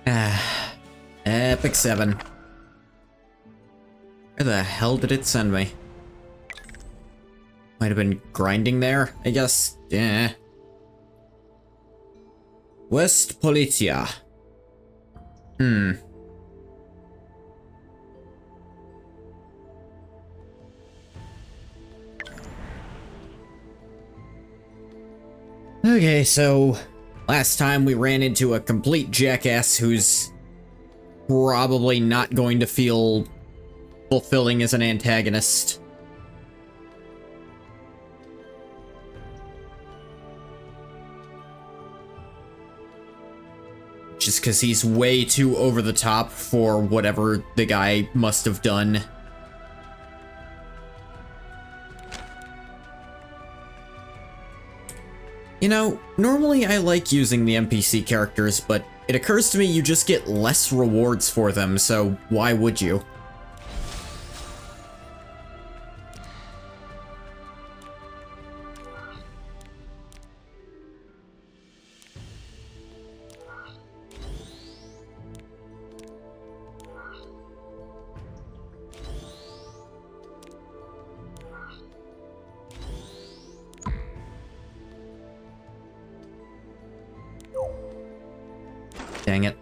Ah, Epic 7. Where the hell did it send me? Might have been grinding there, I guess. Yeah. West Politia. Okay, so last time we ran into a complete jackass who's probably not going to feel fulfilling as an antagonist. Just because he's way too over the top for whatever the guy must have done. You know, normally I like using the NPC characters, but it occurs to me you just get less rewards for them, so why would you? Dang it.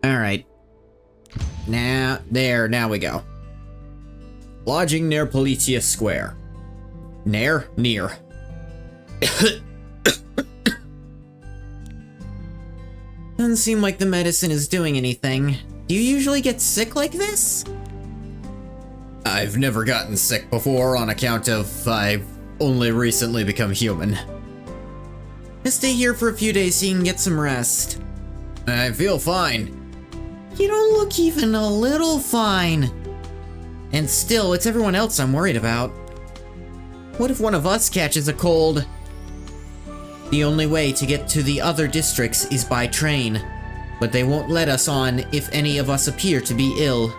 Alright. Now we go. Lodging near Politia Square. Near? Doesn't seem like the medicine is doing anything. Do you usually get sick like this? I've never gotten sick before on account of I've only recently become human. Just stay here for a few days so you can get some rest. I feel fine. You don't look even a little fine. And still, it's everyone else I'm worried about. What if one of us catches a cold? The only way to get to the other districts is by train, but they won't let us on if any of us appear to be ill.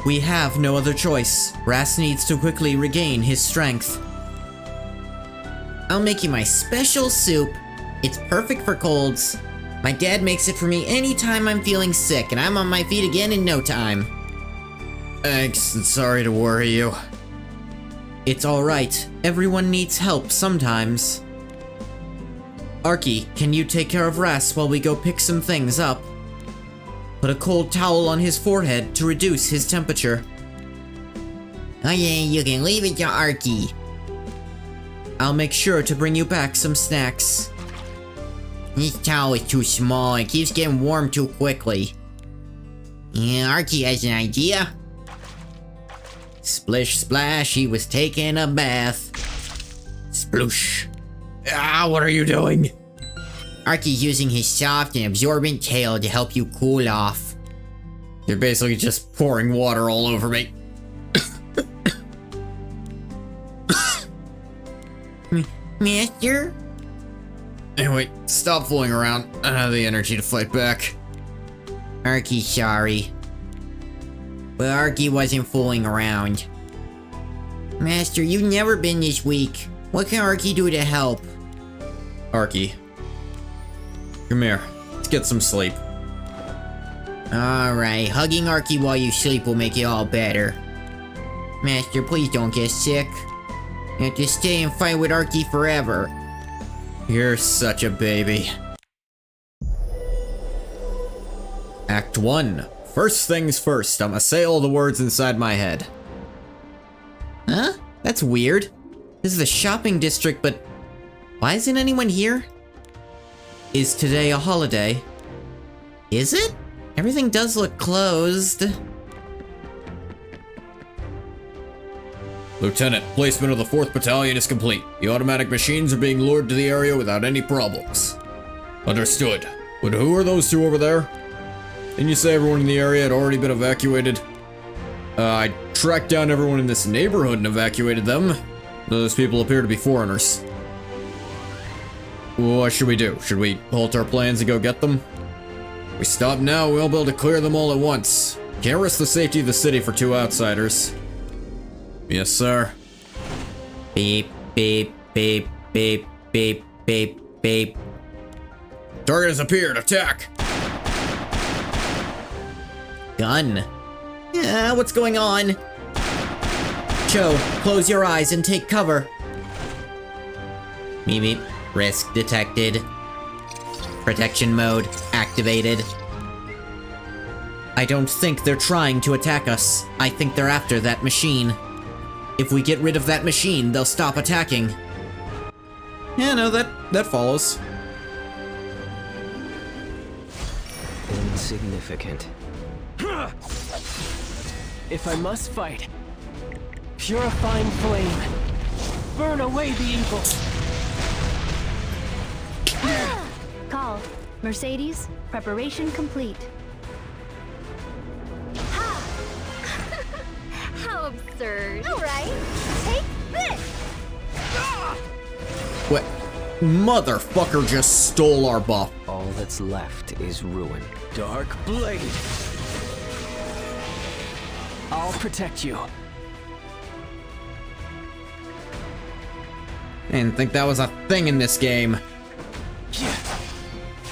We have no other choice. Ras needs to quickly regain his strength. I'll make you my special soup. It's perfect for colds. My dad makes it for me anytime I'm feeling sick, and I'm on my feet again in no time. Thanks, and sorry to worry you. It's alright. Everyone needs help sometimes. Arky, can you take care of Ras while we go pick some things up? Put a cold towel on his forehead to reduce his temperature. Oh yeah, you can leave it to Arky. I'll make sure to bring you back some snacks. This towel is too small and keeps getting warm too quickly. Yeah, Arky has an idea. Splish splash, he was taking a bath. Sploosh. Ah, what are you doing? Arky's using his soft and absorbent tail to help you cool off. You're basically just pouring water all over me. Master? Anyway, stop fooling around. I don't have the energy to fight back. Arky's sorry. But Arky wasn't fooling around. Master, you've never been this weak. What can Arky do to help? Arky. Come here. Let's get some sleep. Alright, hugging Arky while you sleep will make it all better. Master, please don't get sick. You have to stay and fight with Arky forever. You're such a baby. Act 1. First things first, I'ma say all the words inside my head. Huh? That's weird. This is the shopping district, but why isn't anyone here? Is today a holiday? Is it? Everything does look closed. Lieutenant, placement of the 4th Battalion is complete. The automatic machines are being lured to the area without any problems. Understood. But who are those two over there? Didn't you say everyone in the area had already been evacuated? I tracked down everyone in this neighborhood and evacuated them. Those people appear to be foreigners. What should we do? Should we halt our plans and go get them? If we stop now, we won't be able to clear them all at once. Can't risk the safety of the city for 2 outsiders. Yes, sir. Beep, beep, beep, beep, beep, beep, beep. Target has appeared. Attack! Gun. Yeah, what's going on? Cho, close your eyes and take cover. Meep meep. Risk detected. Protection mode activated. I don't think they're trying to attack us. I think they're after that machine. If we get rid of that machine, they'll stop attacking. Yeah, no, that follows. Insignificant. If I must fight, purifying flame, burn away the evil. Call. Mercedes, preparation complete. How absurd. All right, take this. What? Motherfucker just stole our buff. All that's left is ruin. Dark Blade. I'll protect you. I didn't think that was a thing in this game.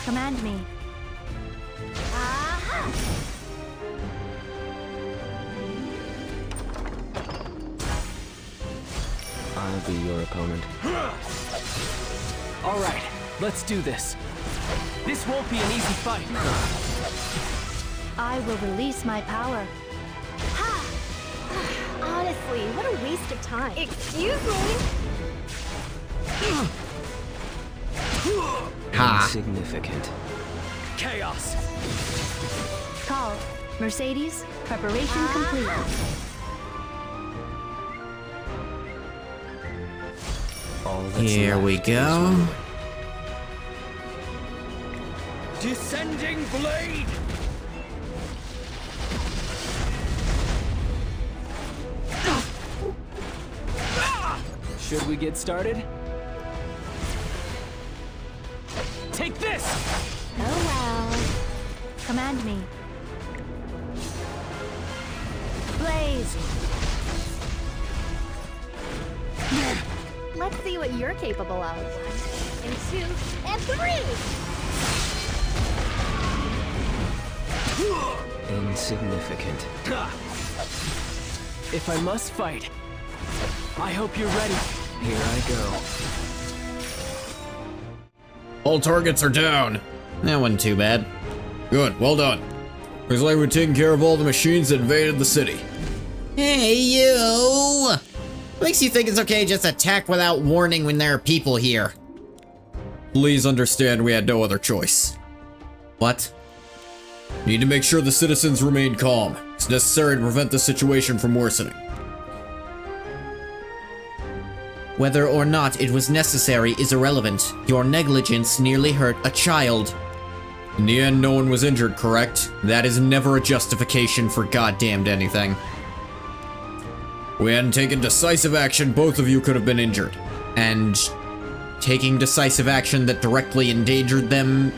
Command me. Aha! I'll be your opponent. All right, let's do this. This won't be an easy fight. I will release my power. Honestly, what a waste of time. Excuse me? Ha. Insignificant. Chaos. Call. Mercedes, preparation complete. All that's Here we left is go. ruin. Descending blade. Should we get started? Take this! Oh well. Command me. Blaze. Let's see what you're capable of. 1 and 2 and 3. Insignificant. If I must fight, I hope you're ready. Here I go. All targets are down. That wasn't too bad. Good, well done. Looks like we've taken care of all the machines that invaded the city. Hey, you! Makes you think it's okay just attack without warning when there are people here? Please understand we had no other choice. What? Need to make sure the citizens remain calm. It's necessary to prevent the situation from worsening. Whether or not it was necessary is irrelevant. Your negligence nearly hurt a child. In the end, no one was injured, correct? That is never a justification for goddamned anything. If we hadn't taken decisive action, both of you could have been injured. And taking decisive action that directly endangered them...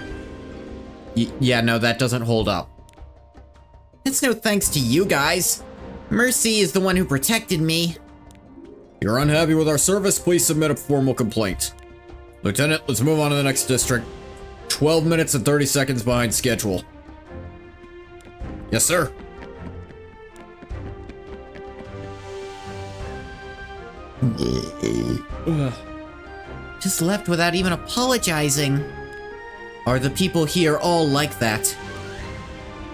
yeah, no, that doesn't hold up. It's no thanks to you guys. Mercy is the one who protected me. If you're unhappy with our service, please submit a formal complaint. Lieutenant, let's move on to the next district. 12 minutes and 30 seconds behind schedule. Yes, sir. Just left without even apologizing. Are the people here all like that?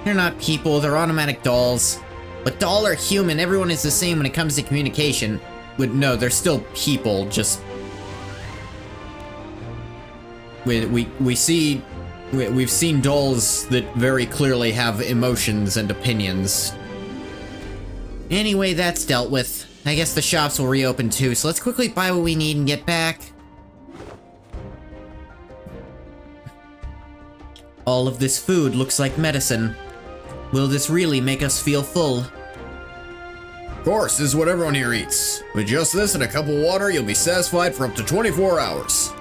They're not people, they're automatic dolls. But doll or human, everyone is the same when it comes to communication. But no, they're still people, just... We've seen dolls that very clearly have emotions and opinions. Anyway, that's dealt with. I guess the shops will reopen too, so let's quickly buy what we need and get back. All of this food looks like medicine. Will this really make us feel full? Of course, this is what everyone here eats. With just this and a cup of water, you'll be satisfied for up to 24 hours.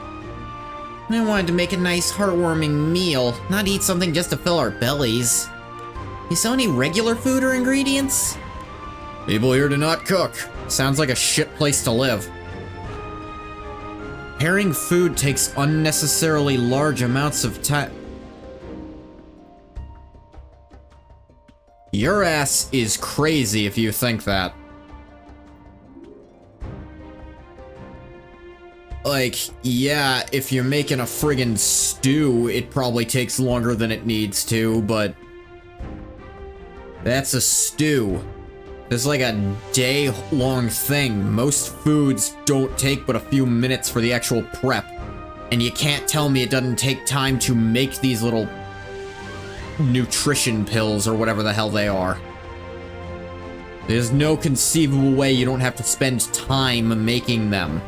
I wanted to make a nice, heartwarming meal, not eat something just to fill our bellies. You sell any regular food or ingredients? People here do not cook. Sounds like a shit place to live. Preparing food takes unnecessarily large amounts of time. Your ass is crazy if you think that. Like, yeah, if you're making a friggin' stew, it probably takes longer than it needs to, but that's a stew. It's like a day-long thing. Most foods don't take but a few minutes for the actual prep. And you can't tell me it doesn't take time to make these little nutrition pills or whatever the hell they are. There's no conceivable way you don't have to spend time making them.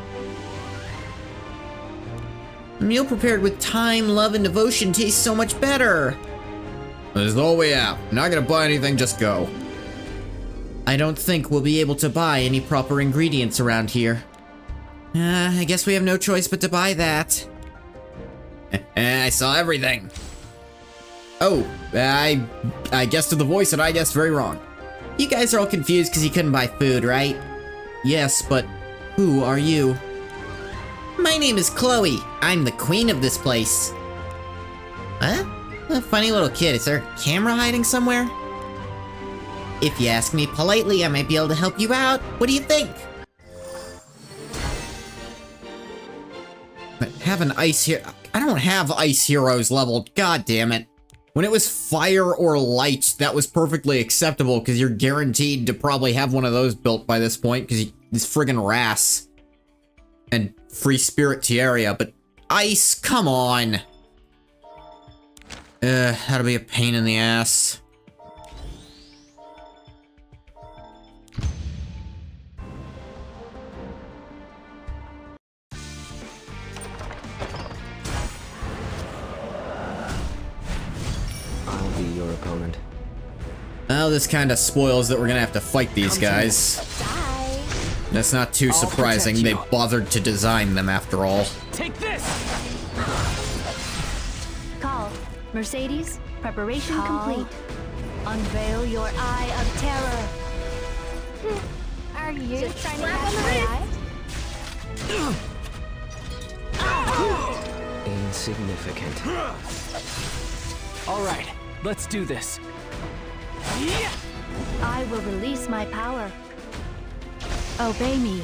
A meal prepared with time, love, and devotion tastes so much better. There's no way out. Not gonna buy anything, just go. I don't think we'll be able to buy any proper ingredients around here. I guess we have no choice but to buy that. I saw everything. Oh, I guessed to the voice and I guessed very wrong. you guys are all confused because you couldn't buy food, right? Yes, but who are you? My name is Chloe. I'm the queen of this place. Huh? A funny little kid. Is there a camera hiding somewhere? If you ask me politely, I might be able to help you out. What do you think? But have an ice here. I don't have ice heroes leveled. God damn it. When it was fire or light, that was perfectly acceptable because you're guaranteed to probably have one of those built by this point because he's friggin' Ras. And free spirit Tierra, but ice, come on. That'll be a pain in the ass. I'll be your opponent. Well, this kind of spoils that we're gonna have to fight these guys. Die. That's not too surprising. They bothered to design them after all. Take this! Call. Mercedes, preparation complete. Unveil your eye of terror. Are you just trying to catch my eye? Insignificant. All right, let's do this. Yeah. I will release my power. Obey me.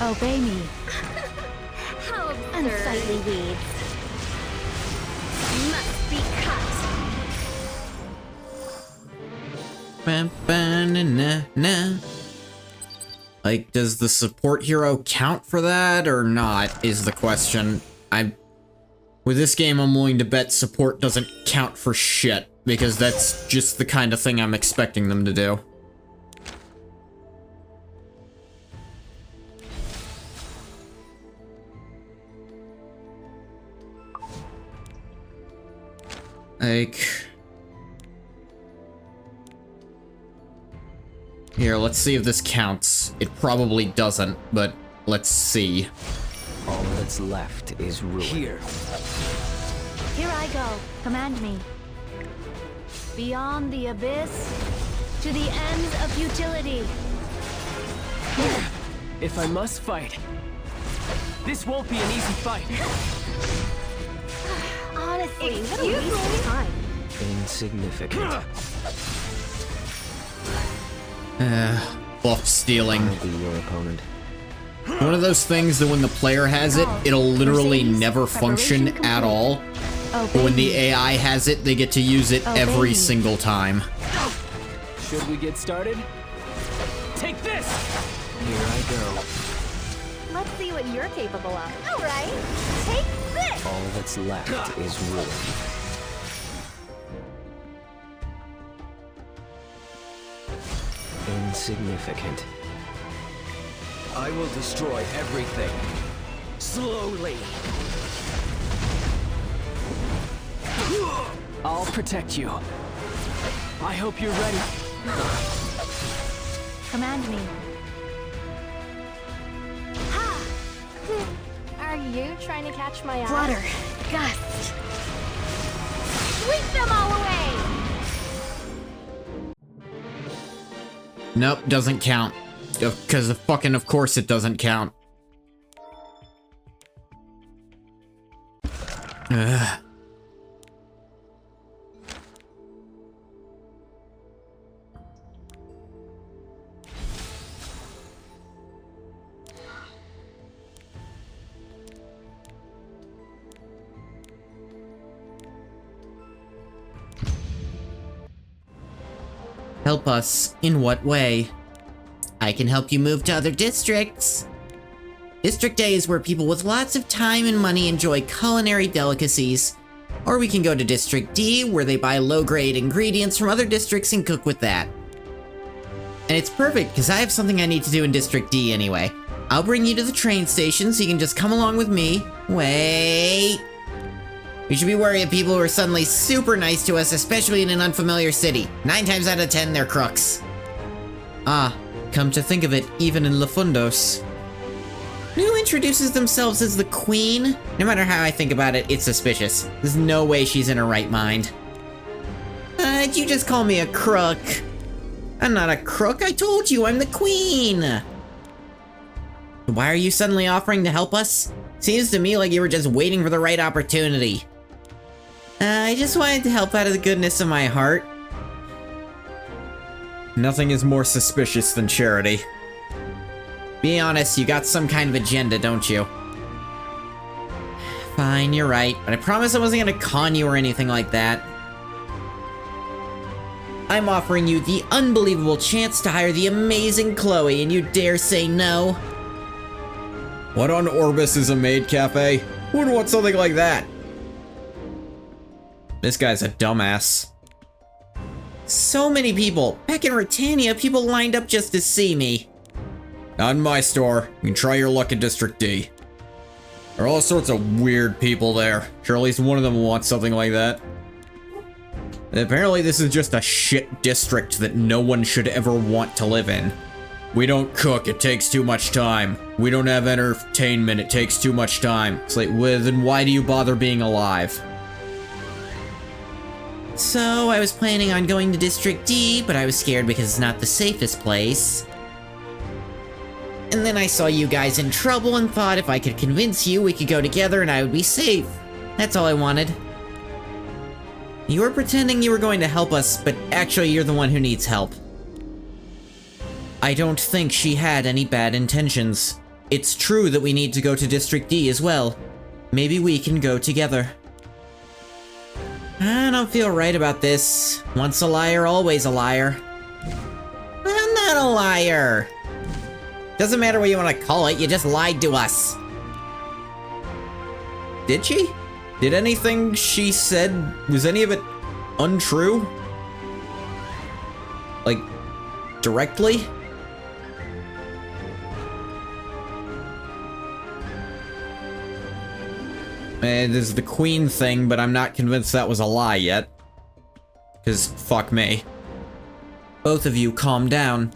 Obey me. How absurd. Unsightly weeds. Must be cut. Ba-ba-na-na-na. Like, does the support hero count for that or not, is the question. With this game, I'm willing to bet support doesn't count for shit, because that's just the kind of thing I'm expecting them to do. Like... Here, let's see if this counts. It probably doesn't, but let's see. All that's left is ruin. Here. Here I go. Command me. Beyond the abyss, to the ends of futility. If I must fight, this won't be an easy fight. Honestly, what a waste of time. Insignificant. Buff stealing. I'll be your opponent. One of those things that when the player has it, it'll literally Mercedes, never function preparation at all. Obey But when the me. AI has it, they get to use it Obey every me. single time. Should we get started? Take this! Here I go. Let's see what you're capable of. All right, take this. All that's left is ruin. Insignificant. I will destroy everything. Slowly. I'll protect you. I hope you're ready. Command me. Are you trying to catch my eye? Flutter. Gust. Sweep them all away. Nope, doesn't count. Because of course it doesn't count. Ugh. Help us? In what way? I can help you move to other districts. District A is where people with lots of time and money enjoy culinary delicacies. Or we can go to District D, where they buy low-grade ingredients from other districts and cook with that. And it's perfect, because I have something I need to do in District D anyway. I'll bring you to the train station, so you can just come along with me. Wait. We should be wary of people who are suddenly super nice to us, especially in an unfamiliar city. 9 times out of 10, they're crooks. Ah, come to think of it, even in Lefundos. Who introduces themselves as the Queen? No matter how I think about it, it's suspicious. There's no way she's in her right mind. You just call me a crook. I'm not a crook, I told you, I'm the Queen! Why are you suddenly offering to help us? Seems to me like you were just waiting for the right opportunity. I just wanted to help out of the goodness of my heart. Nothing is more suspicious than charity. Be honest, you got some kind of agenda, don't you? Fine, you're right, but I promise I wasn't gonna con you or anything like that. I'm offering you the unbelievable chance to hire the amazing Chloe, and you dare say no? What on Orbis is a maid cafe? Who would want something like that? This guy's a dumbass. So many people. Back in Britannia, people lined up just to see me. Not in my store. You can try your luck in District D. There are all sorts of weird people there. Sure, at least one of them wants something like that. And apparently this is just a shit district that no one should ever want to live in. We don't cook, it takes too much time. We don't have entertainment, it takes too much time. It's like, well, then why do you bother being alive? So, I was planning on going to District D, but I was scared because it's not the safest place. And then I saw you guys in trouble and thought if I could convince you, we could go together and I would be safe. That's all I wanted. You were pretending you were going to help us, but actually you're the one who needs help. I don't think she had any bad intentions. It's true that we need to go to District D as well. Maybe we can go together. I don't feel right about this. Once a liar, always a liar. I'm not a liar. Doesn't matter what you want to call it, you just lied to us. Did she? Did anything she said, was any of it untrue? Like, directly? There's the Queen thing, but I'm not convinced that was a lie yet. 'Cause fuck me. Both of you calm down.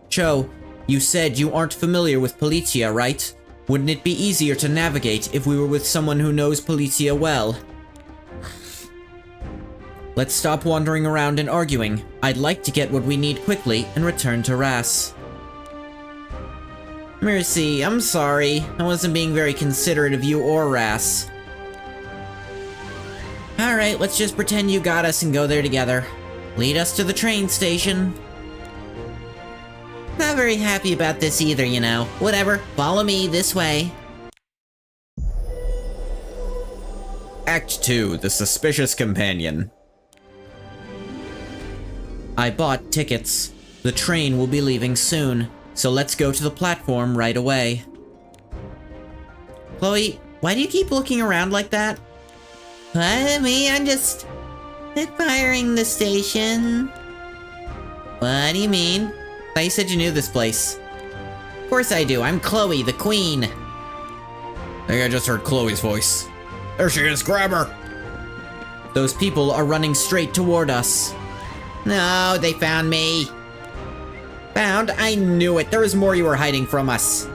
Cho, you said you aren't familiar with Politia, right? Wouldn't it be easier to navigate if we were with someone who knows Politia well? Let's stop wandering around and arguing. I'd like to get what we need quickly and return to Ras. Mercy, I'm sorry. I wasn't being very considerate of you or Ras. Alright, let's just pretend you got us and go there together. Lead us to the train station. Not very happy about this either, you know. Whatever, follow me this way. Act 2, The Suspicious Companion. I bought tickets. The train will be leaving soon, so let's go to the platform right away. Chloe, why do you keep looking around like that? What, me? I'm just admiring the station. What do you mean? I thought you said you knew this place. Of course I do. I'm Chloe, the Queen. I think I just heard Chloe's voice. There she is, grab her! Those people are running straight toward us. No, they found me. Found? I knew it. There was more you were hiding from us.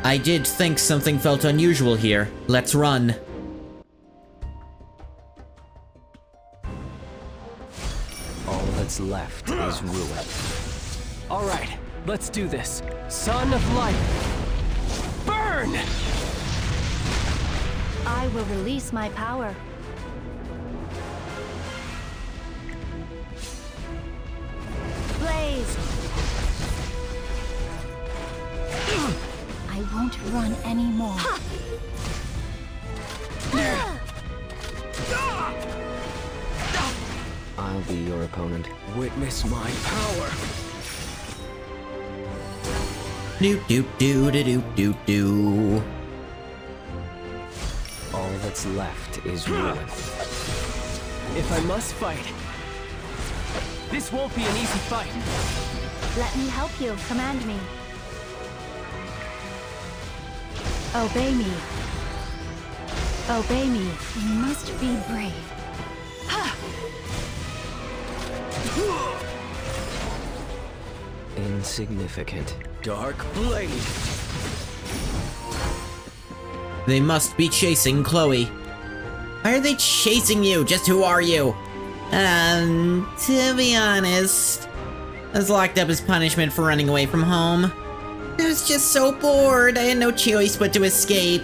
I did think something felt unusual here. Let's run. All that's left left is ruin. All right, let's do this. Son of light, burn! I will release my power. Blaze! I won't run anymore. I'll be your opponent. Witness my power. Do do do do do do do. All that's left is ruin. If I must fight, this won't be an easy fight. Let me help you. Command me. Obey me. Obey me. You must be brave. Insignificant. Dark blade. They must be chasing Chloe. Why are they chasing you? Just who are you? To be honest, I was locked up as punishment for running away from home. I was just so bored, I had no choice but to escape.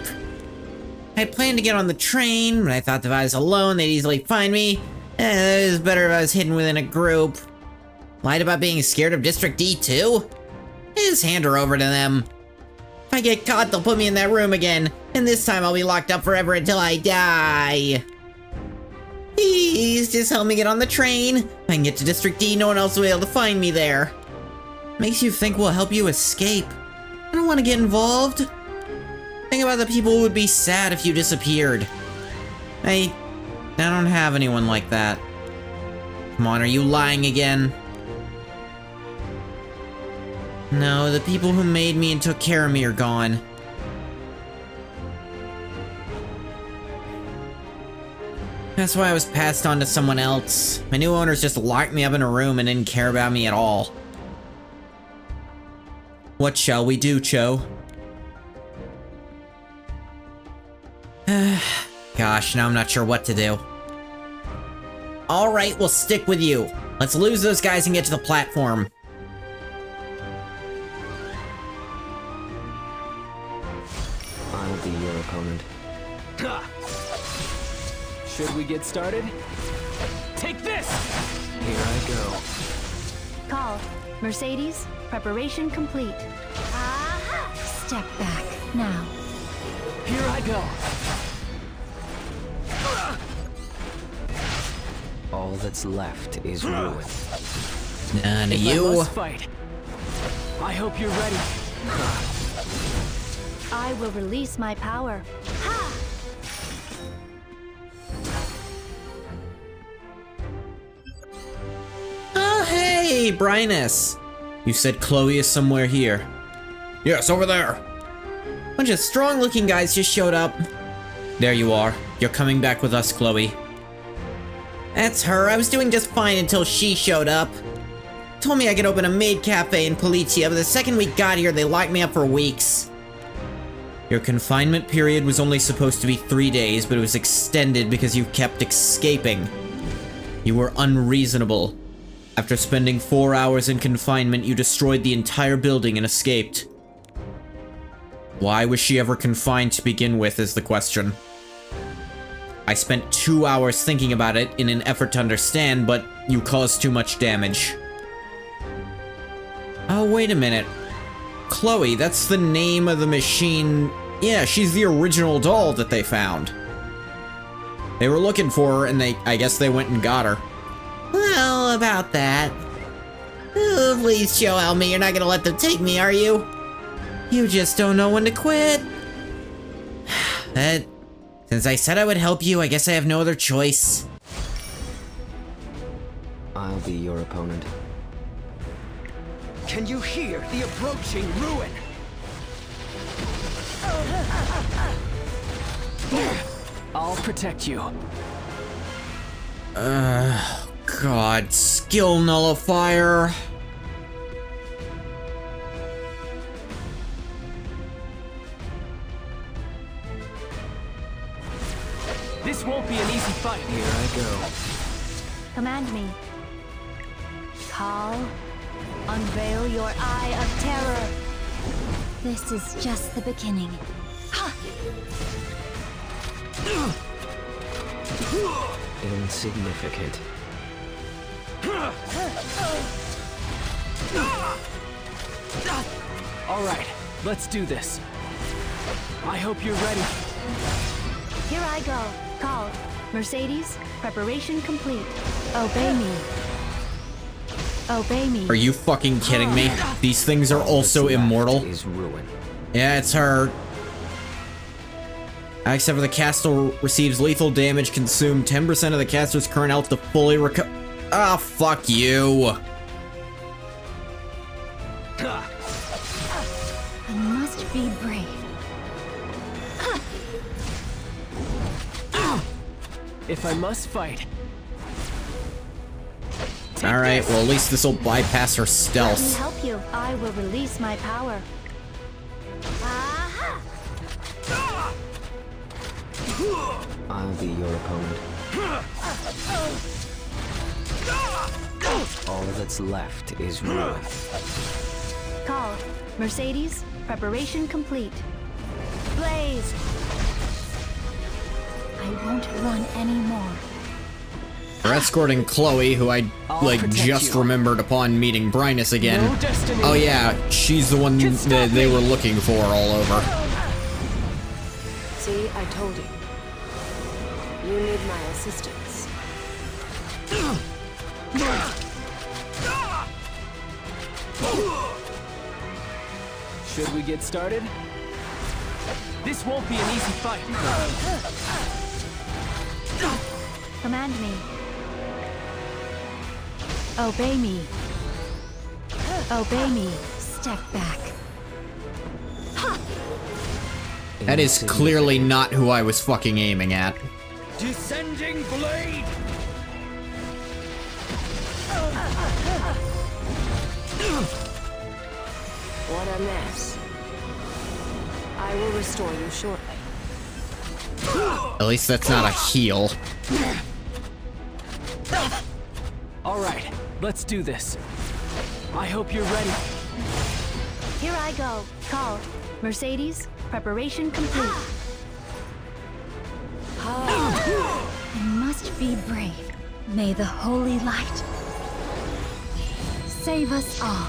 I had planned to get on the train, but I thought if I was alone, they'd easily find me. It was better if I was hidden within a group. Lied about being scared of District D too? Just hand her over to them. If I get caught, they'll put me in that room again, and this time I'll be locked up forever until I die. Please, just help me get on the train. If I can get to District D, no one else will be able to find me there. Makes you think we'll help you escape. I don't want to get involved. Think about the people who would be sad if you disappeared. I don't have anyone like that. Come on, are you lying again? No, the people who made me and took care of me are gone. That's why I was passed on to someone else. My new owners just locked me up in a room and didn't care about me at all. What shall we do, Cho? Gosh, now I'm not sure what to do. Alright, we'll stick with you. Let's lose those guys and get to the platform. I'll be your opponent. Should we get started? Take this! Here I go. Call. Mercedes, preparation complete. Aha! Step back, now. Here I go. All that's left is ruin. None of If I you. must fight, I hope you're ready. I will release my power. Ha! Oh, hey, Brynus. You said Chloe is somewhere here. Yes, over there. Bunch of strong-looking guys just showed up. There you are. You're coming back with us, Chloe. That's her. I was doing just fine until she showed up. Told me I could open a maid cafe in Policia, but the second we got here, they locked me up for weeks. Your confinement period was only supposed to be 3 days, but it was extended because you kept escaping. You were unreasonable. After spending 4 hours in confinement, you destroyed the entire building and escaped. Why was she ever confined to begin with is the question. I spent 2 hours thinking about it in an effort to understand, but you caused too much damage. Oh, wait a minute. Chloe, that's the name of the machine. Yeah, she's the original doll that they found. They were looking for her, and I guess they went and got her. Well, about that. Oh, please, Cho, help me. You're not gonna let them take me, are you? You just don't know when to quit. Since I said I would help you, I guess I have no other choice. I'll be your opponent. Can you hear the approaching ruin? I'll protect you. God, skill nullifier. This won't be an easy fight. Here I go. Command me. Call. Unveil your eye of terror. This is just the beginning. Insignificant. All right, let's do this. I hope you're ready. Here I go. Call. Mercedes, preparation complete. Obey me. Obey me. Are you fucking kidding me? These things are also What's left immortal. is ruin. Yeah, it's her. Except for the caster receives lethal damage, consume 10% of the caster's current health to fully recover. Ah, fuck you. I must be brave. If I must fight. Alright, well, at least this will bypass her Let me stealth. help you. I will release my power. Aha! I'll be your opponent. All that's left is ruin. Call. Mercedes, preparation complete. Blaze! I won't run anymore. We're escorting Chloe, who I, I'll like, protect just you. remembered upon meeting Brynus again. No destiny. Oh yeah, she's the one Can stop that they me. were looking for all over. See, I told you. You need my assistance. Should we get started? This won't be an easy fight. Command me. Obey me. Obey me. Step back. That is clearly not who I was fucking aiming at. Descending blade! What a mess. I will restore you shortly. At least that's not a heal. All right, let's do this. I hope you're ready. Here I go. Call. Mercedes, preparation complete. I must be brave. May the holy light save us all.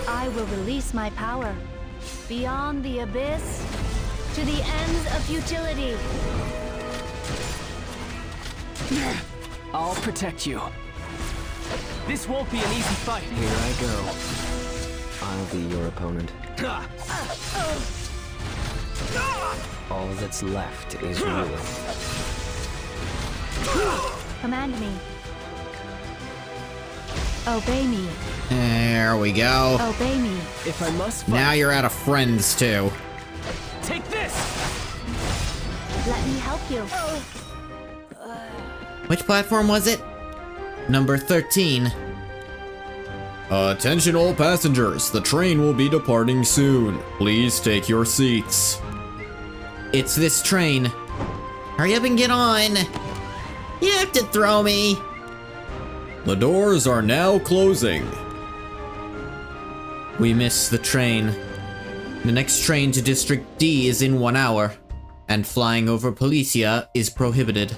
I will release my power beyond the abyss to the ends of futility. I'll protect you. This won't be an easy fight. Here I go. I'll be your opponent. All that's left is ruin. Command me. Obey me. There we go. Obey me. If I must fight, Now you're out of friends, too. take this! Let me help you. Which platform was it? Number 13. Attention all passengers, the train will be departing soon. Please take your seats. It's this train. Hurry up and get on. You have to throw me. The doors are now closing. We missed the train. The next train to District D is in 1 hour, and flying over Policia is prohibited.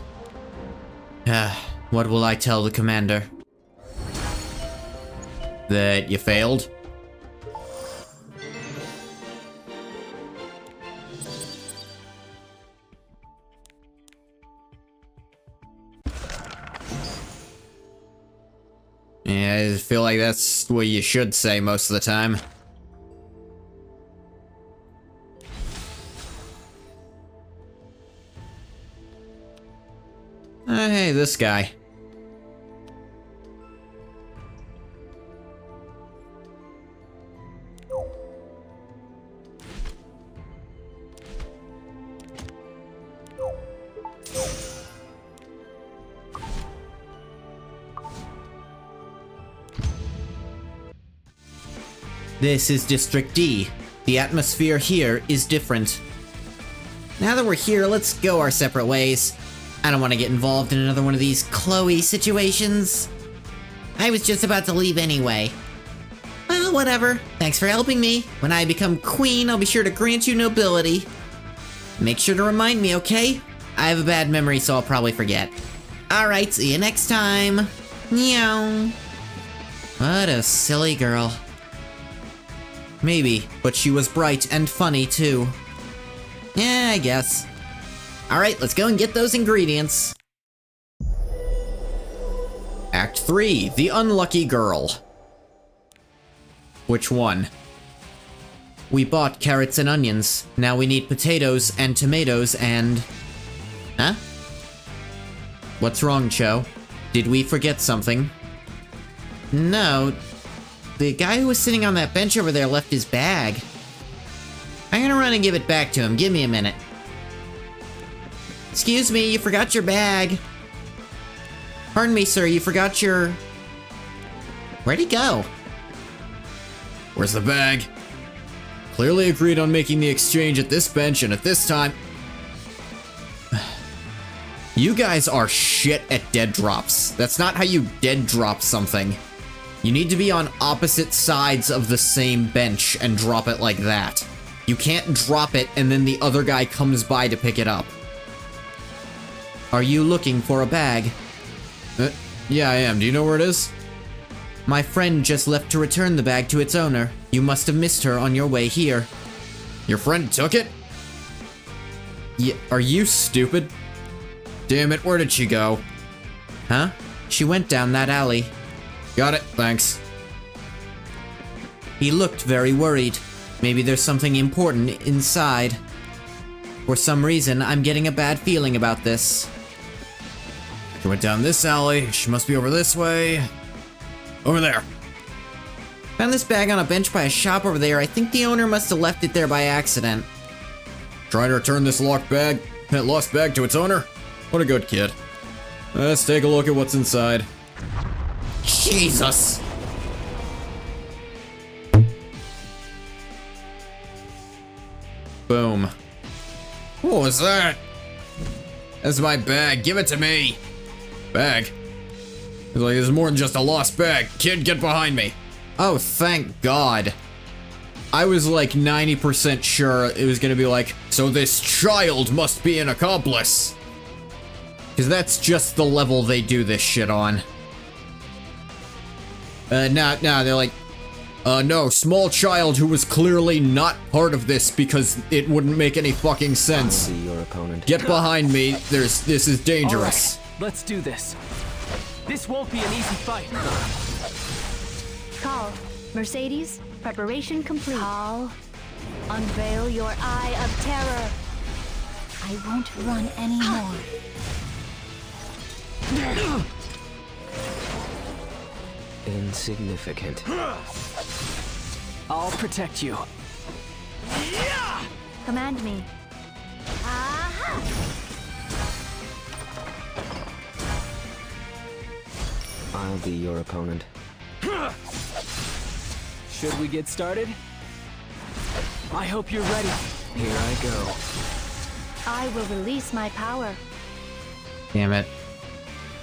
What will I tell the commander? That you failed? Yeah, I feel like that's what you should say most of the time. Hey, this guy. This is District D. The atmosphere here is different. Now that we're here, let's go our separate ways. I don't want to get involved in another one of these Chloe situations. I was just about to leave anyway. Well, whatever. Thanks for helping me. When I become queen, I'll be sure to grant you nobility. Make sure to remind me, okay? I have a bad memory, so I'll probably forget. Alright, see you next time. Meow. What a silly girl. Maybe, but she was bright and funny too. Yeah, I guess. Alright, let's go and get those ingredients. Act 3, The Unlucky Girl. Which one? We bought carrots and onions. Now we need potatoes and tomatoes and... Huh? What's wrong, Cho? Did we forget something? No. The guy who was sitting on that bench over there left his bag. I'm gonna run and give it back to him. Give me a minute. Excuse me, you forgot your bag. Pardon me, sir, you forgot your... Where'd he go? Where's the bag? Clearly agreed on making the exchange at this bench and at this time. You guys are shit at dead drops. That's not how you dead drop something. You need to be on opposite sides of the same bench and drop it like that. You can't drop it and then the other guy comes by to pick it up. Are you looking for a bag? Yeah, I am. Do you know where it is? My friend just left to return the bag to its owner. You must have missed her on your way here. Your friend took it? Yeah, are you stupid? Damn it, where did she go? Huh? She went down that alley. Got it, thanks. He looked very worried. Maybe there's something important inside. For some reason, I'm getting a bad feeling about this. She went down this alley. She must be over this way. Over there. Found this bag on a bench by a shop over there. I think the owner must have left it there by accident. Trying to return this lost bag to its owner? What a good kid. Let's take a look at what's inside. Jesus! Boom. What was that? That's my bag. Give it to me. Bag? It's like there's more than just a lost bag. Kid, get behind me. Oh, thank God. I was like 90% sure it was gonna be like, so this child must be an accomplice. Because that's just the level they do this shit on. No, they're like, no, small child who was clearly not part of this because it wouldn't make any fucking sense. I'll be your opponent. Get behind me. This is dangerous. All right, let's do this. This won't be an easy fight. Call. Mercedes, preparation complete. Call. Unveil your eye of terror. I won't run anymore. Insignificant. I'll protect you. Command me. Aha! I'll be your opponent. Should we get started? I hope you're ready. Here I go. I will release my power. Damn it.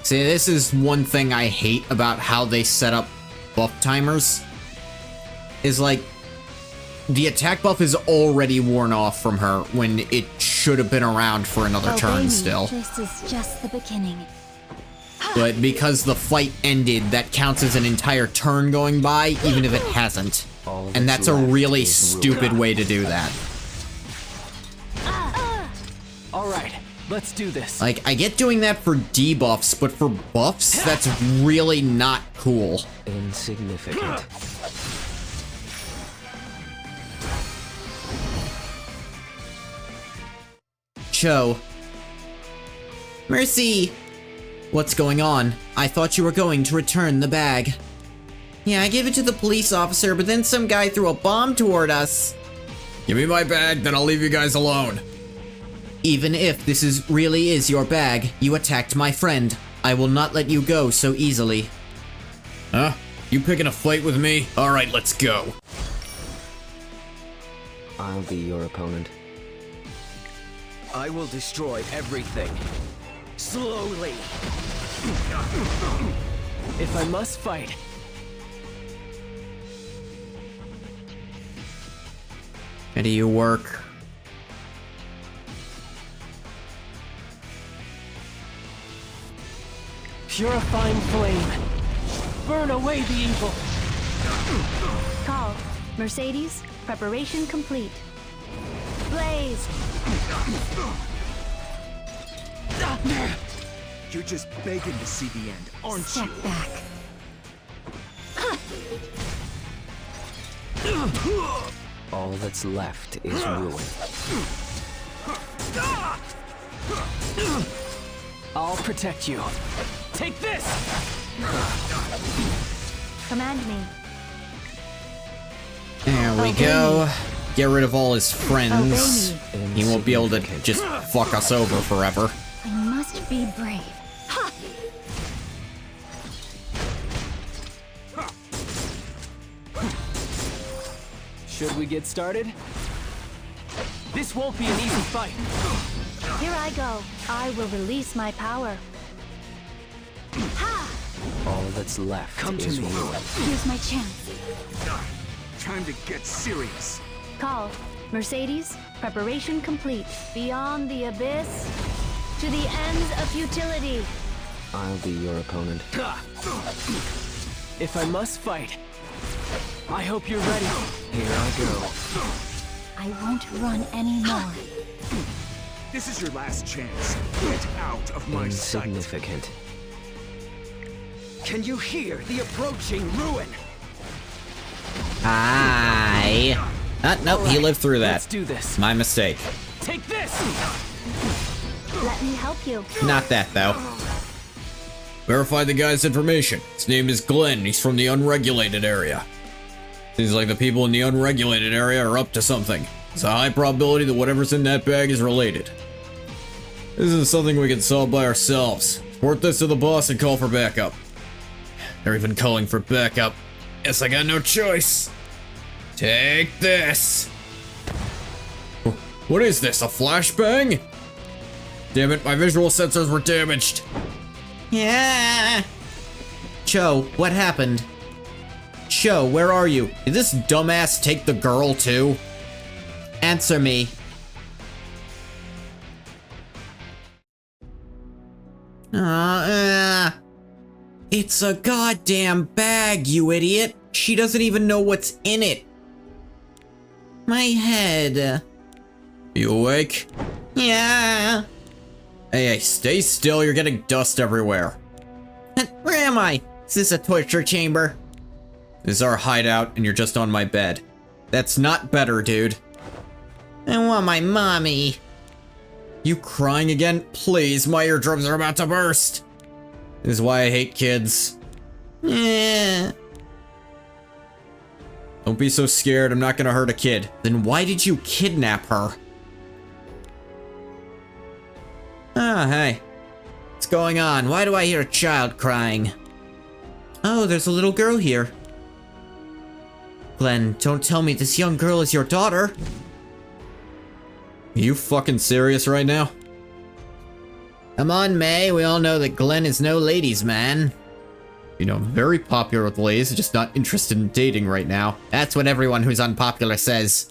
See, this is one thing I hate about how they set up buff timers. Is like, the attack buff is already worn off from her when it should have been around for another Obey turn me. still. This is just the beginning. But because the fight ended, that counts as an entire turn going by, even if it hasn't. And that's a really stupid way to do that. All right, let's do this. Like, I get doing that for debuffs, but for buffs, that's really not cool. Insignificant. Cho. Mercy! What's going on? I thought you were going to return the bag. Yeah, I gave it to the police officer, but then some guy threw a bomb toward us. Give me my bag, then I'll leave you guys alone. Even if this really is your bag, you attacked my friend. I will not let you go so easily. Huh? You picking a fight with me? Alright, let's go. I'll be your opponent. I will destroy everything. Slowly. If I must fight, How do you work? purifying flame. Burn away the evil. Call. Mercedes, preparation complete. Blaze! You're just begging to see the end, aren't Step you? back. All that's left is ruin. I'll protect you. Take this! Command me. There we go. Get rid of all his friends. Obey He won't be able to just fuck us over forever. I must be brave. Ha! Should we get started? This won't be an easy fight. Here I go. I will release my power. Ha! All that's left Come to is me. ruin. Here's my chance. Time to get serious. Call. Mercedes, preparation complete. Beyond the abyss, to the ends of futility. I'll be your opponent. If I must fight, I hope you're ready. Here I go. I won't run anymore. This is your last chance. Get out of my sight. Insignificant. Can you hear the approaching ruin? Nope, he lived through that. Let's do this. My mistake. Take this! Let me help you. Not that, though. Verified the guy's information. His name is Glenn. He's from the unregulated area. Seems like the people in the unregulated area are up to something. There's a high probability that whatever's in that bag is related. This isn't something we can solve by ourselves. Report this to the boss and call for backup. They're even calling for backup. Guess I got no choice. Take this. What is this, a flashbang? Damn it, my visual sensors were damaged. Yeah. Cho, what happened? Cho, where are you? Did this dumbass take the girl too? Answer me. It's a goddamn bag, you idiot. She doesn't even know what's in it. My head. You awake? Yeah. Hey, stay still, you're getting dust everywhere. Where am I? Is this a torture chamber? This is our hideout, and you're just on my bed. That's not better, dude. I want my mommy. You crying again? Please, my eardrums are about to burst. This is why I hate kids. Yeah. Don't be so scared, I'm not gonna hurt a kid. Then why did you kidnap her? Ah, hey. What's going on? Why do I hear a child crying? Oh, there's a little girl here. Glenn, don't tell me this young girl is your daughter. Are you fucking serious right now? Come on, May. We all know that Glenn is no ladies' man. You know, I'm very popular with ladies, just not interested in dating right now. That's what everyone who's unpopular says.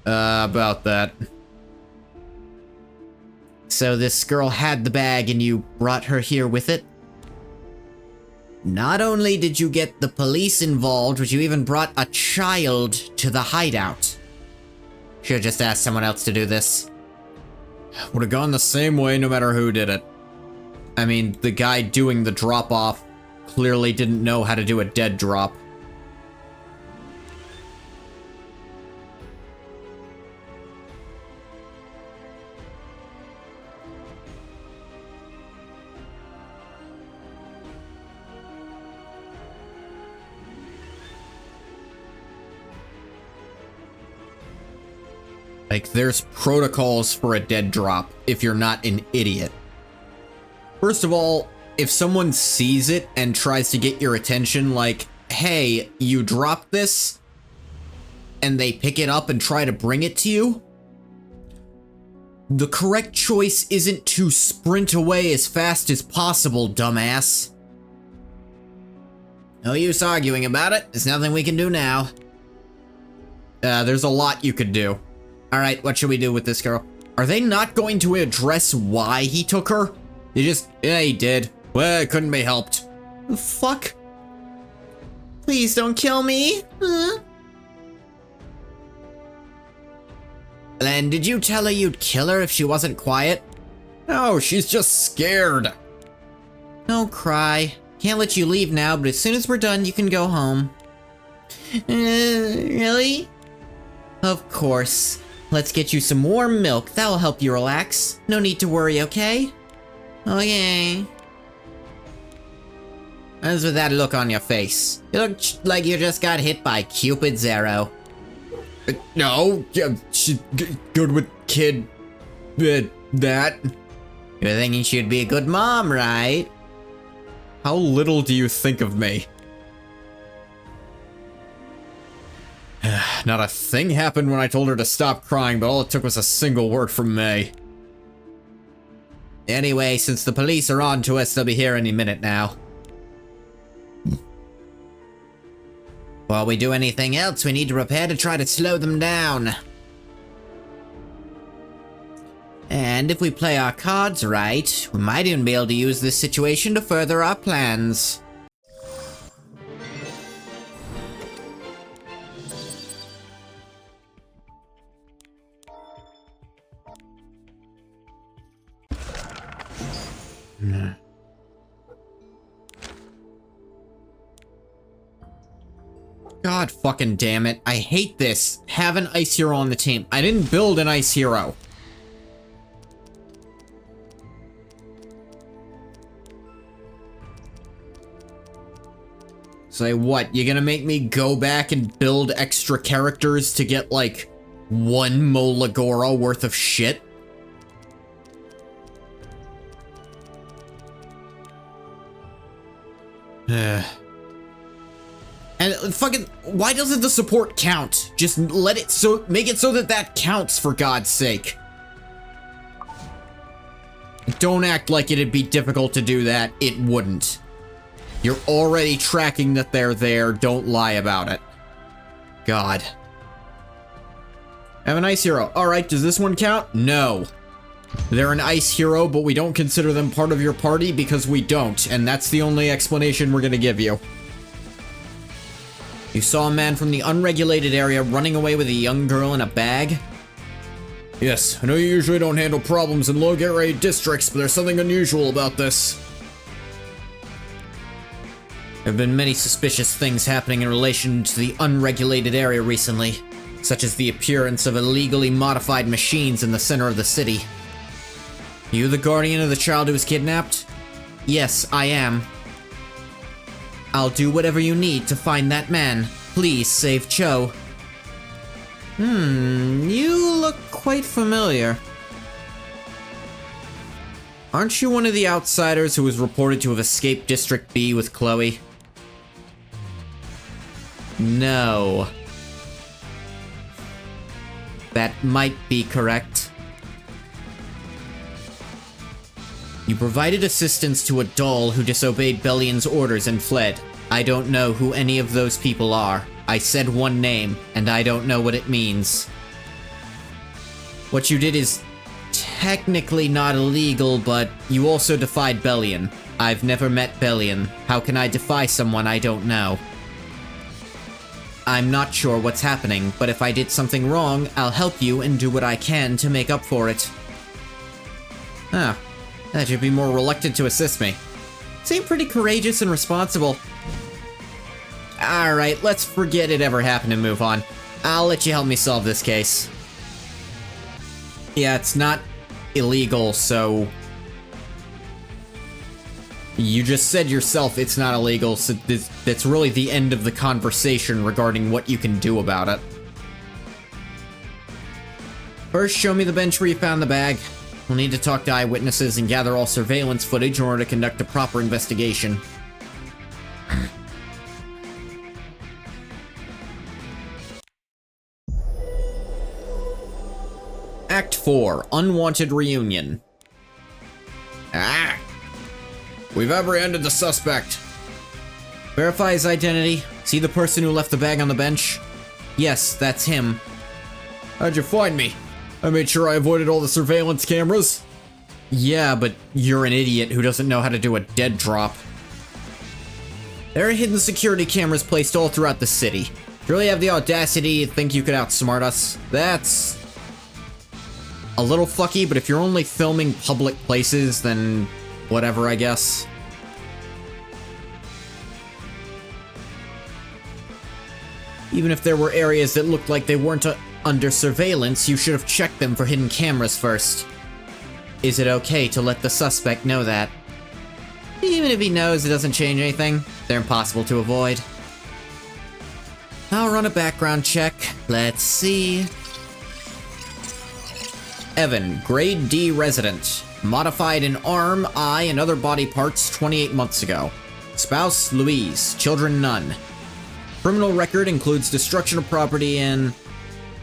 About that. So this girl had the bag and you brought her here with it? Not only did you get the police involved, but you even brought a child to the hideout. Should've just asked someone else to do this. Would have gone the same way no matter who did it. I mean, the guy doing the drop-off clearly didn't know how to do a dead drop. Like, there's protocols for a dead drop if you're not an idiot. First of all, if someone sees it and tries to get your attention, like, hey, you dropped this, and they pick it up and try to bring it to you, the correct choice isn't to sprint away as fast as possible, dumbass. No use arguing about it. There's nothing we can do now. There's a lot you could do. Alright, what should we do with this girl? Are they not going to address why he took her? Yeah, he did. Well, it couldn't be helped. The fuck? Please don't kill me. Then did you tell her you'd kill her if she wasn't quiet? No, she's just scared. Don't cry. Can't let you leave now, but as soon as we're done, you can go home. Really? Of course. Let's get you some warm milk. That'll help you relax. No need to worry, okay? Okay. As with that look on your face, you look like you just got hit by Cupid's arrow. No, yeah, she's good with kid. That. You're thinking she'd be a good mom, right? How little do you think of me? Not a thing happened when I told her to stop crying, but all it took was a single word from May. Anyway, since the police are on to us, they'll be here any minute now. While we do anything else, we need to prepare to try to slow them down. And if we play our cards right, we might even be able to use this situation to further our plans. God fucking damn it. I hate this. Have an ice hero on the team. I didn't build an ice hero. Say what? You gonna make me go back and build extra characters to get like one Molagora worth of shit? And fucking, why doesn't the support count? Just let it make it so that that counts, for God's sake. Don't act like it'd be difficult to do that. It wouldn't. You're already tracking that they're there. Don't lie about it. God. Have an ice hero. Alright, does this one count? No. They're an ice hero, but we don't consider them part of your party because we don't, and that's the only explanation we're gonna give you. You saw a man from the unregulated area running away with a young girl in a bag? Yes, I know you usually don't handle problems in low-get-rate districts, but there's something unusual about this. There have been many suspicious things happening in relation to the unregulated area recently, such as the appearance of illegally modified machines in the center of the city. You the guardian of the child who was kidnapped? Yes, I am. I'll do whatever you need to find that man. Please save Cho. You look quite familiar. Aren't you one of the outsiders who was reported to have escaped District B with Chloe? No. That might be correct. You provided assistance to a doll who disobeyed Bellion's orders and fled. I don't know who any of those people are. I said one name, and I don't know what it means. What you did is technically not illegal, but you also defied Bellion. I've never met Bellion. How can I defy someone I don't know? I'm not sure what's happening, but if I did something wrong, I'll help you and do what I can to make up for it. Ah. That you'd be more reluctant to assist me. Seem pretty courageous and responsible. Alright, let's forget it ever happened and move on. I'll let you help me solve this case. Yeah, it's not illegal, so... You just said yourself it's not illegal, so that's really the end of the conversation regarding what you can do about it. First, show me the bench where you found the bag. We'll need to talk to eyewitnesses and gather all surveillance footage in order to conduct a proper investigation. Act 4, Unwanted Reunion. Ah! We've apprehended the suspect. Verify his identity. See the person who left the bag on the bench? Yes, that's him. How'd you find me? I made sure I avoided all the surveillance cameras. Yeah, but you're an idiot who doesn't know how to do a dead drop. There are hidden security cameras placed all throughout the city. You really have the audacity to think you could outsmart us? That's a little fucky, but if you're only filming public places, then whatever, I guess. Even if there were areas that looked like they weren't under surveillance, you should have checked them for hidden cameras first. Is it okay to let the suspect know that? Even if he knows, it doesn't change anything. They're impossible to avoid. I'll run a background check. Let's see. Evan, grade D resident. Modified in arm, eye, and other body parts 28 months ago. Spouse, Louise. Children, none. Criminal record includes destruction of property and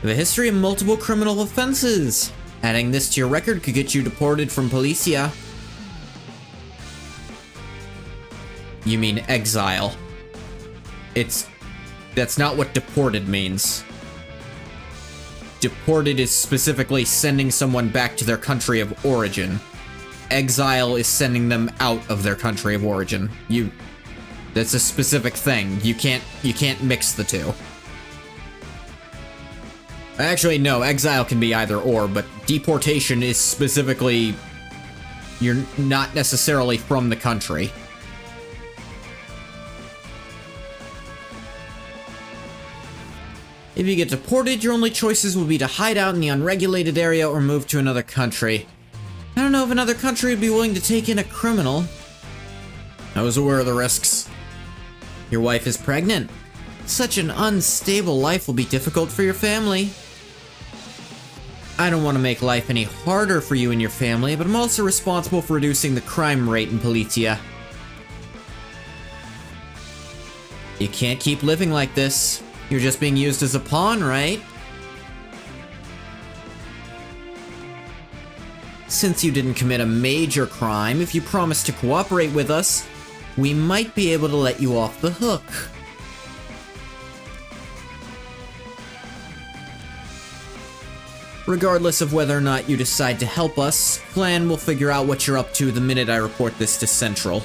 a history of multiple criminal offenses. Adding this to your record could get you deported from Policia. You mean exile. That's not what deported means. Deported is specifically sending someone back to their country of origin. Exile is sending them out of their country of origin. That's a specific thing. You can't mix the two. Actually, no, exile can be either or, but deportation is specifically you're not necessarily from the country. If you get deported, your only choices will be to hide out in the unregulated area or move to another country. I don't know if another country would be willing to take in a criminal. I was aware of the risks. Your wife is pregnant. Such an unstable life will be difficult for your family. I don't want to make life any harder for you and your family, but I'm also responsible for reducing the crime rate in Policia. You can't keep living like this. You're just being used as a pawn, right? Since you didn't commit a major crime, if you promise to cooperate with us, we might be able to let you off the hook. Regardless of whether or not you decide to help us, Plan will figure out what you're up to the minute I report this to Central.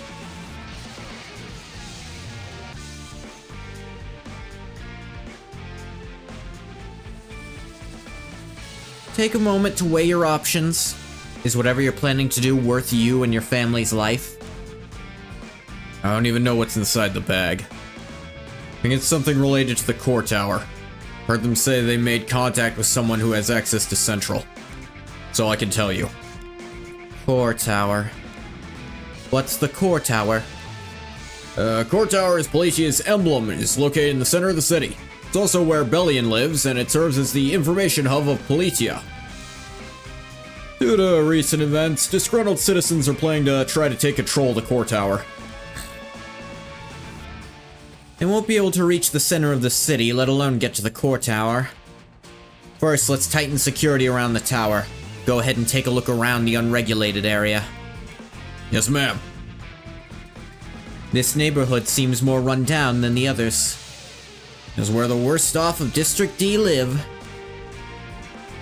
Take a moment to weigh your options. Is whatever you're planning to do worth you and your family's life? I don't even know what's inside the bag. I think it's something related to the core tower. Heard them say they made contact with someone who has access to Central. That's all I can tell you. Core tower. What's the core tower? Core tower is Policia's emblem and is located in the center of the city. It's also where Bellion lives, and it serves as the information hub of Policia. Due to recent events, disgruntled citizens are planning to try to take control of the core tower. They won't be able to reach the center of the city, let alone get to the core tower. First, let's tighten security around the tower. Go ahead and take a look around the unregulated area. Yes, ma'am. This neighborhood seems more run down than the others. Is where the worst off of District D live.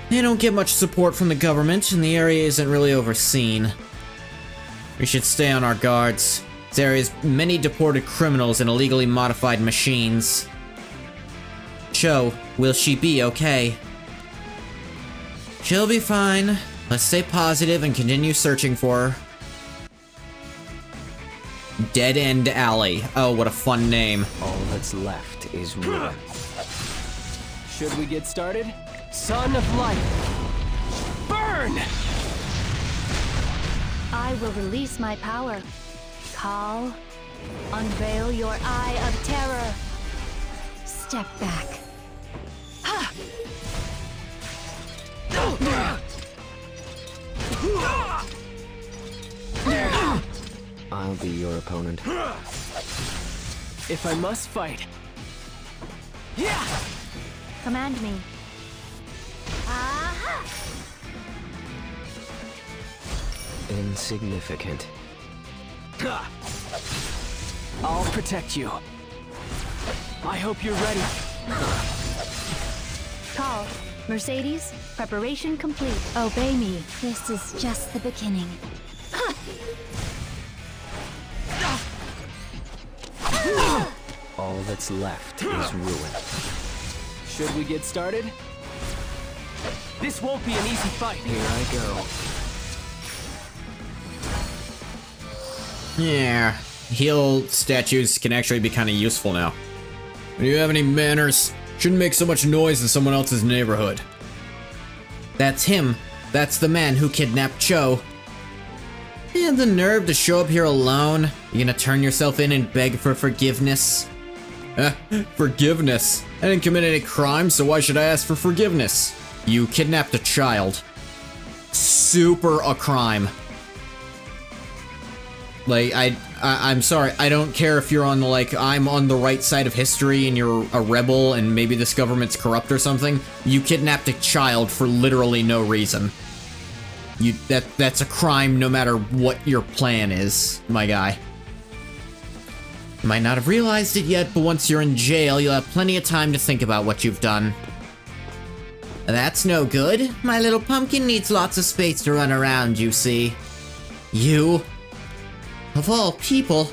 They don't get much support from the government, and the area isn't really overseen. We should stay on our guards. This area has many deported criminals and illegally modified machines. Cho, will she be okay? She'll be fine. Let's stay positive and continue searching for her. Dead End Alley. Oh, what a fun name. All that's left is ruin. Should we get started? Son of light, burn! I will release my power. Call. Unveil your eye of terror. Step back. Ha! I'll be your opponent. If I must fight. Yeah! Command me. Aha! Insignificant. I'll protect you. I hope you're ready. Call. Mercedes, preparation complete. Obey me. This is just the beginning. All that's left is ruin. Should we get started? This won't be an easy fight. Here I go. Yeah, heal statues can actually be kind of useful now. Do you have any manners? Shouldn't make so much noise in someone else's neighborhood. That's him. That's the man who kidnapped Cho. You have the nerve to show up here alone? You gonna turn yourself in and beg for forgiveness? Forgiveness? I didn't commit any crime, so why should I ask for forgiveness? You kidnapped a child. Super a crime. Like, I'm sorry, I don't care if you're on the, like, I'm on the right side of history and you're a rebel and maybe this government's corrupt or something. You kidnapped a child for literally no reason. That's a crime no matter what your plan is, my guy. You might not have realized it yet, but once you're in jail, you'll have plenty of time to think about what you've done. That's no good. My little pumpkin needs lots of space to run around, you see. You? Of all people.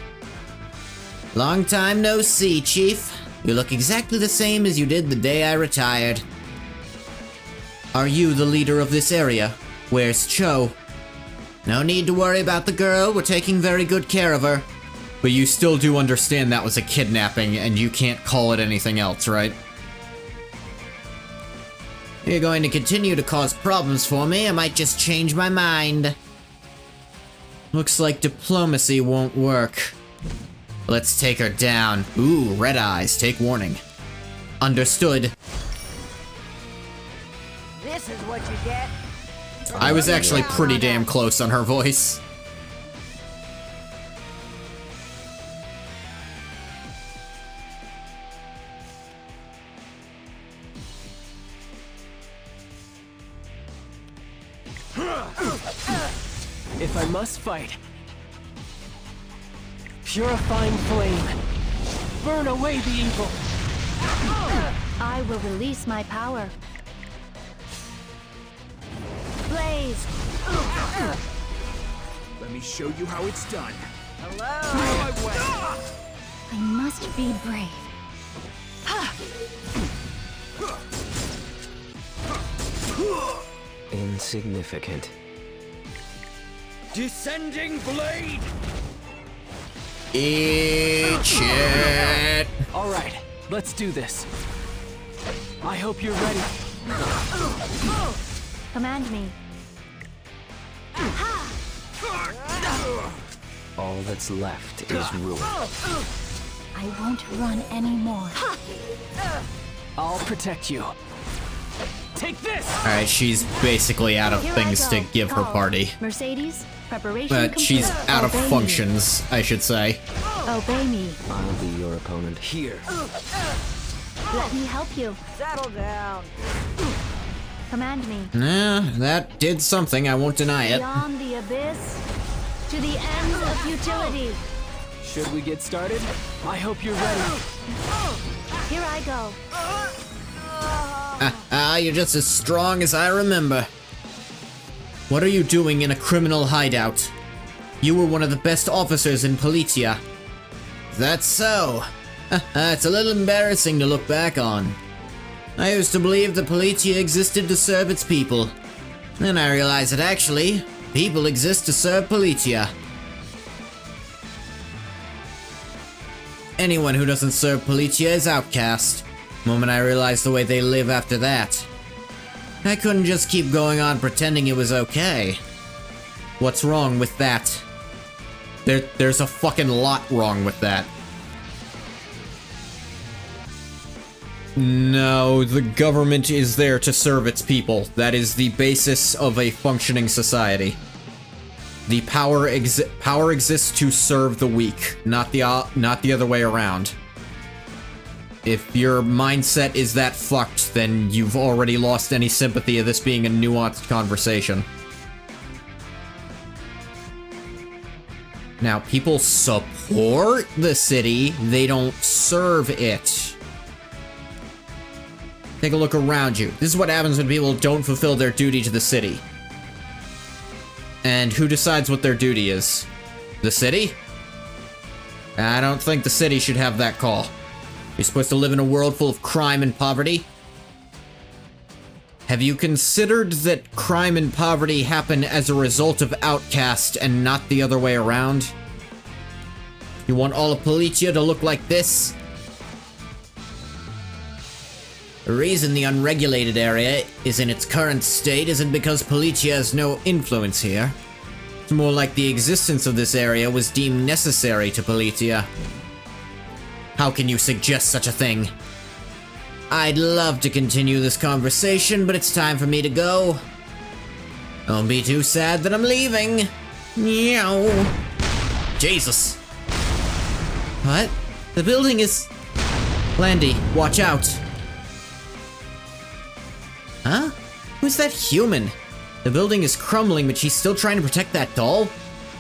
Long time no see, Chief. You look exactly the same as you did the day I retired. Are you the leader of this area? Where's Cho? No need to worry about the girl. We're taking very good care of her. But you still do understand that was a kidnapping and you can't call it anything else, right? You're going to continue to cause problems for me. I might just change my mind. Looks like diplomacy won't work. Let's take her down. Ooh, red eyes. Take warning. Understood. This is what you get. I was actually pretty damn close on her voice. If I must fight, purifying flame, burn away the evil. I will release my power. Blaze! Let me show you how it's done. I must be brave. Insignificant. Descending blade! Eat shit. All right, let's do this. I hope you're ready. Command me. All that's left is ruin. I won't run anymore. I'll protect you. Take this! Alright, she's basically out of Here things I to go. give her Call. party. Mercedes, preparation But she's complete. out of Obey me. functions, I should say. Obey me. I'll be your opponent. Here. Let me help you. Settle down. Command me. Nah, that did something, I won't deny it. Beyond the abyss, to the ends of futility. Should we get started? I hope you're ready. Here I go. You're just as strong as I remember. What are you doing in a criminal hideout? You were one of the best officers in Politia. That's so. It's a little embarrassing to look back on. I used to believe that Politia existed to serve its people. Then I realized that actually, people exist to serve Politia. Anyone who doesn't serve Politia is outcast. Moment I realized the way they live after that. I couldn't just keep going on pretending it was okay. What's wrong with that? There's a fucking lot wrong with that. No, the government is there to serve its people. That is the basis of a functioning society. The power exists to serve the weak, not the other way around. If your mindset is that fucked, then you've already lost any sympathy of this being a nuanced conversation. Now, people support the city, they don't serve it. Take a look around you. This is what happens when people don't fulfill their duty to the city. And who decides what their duty is? The city? I don't think the city should have that call. You're supposed to live in a world full of crime and poverty? Have you considered that crime and poverty happen as a result of Outcast and not the other way around? You want all of Politia to look like this? The reason the unregulated area is in its current state isn't because Politia has no influence here. It's more like the existence of this area was deemed necessary to Politia. How can you suggest such a thing? I'd love to continue this conversation, but it's time for me to go. Don't be too sad that I'm leaving. Meow. Jesus. What? The building is... Landy, watch out. Huh? Who's that human? The building is crumbling, but she's still trying to protect that doll?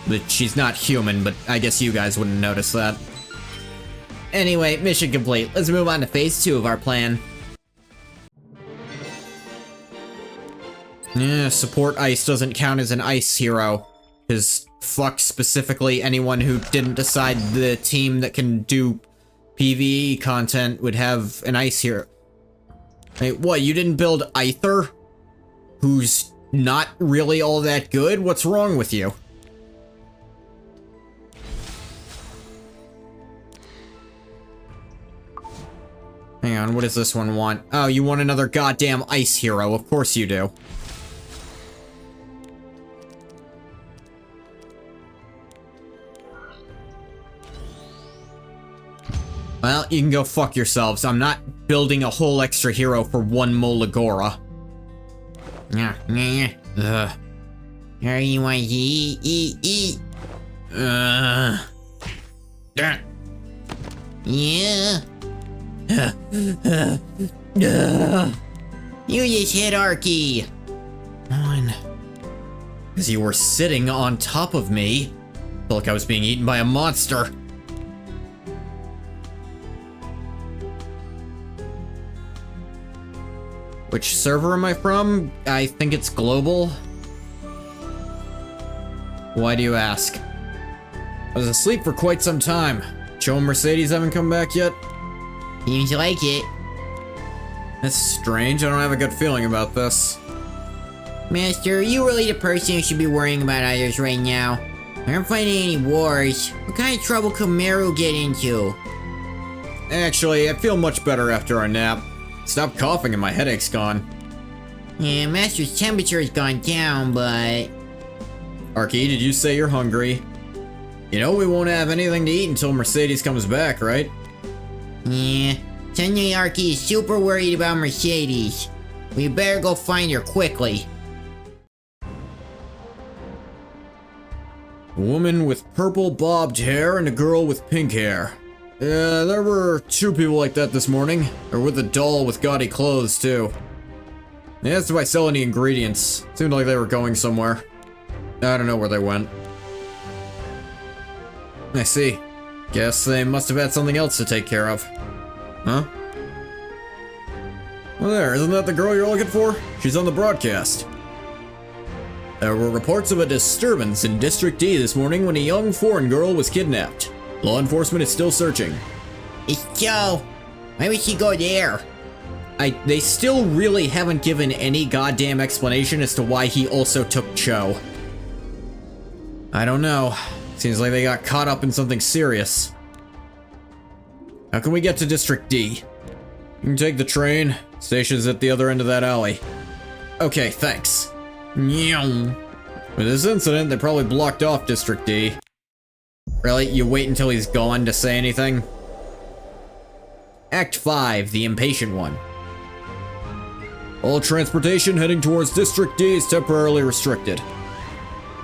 But she's not human, but I guess you guys wouldn't notice that. Anyway, mission complete. Let's move on to phase 2 of our plan. Yeah, support ice doesn't count as an ice hero. Because fuck specifically anyone who didn't decide the team that can do PvE content would have an ice hero. Wait, what, you didn't build Aether? Who's not really all that good? What's wrong with you? Hang on, what does this one want? Oh, you want another goddamn ice hero. Of course you do. Well, you can go fuck yourselves. I'm not building a whole extra hero for one Molagora. Ugh. Here you want to eat. Yeah. You just hit Arky. On. Because you were sitting on top of me. I felt like I was being eaten by a monster. Which server am I from? I think it's global. Why do you ask? I was asleep for quite some time. Joe and Mercedes haven't come back yet? Seems like it. That's strange. I don't have a good feeling about this. Master, are you really the person who should be worrying about others right now? I aren't fighting any wars. What kind of trouble could Meru get into? Actually, I feel much better after our nap. Stop coughing and my headache's gone. Yeah, Master's temperature has gone down, but... Arky, did you say you're hungry? You know we won't have anything to eat until Mercedes comes back, right? Yeah, Sunday Arky is super worried about Mercedes. We better go find her quickly. A woman with purple bobbed hair and a girl with pink hair. Yeah, there were 2 people like that this morning. Or with a doll with gaudy clothes, too. They asked if I sell any ingredients. Seemed like they were going somewhere. I don't know where they went. I see. Guess they must have had something else to take care of. Huh? Well there, isn't that the girl you're looking for? She's on the broadcast. There were reports of a disturbance in District D this morning when a young foreign girl was kidnapped. Law enforcement is still searching. It's Joe. Why would she go there? They still really haven't given any goddamn explanation as to why he also took Cho. I don't know. Seems like they got caught up in something serious. How can we get to District D? You can take the train. Station's at the other end of that alley. Okay, thanks. With this incident, they probably blocked off District D. Really? You wait until he's gone to say anything? Act 5, the impatient one. All transportation heading towards District D is temporarily restricted.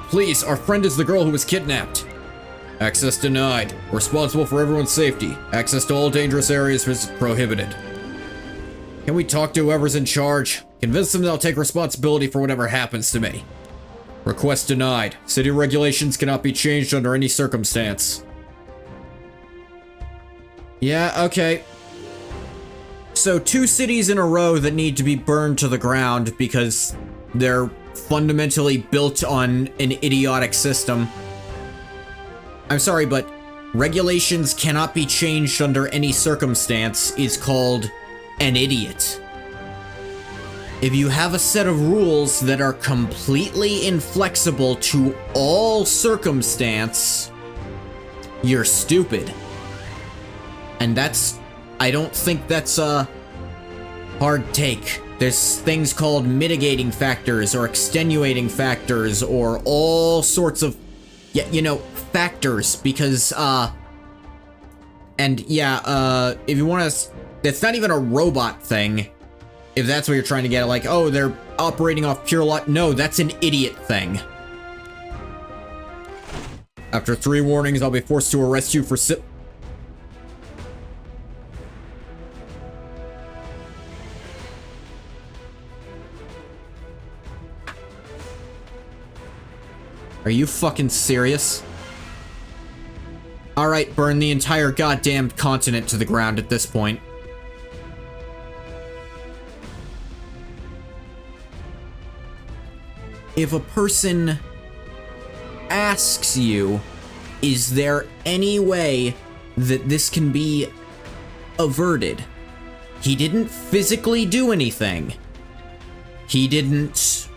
Please, our friend is the girl who was kidnapped. Access denied. Responsible for everyone's safety. Access to all dangerous areas is prohibited. Can we talk to whoever's in charge? Convince them they'll take responsibility for whatever happens to me. Request denied. City regulations cannot be changed under any circumstance. Yeah, okay. So 2 cities in a row that need to be burned to the ground because they're fundamentally built on an idiotic system. I'm sorry, but regulations cannot be changed under any circumstance is called an idiot. If you have a set of rules that are completely inflexible to all circumstance, you're stupid. And I don't think that's a hard take. There's things called mitigating factors or extenuating factors or all sorts of, factors because, if you want to, it's not even a robot thing. If that's what you're trying to get at, like, oh, they're operating off pure luck. No, that's an idiot thing. After 3 warnings, I'll be forced to arrest you for Are you fucking serious? Alright, burn the entire goddamn continent to the ground at this point. If a person asks you, is there any way that this can be averted? He didn't physically do anything. He didn't,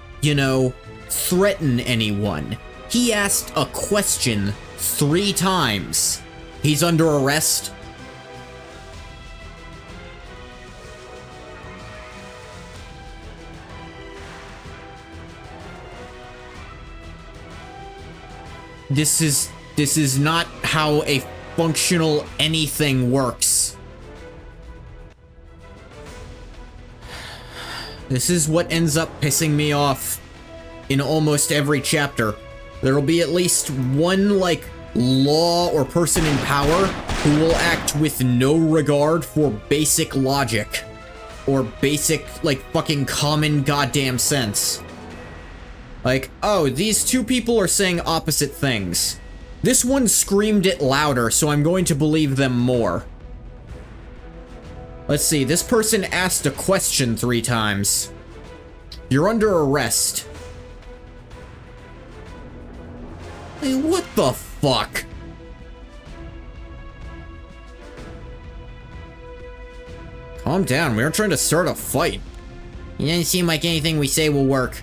threaten anyone. He asked a question 3 times. He's under arrest. This is not how a functional anything works. This is what ends up pissing me off in almost every chapter. There'll be at least one, law or person in power who will act with no regard for basic logic. Or basic, fucking common goddamn sense. Oh, these 2 people are saying opposite things. This one screamed it louder, so I'm going to believe them more. Let's see, this person asked a question 3 times. You're under arrest. Hey, what the fuck? Calm down, we aren't trying to start a fight. It doesn't seem like anything we say will work.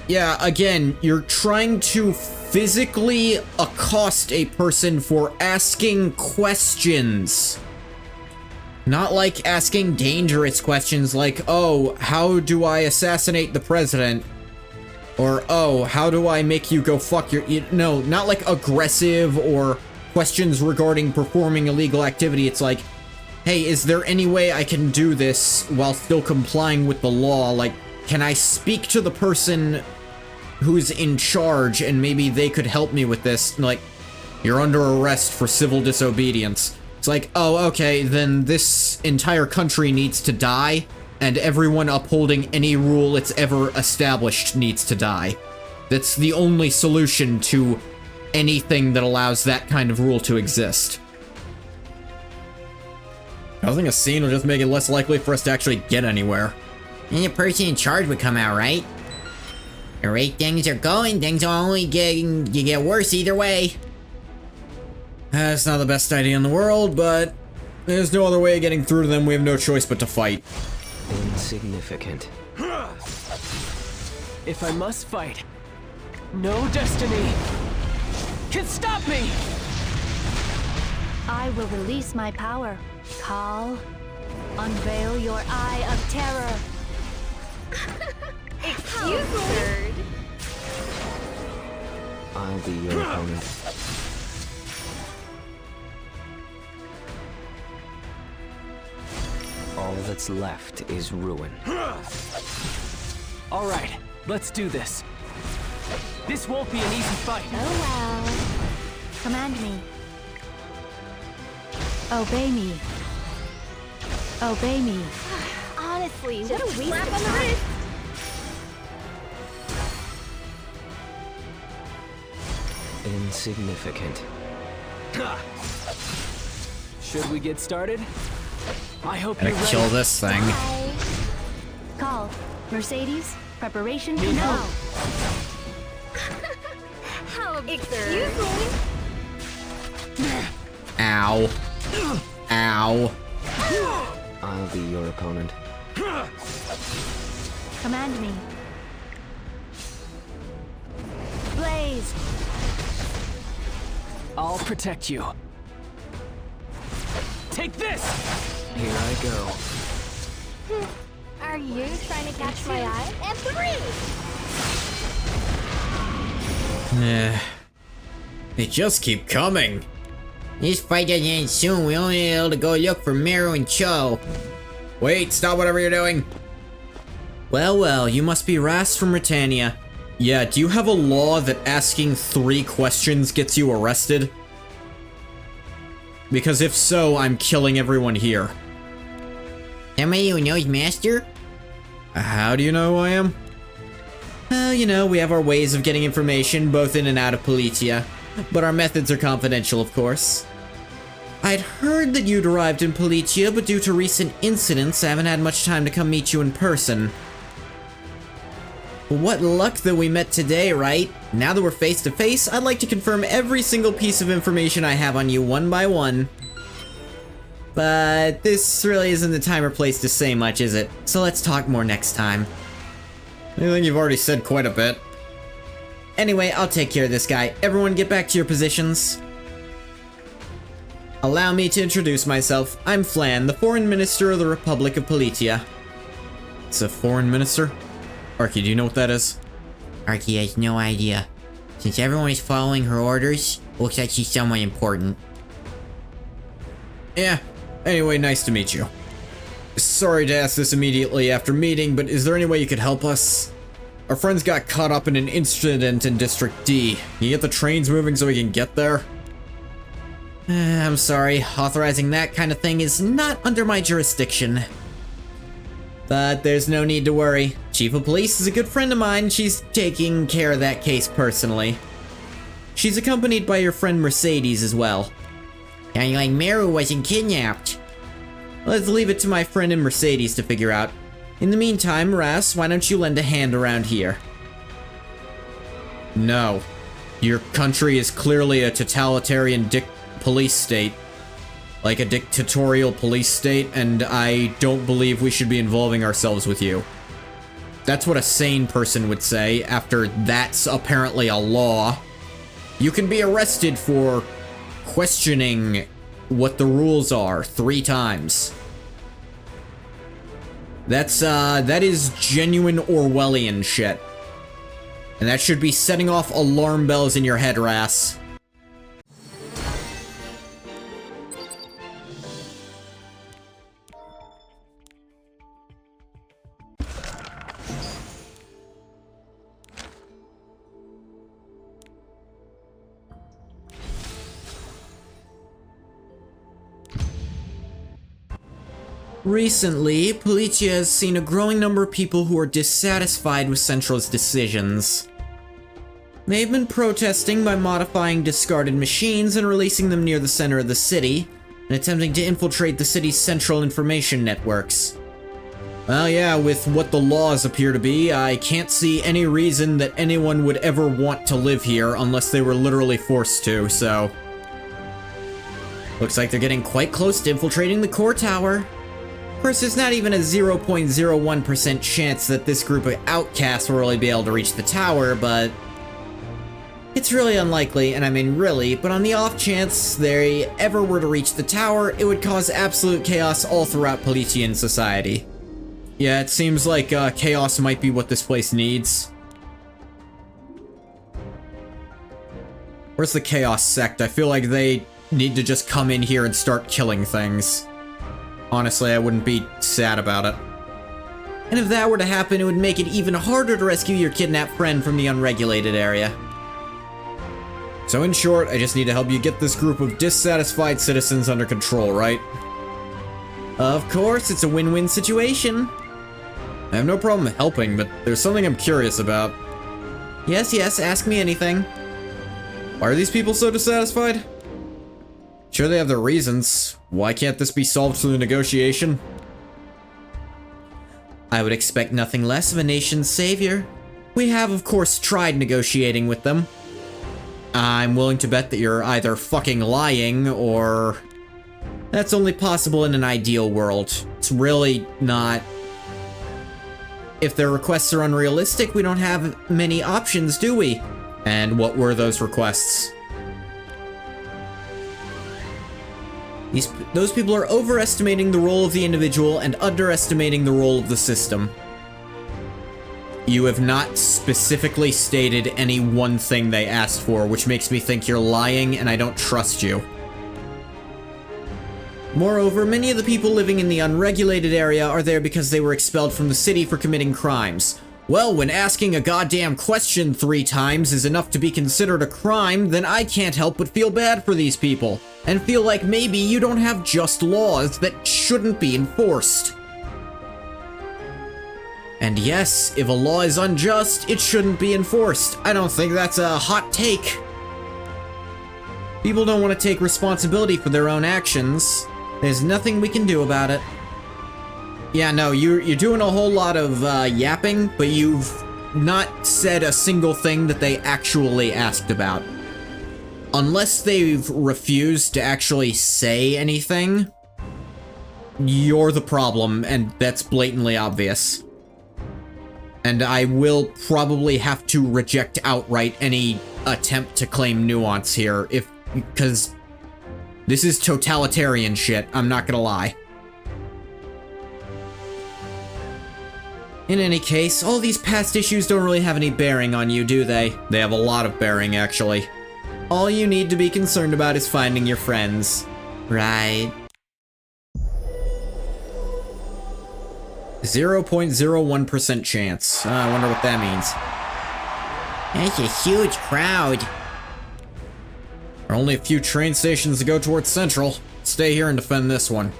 Yeah, again, you're trying to physically accost a person for asking questions. Not like asking dangerous questions like, oh, how do I assassinate the president? Or, oh, how do I make you go fuck your... No, not like aggressive or questions regarding performing illegal activity. It's like, hey, is there any way I can do this while still complying with the law? Can I speak to the person who's in charge and maybe they could help me with this? You're under arrest for civil disobedience. It's like, oh, okay, then this entire country needs to die, and everyone upholding any rule it's ever established needs to die. That's the only solution to anything that allows that kind of rule to exist. Causing a scene will just make it less likely for us to actually get anywhere. And the person in charge would come out, right? The rate things are going, things are only you get worse either way. That's not the best idea in the world, but there's no other way of getting through to them. We have no choice but to fight. Insignificant. If I must fight, no destiny can stop me! I will release my power. Call. Unveil your eye of terror. Excuse me. I'll be your opponent. All that's left is ruin. All right, let's do this. This won't be an easy fight. Oh well. Command me. Obey me. Obey me. Honestly, what a waste of time. Insignificant. Should we get started? I hope Gotta you're ready. kill this thing. Call. Mercedes, preparation Need now. help? How Excuse me. Ow. Ow. I'll be your opponent. Command me. Blaze. I'll protect you. Take this! Here I go. Are you trying to catch my eye? And 3! They just keep coming. This fight doesn't end soon. We only need able to go look for Meru and Cho. Wait, stop whatever you're doing. Well, well, you must be Ras from Britannia. Yeah, do you have a law that asking 3 questions gets you arrested? Because if so, I'm killing everyone here. Somebody who knows Master? How do you know who I am? Well, you know, we have our ways of getting information both in and out of Politia, but our methods are confidential, of course. I'd heard that you'd arrived in Politia, but due to recent incidents, I haven't had much time to come meet you in person. But what luck that we met today, right? Now that we're face to face, I'd like to confirm every single piece of information I have on you one by one. But this really isn't the time or place to say much, is it? So let's talk more next time. I think you've already said quite a bit. Anyway, I'll take care of this guy. Everyone get back to your positions. Allow me to introduce myself. I'm Flan, the Foreign Minister of the Republic of Politia. It's a foreign minister? Arky, do you know what that is? Arky has no idea. Since everyone is following her orders, looks like she's someone important. Yeah. Anyway, nice to meet you. Sorry to ask this immediately after meeting, but is there any way you could help us? Our friends got caught up in an incident in District D. Can you get the trains moving so we can get there? I'm sorry, authorizing that kind of thing is not under my jurisdiction. But there's no need to worry. Chief of Police is a good friend of mine. She's taking care of that case personally. She's accompanied by your friend Mercedes as well. Sounding like Meru wasn't kidnapped. Let's leave it to my friend and Mercedes to figure out. In the meantime, Ras, why don't you lend a hand around here? No. Your country is clearly a totalitarian police state. Like a dictatorial police state, and I don't believe we should be involving ourselves with you. That's what a sane person would say, after that's apparently a law. You can be arrested for questioning what the rules are 3 times. That is genuine Orwellian shit. And that should be setting off alarm bells in your head, Ras. Recently, Politia has seen a growing number of people who are dissatisfied with Central's decisions. They've been protesting by modifying discarded machines and releasing them near the center of the city, and attempting to infiltrate the city's central information networks. Well, yeah, with what the laws appear to be, I can't see any reason that anyone would ever want to live here unless they were literally forced to, so... Looks like they're getting quite close to infiltrating the core tower. Of course, there's not even a 0.01% chance that this group of outcasts will really be able to reach the tower, but... it's really unlikely, and I mean really, but on the off chance they ever were to reach the tower, it would cause absolute chaos all throughout Politian society. Yeah, it seems like chaos might be what this place needs. Where's the Chaos Sect? I feel like they need to just come in here and start killing things. Honestly, I wouldn't be sad about it. And if that were to happen, it would make it even harder to rescue your kidnapped friend from the unregulated area. So in short, I just need to help you get this group of dissatisfied citizens under control, right? Of course, it's a win-win situation. I have no problem helping, but there's something I'm curious about. Yes, ask me anything. Why are these people so dissatisfied? Sure, they have their reasons. Why can't this be solved through negotiation? I would expect nothing less of a nation's savior. We have, of course, tried negotiating with them. I'm willing to bet that you're either fucking lying, or... That's only possible in an ideal world. It's really not. If their requests are unrealistic, we don't have many options, do we? And what were those requests? Those people are overestimating the role of the individual and underestimating the role of the system. You have not specifically stated any one thing they asked for, which makes me think you're lying, and I don't trust you. Moreover, many of the people living in the unregulated area are there because they were expelled from the city for committing crimes. Well, when asking a goddamn question 3 times is enough to be considered a crime, then I can't help but feel bad for these people, and feel like maybe you don't have just laws that shouldn't be enforced. And yes, if a law is unjust, it shouldn't be enforced. I don't think that's a hot take. People don't want to take responsibility for their own actions. There's nothing we can do about it. Yeah, no, you're doing a whole lot of yapping, but you've not said a single thing that they actually asked about. Unless they've refused to actually say anything, you're the problem, and that's blatantly obvious. And I will probably have to reject outright any attempt to claim nuance here, because this is totalitarian shit, I'm not gonna lie. In any case, all these past issues don't really have any bearing on you, do they? They have a lot of bearing, actually. All you need to be concerned about is finding your friends. Right. 0.01% chance. I wonder what that means. That's a huge crowd. There are only a few train stations to go towards Central. Stay here and defend this one.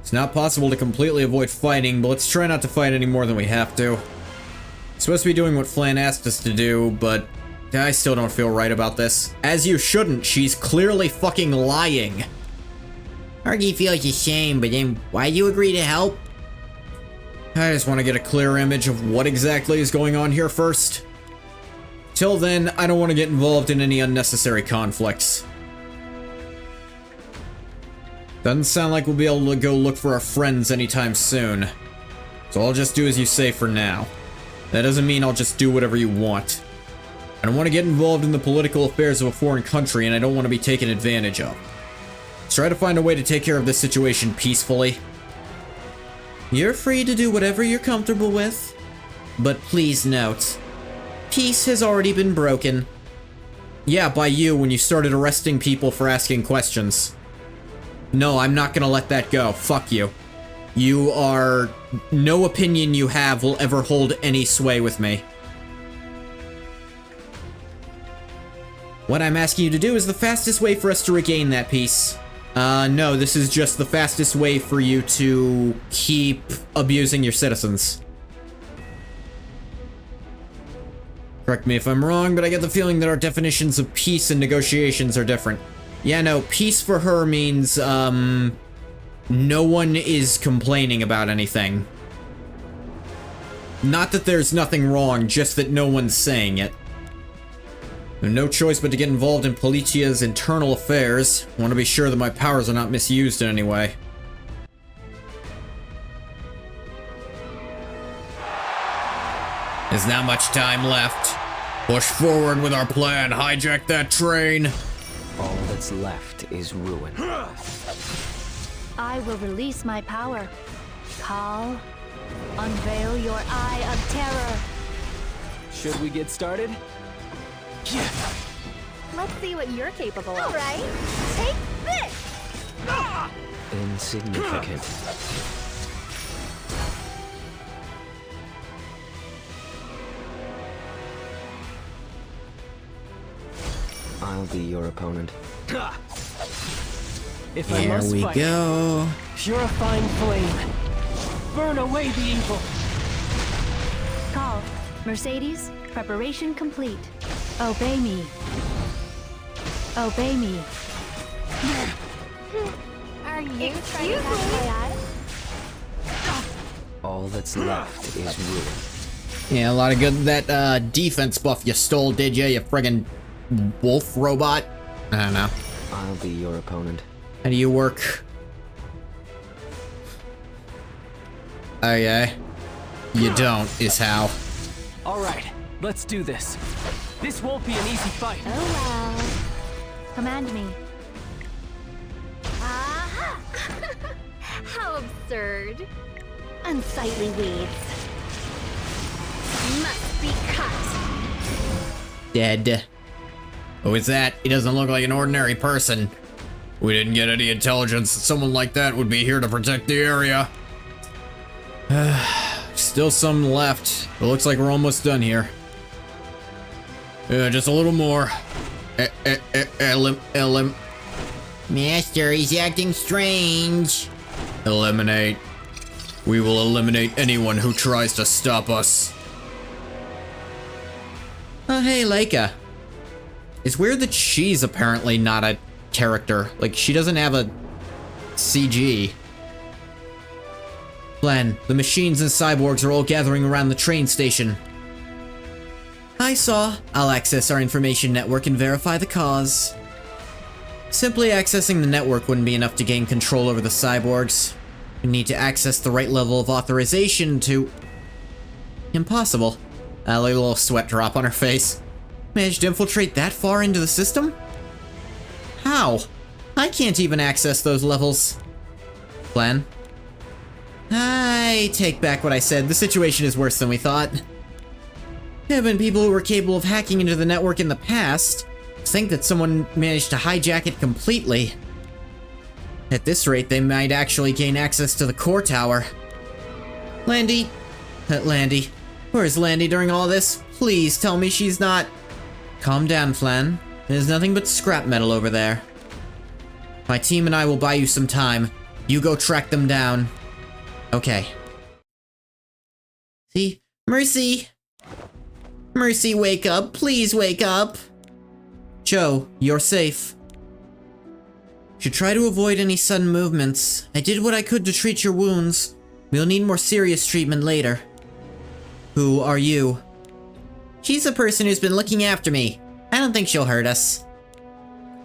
It's not possible to completely avoid fighting, but let's try not to fight any more than we have to. Supposed to be doing what Flan asked us to do, but I still don't feel right about this. As you shouldn't, she's clearly fucking lying. Argy feels ashamed, but then why you agree to help? I just want to get a clear image of what exactly is going on here first. Till then, I don't want to get involved in any unnecessary conflicts. Doesn't sound like we'll be able to go look for our friends anytime soon. So I'll just do as you say for now. That doesn't mean I'll just do whatever you want. I don't want to get involved in the political affairs of a foreign country, and I don't want to be taken advantage of. Let's try to find a way to take care of this situation peacefully. You're free to do whatever you're comfortable with. But please note, peace has already been broken. Yeah, by you when you started arresting people for asking questions. No, I'm not gonna let that go. Fuck you. No opinion you have will ever hold any sway with me. What I'm asking you to do is the fastest way for us to regain that peace. No, this is just the fastest way for you to keep abusing your citizens. Correct me if I'm wrong, but I get the feeling that our definitions of peace and negotiations are different. Yeah, no, peace for her means, no one is complaining about anything. Not that there's nothing wrong, just that no one's saying it. There's no choice but to get involved in Policia's internal affairs. I want to be sure that my powers are not misused in any way. There's not much time left. Push forward with our plan, hijack that train. All that's left is ruin. I will release my power. Call, unveil your eye of terror. Should we get started? Yeah. Let's see what you're capable of. All right, take this! Insignificant. I'll be your opponent. If I Here must we fight, go. purifying flame. Burn away the evil. Call, Mercedes, preparation complete. Obey me. Obey me. Are you trying to catch my eye? All that's left is ruin. Yeah, a lot of good. That defense buff you stole, did you friggin' wolf robot? I don't know. I'll be your opponent. How do you work? Okay. You don't, is how. Alright, let's do this. This won't be an easy fight. Oh well. Command me. Aha! How absurd. Unsightly weeds. Must be cut. Dead. Who is that? He doesn't look like an ordinary person. We didn't get any intelligence that someone like that would be here to protect the area. Still some left. It looks like we're almost done here. Yeah, just a little more. Master, he's acting strange. Eliminate. We will eliminate anyone who tries to stop us. Oh, hey, Leica. It's weird that she's apparently not a character. Like, she doesn't have a CG. Glenn, the machines and cyborgs are all gathering around the train station. I saw. I'll access our information network and verify the cause. Simply accessing the network wouldn't be enough to gain control over the cyborgs. You need to access the right level of authorization to... Impossible. A little sweat drop on her face. Managed to infiltrate that far into the system? How? I can't even access those levels. Glenn? I take back what I said. The situation is worse than we thought. There have been people who were capable of hacking into the network in the past. Think that someone managed to hijack it completely. At this rate, they might actually gain access to the core tower. Landy? Landy. Where's Landy during all this? Please tell me she's not... Calm down, Flan. There's nothing but scrap metal over there. My team and I will buy you some time. You go track them down. Okay. See? Mercy! Mercy, wake up. Please wake up. Joe, you're safe. Should try to avoid any sudden movements. I did what I could to treat your wounds. We'll need more serious treatment later. Who are you? She's the person who's been looking after me. I don't think she'll hurt us.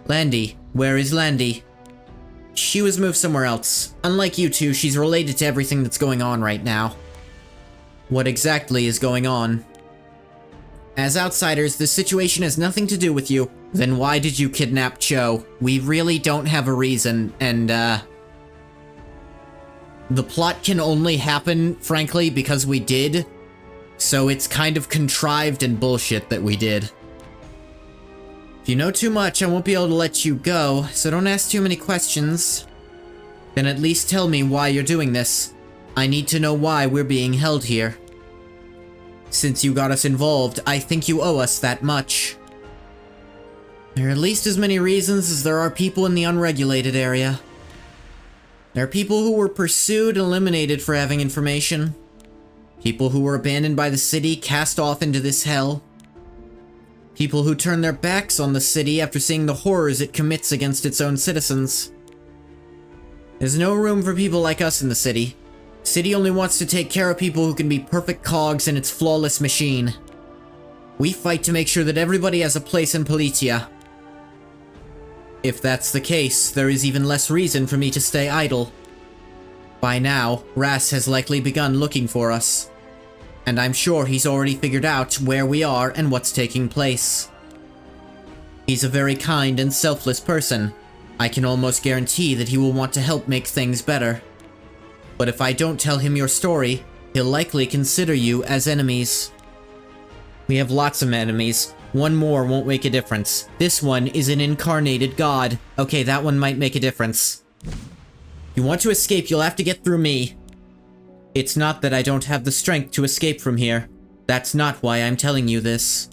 Landy. Where is Landy? She was moved somewhere else. Unlike you two, she's related to everything that's going on right now. What exactly is going on? As outsiders, this situation has nothing to do with you. Then why did you kidnap Cho? We really don't have a reason, and, the plot can only happen, frankly, because we did. So it's kind of contrived and bullshit that we did. If you know too much, I won't be able to let you go, so don't ask too many questions. Then at least tell me why you're doing this. I need to know why we're being held here. Since you got us involved, I think you owe us that much. There are at least as many reasons as there are people in the unregulated area. There are people who were pursued and eliminated for having information. People who were abandoned by the city, cast off into this hell. People who turn their backs on the city after seeing the horrors it commits against its own citizens. There's no room for people like us in the city. The city only wants to take care of people who can be perfect cogs in its flawless machine. We fight to make sure that everybody has a place in Politia. If that's the case, there is even less reason for me to stay idle. By now, Ras has likely begun looking for us. And I'm sure he's already figured out where we are and what's taking place. He's a very kind and selfless person. I can almost guarantee that he will want to help make things better. But if I don't tell him your story, he'll likely consider you as enemies. We have lots of enemies. One more won't make a difference. This one is an incarnated god. Okay, that one might make a difference. If you want to escape, you'll have to get through me. It's not that I don't have the strength to escape from here. That's not why I'm telling you this.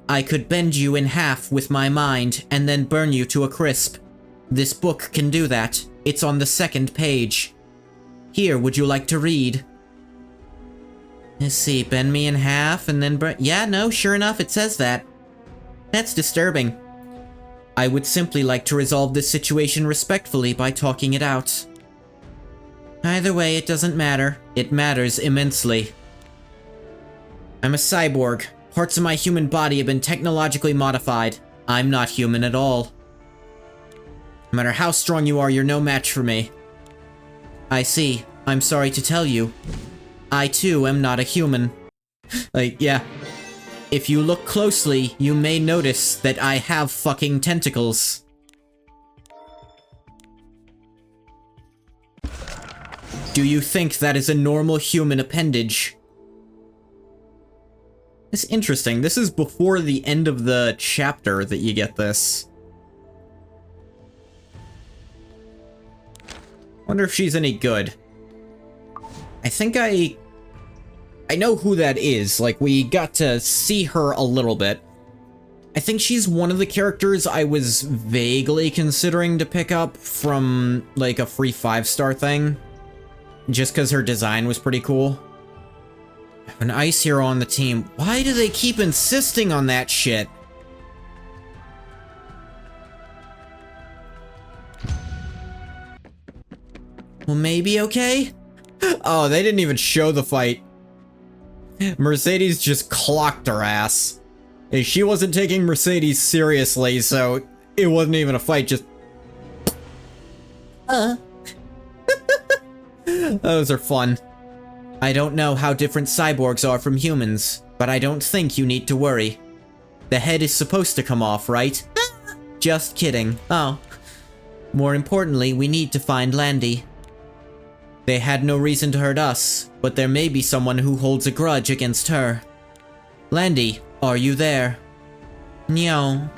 I could bend you in half with my mind and then burn you to a crisp. This book can do that. It's on the second page. Here, would you like to read? Let's see, bend me in half and then burn... Yeah, no, sure enough, it says that. That's disturbing. I would simply like to resolve this situation respectfully by talking it out. Either way, it doesn't matter. It matters immensely. I'm a cyborg. Parts of my human body have been technologically modified. I'm not human at all. No matter how strong you are, you're no match for me. I see. I'm sorry to tell you. I too am not a human. Like, yeah. If you look closely, you may notice that I have fucking tentacles. Do you think that is a normal human appendage? It's interesting. This is before the end of the chapter that you get this. Wonder if she's any good. I think I know who that is. Like, we got to see her a little bit. I think she's one of the characters I was vaguely considering to pick up from, like, a free 5-star thing. Just because her design was pretty cool. I have an ice hero on the team. Why do they keep insisting on that shit? Well, maybe okay? Oh, they didn't even show the fight. Mercedes just clocked her ass. Hey, she wasn't taking Mercedes seriously, so it wasn't even a fight, just... Those are fun. I don't know how different cyborgs are from humans, but I don't think you need to worry. The head is supposed to come off, right? Just kidding. Oh. More importantly, we need to find Landy. They had no reason to hurt us, but there may be someone who holds a grudge against her. Landy, are you there? No.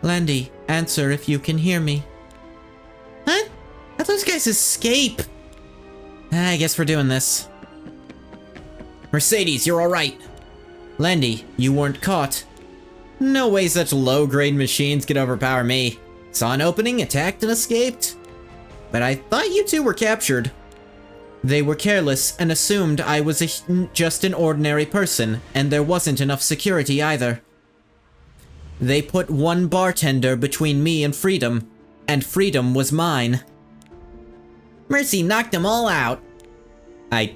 Landy, answer if you can hear me. Huh? How'd those guys escape? I guess we're doing this. Mercedes, you're alright. Landy, you weren't caught. No way such low-grade machines could overpower me. Saw an opening, attacked, and escaped. But I thought you two were captured. They were careless and assumed I was just an ordinary person, and there wasn't enough security either. They put one bartender between me and freedom was mine. Mercy knocked them all out. I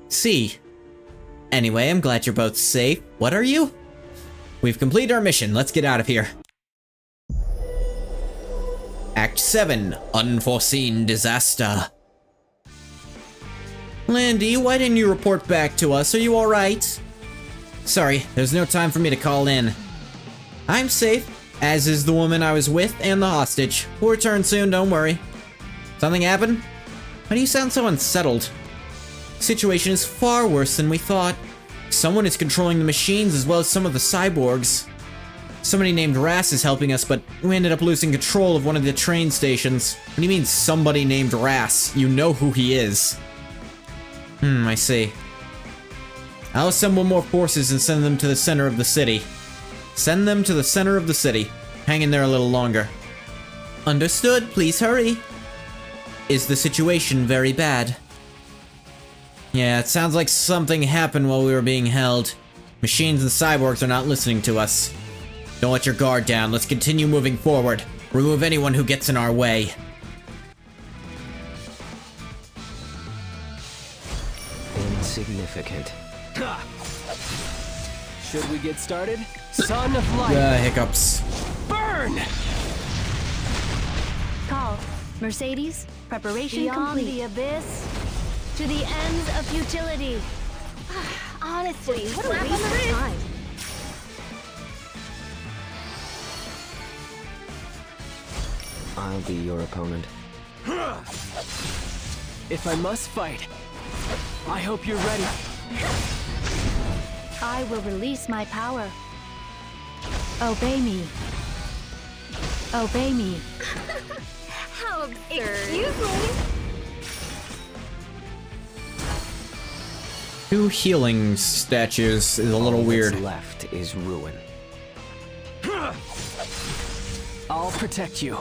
see. Anyway, I'm glad you're both safe. What are you? We've completed our mission. Let's get out of here. Act 7, Unforeseen Disaster. Landy, why didn't you report back to us? Are you alright? Sorry, there's no time for me to call in. I'm safe, as is the woman I was with and the hostage. We'll return soon, don't worry. Something happened? Why do you sound so unsettled? The situation is far worse than we thought. Someone is controlling the machines as well as some of the cyborgs. Somebody named Ras is helping us, but we ended up losing control of one of the train stations. What do you mean, somebody named Ras? You know who he is. I see. I'll assemble more forces and send them to the center of the city. Send them to the center of the city. Hang in there a little longer. Understood, please hurry. Is the situation very bad? Yeah, it sounds like something happened while we were being held. Machines and cyborgs are not listening to us. Don't let your guard down. Let's continue moving forward. Remove anyone who gets in our way. Insignificant. Should we get started? Son of light. Hiccups. Burn! Call. Mercedes, preparation Beyond complete. the abyss. To the ends of futility. Honestly, what a waste of time. I'll be your opponent. If I must fight, I hope you're ready. I will release my power. Obey me. Obey me. How absurd. Excuse me. 2 healing statues is a little weird. What's left is ruin. I'll protect you.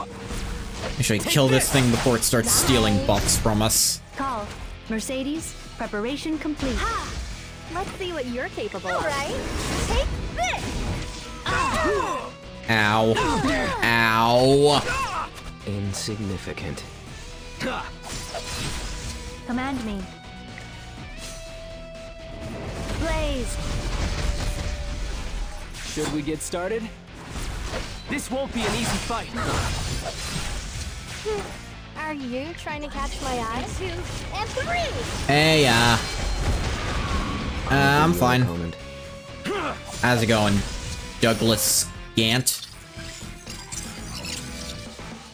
Actually, kill this thing before it starts stealing buffs from us. Call. Mercedes, preparation complete. Ha! Let's see what you're capable of. All right. Take this. Ow. Ow. Insignificant. Command me. Blaze! Should we get started? This won't be an easy fight. Are you trying to catch my eye? 2 and 3! Hey, I'm fine. Opponent. How's it going, Douglas Gant?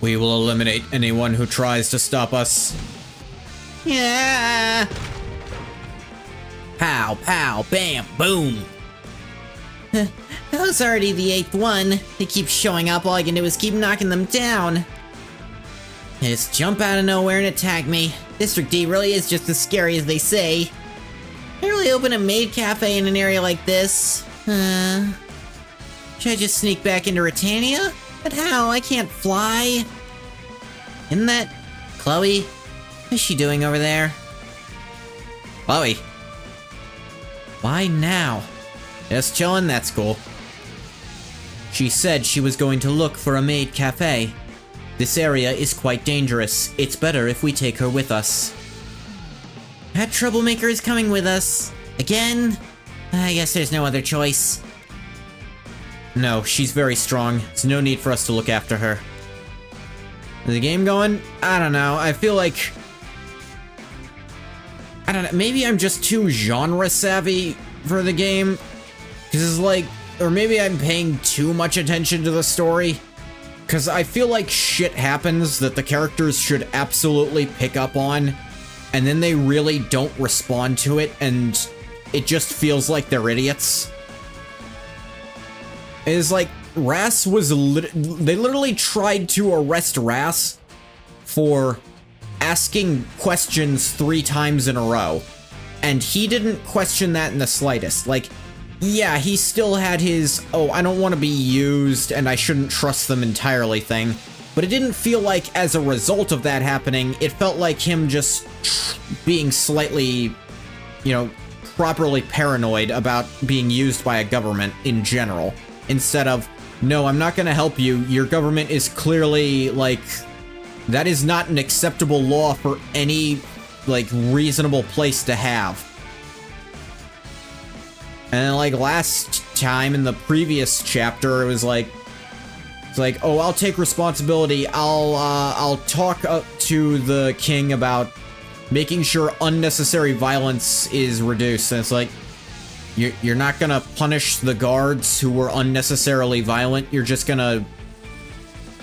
We will eliminate anyone who tries to stop us. Yeah. Pow, pow, bam, boom. That was already the 8th one. They keep showing up, all I can do is keep knocking them down. They just jump out of nowhere and attack me. District D really is just as scary as they say. I really open a maid cafe in an area like this. Should I just sneak back into Britannia? But how? I can't fly. Isn't that Chloe? What is she doing over there? Chloe. Why now? Just chillin', that's cool. She said she was going to look for a maid cafe. This area is quite dangerous. It's better if we take her with us. That troublemaker is coming with us. Again? I guess there's no other choice. No, she's very strong. There's no need for us to look after her. Is the game going? I don't know. I feel like... I don't know. Maybe I'm just too genre savvy for the game. Because it's like... Or maybe I'm paying too much attention to the story. Because I feel like shit happens that the characters should absolutely pick up on. And then they really don't respond to it. And it just feels like they're idiots. It's like... Ras was they literally tried to arrest Ras for asking questions 3 times in a row. And he didn't question that in the slightest. Like, yeah, he still had his, oh, I don't want to be used and I shouldn't trust them entirely thing. But it didn't feel like as a result of that happening, it felt like him just being slightly, you know, properly paranoid about being used by a government in general. Instead of, no, I'm not gonna help you. Your government is clearly, like, that is not an acceptable law for any, like, reasonable place to have. And, like, last time in the previous chapter, it was like, oh, I'll take responsibility. I'll talk to the king about making sure unnecessary violence is reduced. And it's like, you're not gonna punish the guards who were unnecessarily violent. You're just gonna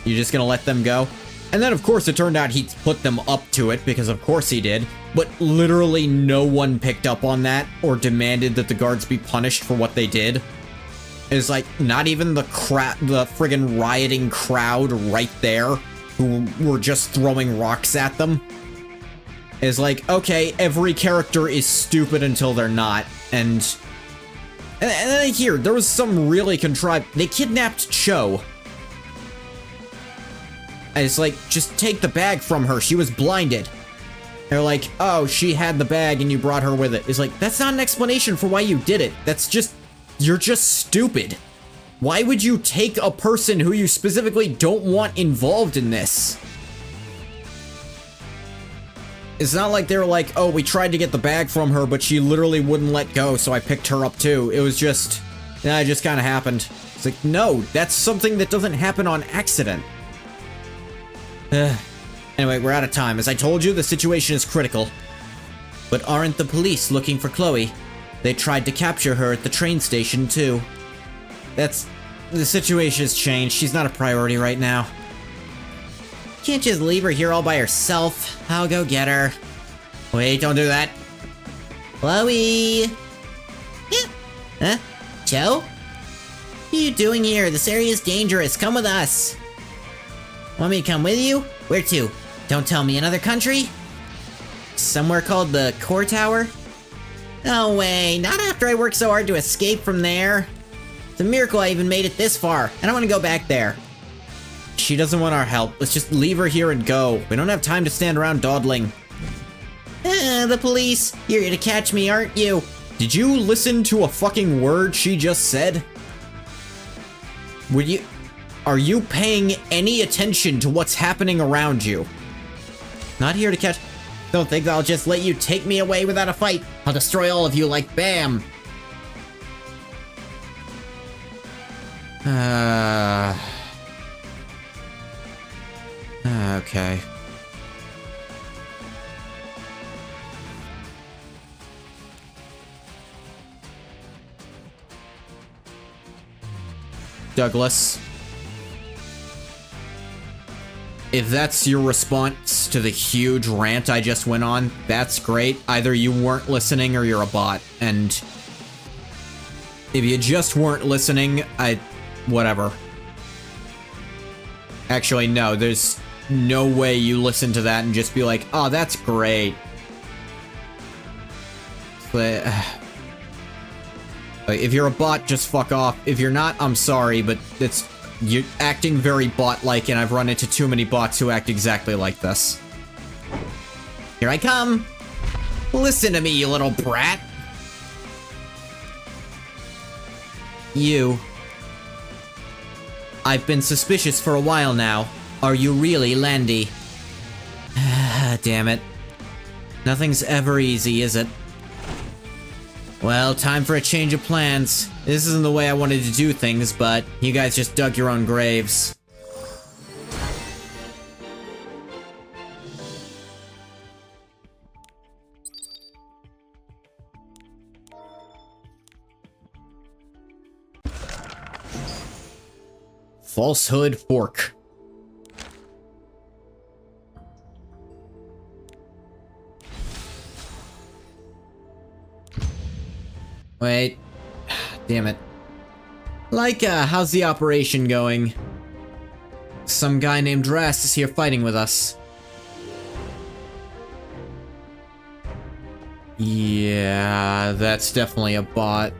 let them go. And then of course it turned out he put them up to it, because of course he did. But literally no one picked up on that or demanded that the guards be punished for what they did. It's like, not even the friggin' rioting crowd right there who were just throwing rocks at them. It's like, okay, every character is stupid until they're not. And then here, there was some really contrived... They kidnapped Cho. And it's like, just take the bag from her. She was blinded. They're like, oh, she had the bag and you brought her with it. It's like, that's not an explanation for why you did it. That's just... You're just stupid. Why would you take a person who you specifically don't want involved in this? It's not like they were like, oh, we tried to get the bag from her, but she literally wouldn't let go, so I picked her up too. It was just, it just kind of happened. It's like, no, that's something that doesn't happen on accident. Anyway, we're out of time. As I told you, the situation is critical. But aren't the police looking for Chloe? They tried to capture her at the train station too. The situation has changed. She's not a priority right now. Can't just leave her here all by herself. I'll go get her. Wait, don't do that. Chloe! Yeah. Huh? Cho? What are you doing here? This area is dangerous. Come with us. Want me to come with you? Where to? Don't tell me, another country? Somewhere called the Core Tower? No way, not after I worked so hard to escape from there. It's a miracle I even made it this far. I don't want to go back there. She doesn't want our help. Let's just leave her here and go. We don't have time to stand around dawdling. The police. You're here to catch me, aren't you? Did you listen to a fucking word she just said? Would you... Are you paying any attention to what's happening around you? Not here to catch... Don't think I'll just let you take me away without a fight. I'll destroy all of you like BAM! Okay. Douglas. If that's your response to the huge rant I just went on, that's great. Either you weren't listening or you're a bot. And if you just weren't listening, whatever. Actually, no, there's no way you listen to that and just be like, oh, that's great. But, if you're a bot, just fuck off. If you're not, I'm sorry, but you're acting very bot-like, and I've run into too many bots who act exactly like this. Here I come! Listen to me, you little brat! You. I've been suspicious for a while now. Are you really Landy? Damn it. Nothing's ever easy, is it? Well, time for a change of plans. This isn't the way I wanted to do things, but you guys just dug your own graves. Falsehood Fork. Wait. Damn it. Laika, how's the operation going? Some guy named Rast is here fighting with us. Yeah, that's definitely a bot.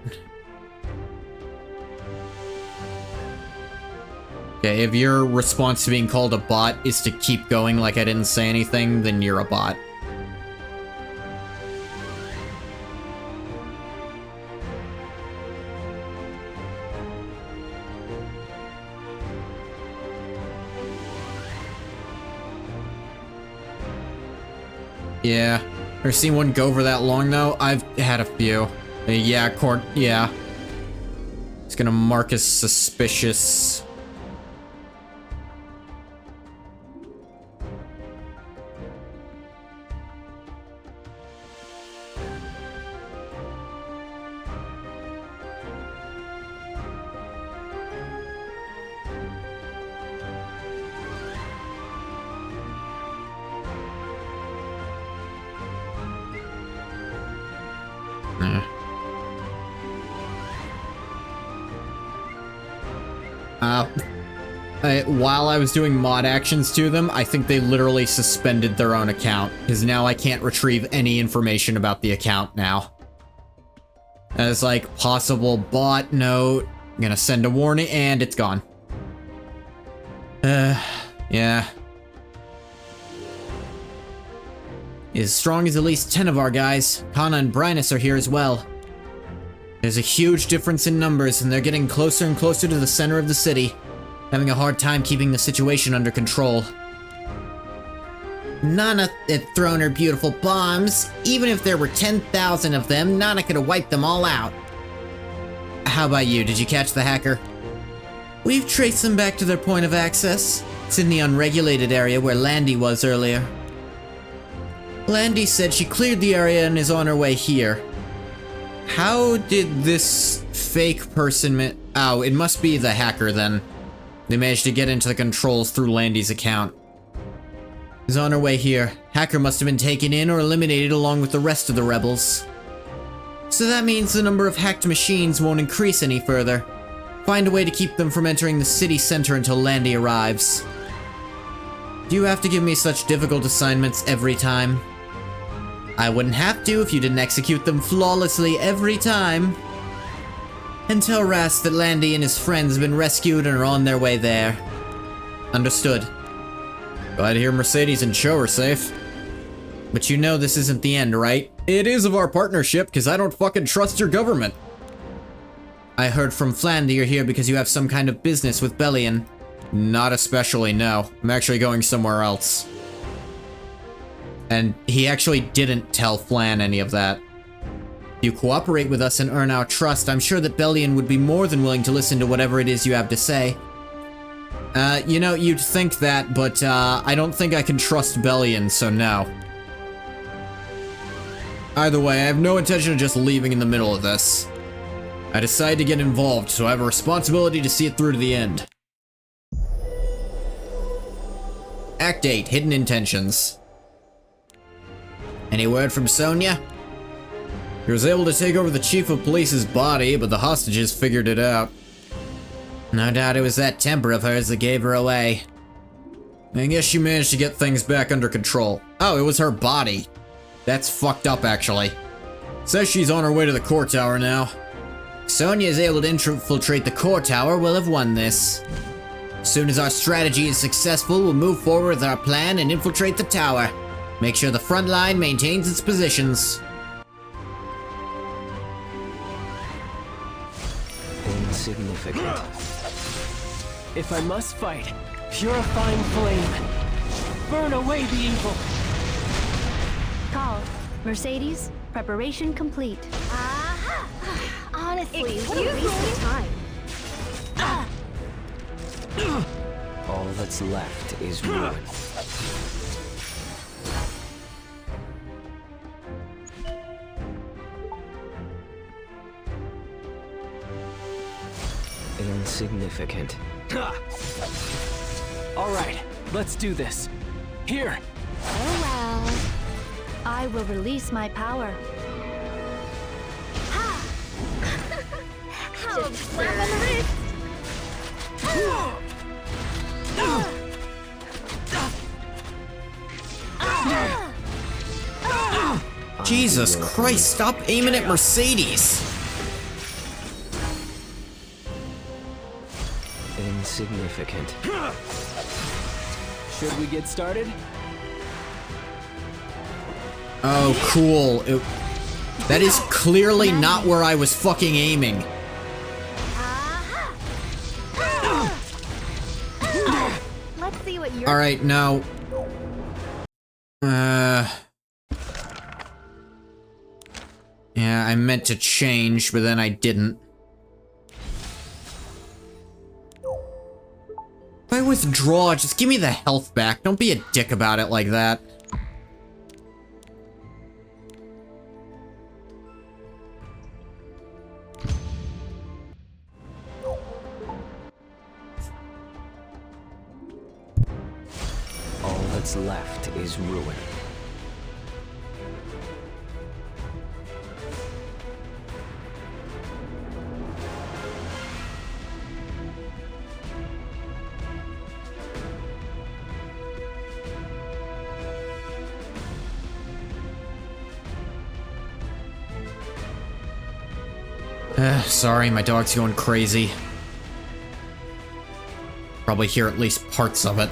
Okay, if your response to being called a bot is to keep going like I didn't say anything, then you're a bot. Yeah. Ever seen one go for that long, though? I've had a few. Yeah, yeah. It's gonna mark as suspicious. While I was doing mod actions to them, I think they literally suspended their own account, because now I can't retrieve any information about the account now. As like, possible bot note, I'm gonna send a warning, and it's gone. Yeah. As strong as at least 10 of our guys. Kana and Brynus are here as well. There's a huge difference in numbers, and they're getting closer and closer to the center of the city. Having a hard time keeping the situation under control. Nana had thrown her beautiful bombs. Even if there were 10,000 of them, Nana could have wiped them all out. How about you? Did you catch the hacker? We've traced them back to their point of access. It's in the unregulated area where Landy was earlier. Landy said she cleared the area and is on her way here. How did this fake person oh, it must be the hacker then. They managed to get into the controls through Landy's account. He's on her way here. Hacker must have been taken in or eliminated along with the rest of the rebels. So that means the number of hacked machines won't increase any further. Find a way to keep them from entering the city center until Landy arrives. Do you have to give me such difficult assignments every time? I wouldn't have to if you didn't execute them flawlessly every time. And tell Rast that Landy and his friends have been rescued and are on their way there. Understood. Glad to hear Mercedes and Cho are safe. But you know this isn't the end, right? It is of our partnership, because I don't fucking trust your government. I heard from Flan that you're here because you have some kind of business with Bellion. Not especially, no. I'm actually going somewhere else. And he actually didn't tell Flan any of that. If you cooperate with us and earn our trust, I'm sure that Bellion would be more than willing to listen to whatever it is you have to say. You know, you'd think that, but I don't think I can trust Bellion, so no. Either way, I have no intention of just leaving in the middle of this. I decided to get involved, so I have a responsibility to see it through to the end. Act 8, Hidden Intentions. Any word from Sonia? He was able to take over the chief of police's body, but the hostages figured it out. No doubt it was that temper of hers that gave her away. I guess she managed to get things back under control. Oh, it was her body. That's fucked up, actually. Says she's on her way to the core tower now. Sonia is able to infiltrate the core tower, we'll have won this. As soon as our strategy is successful, we'll move forward with our plan and infiltrate the tower. Make sure the front line maintains its positions. Insignificant. If I must fight, purifying flame. Burn away the evil. Call. Mercedes, preparation complete. Aha! Honestly, what a waste of time. All that's left is ruin. Insignificant. All right, let's do this. Here. Oh well. I will release my power. How a slap on the wrist. Jesus Christ, stop aiming at Mercedes! Insignificant. Should we get started? Oh, cool. That is clearly not where I was fucking aiming. Let's see what you're. Alright, now... Yeah, I meant to change, but then I didn't. If I withdraw, just give me the health back. Don't be a dick about it like that. All that's left is ruin. Sorry, my dog's going crazy. Probably hear at least parts of it.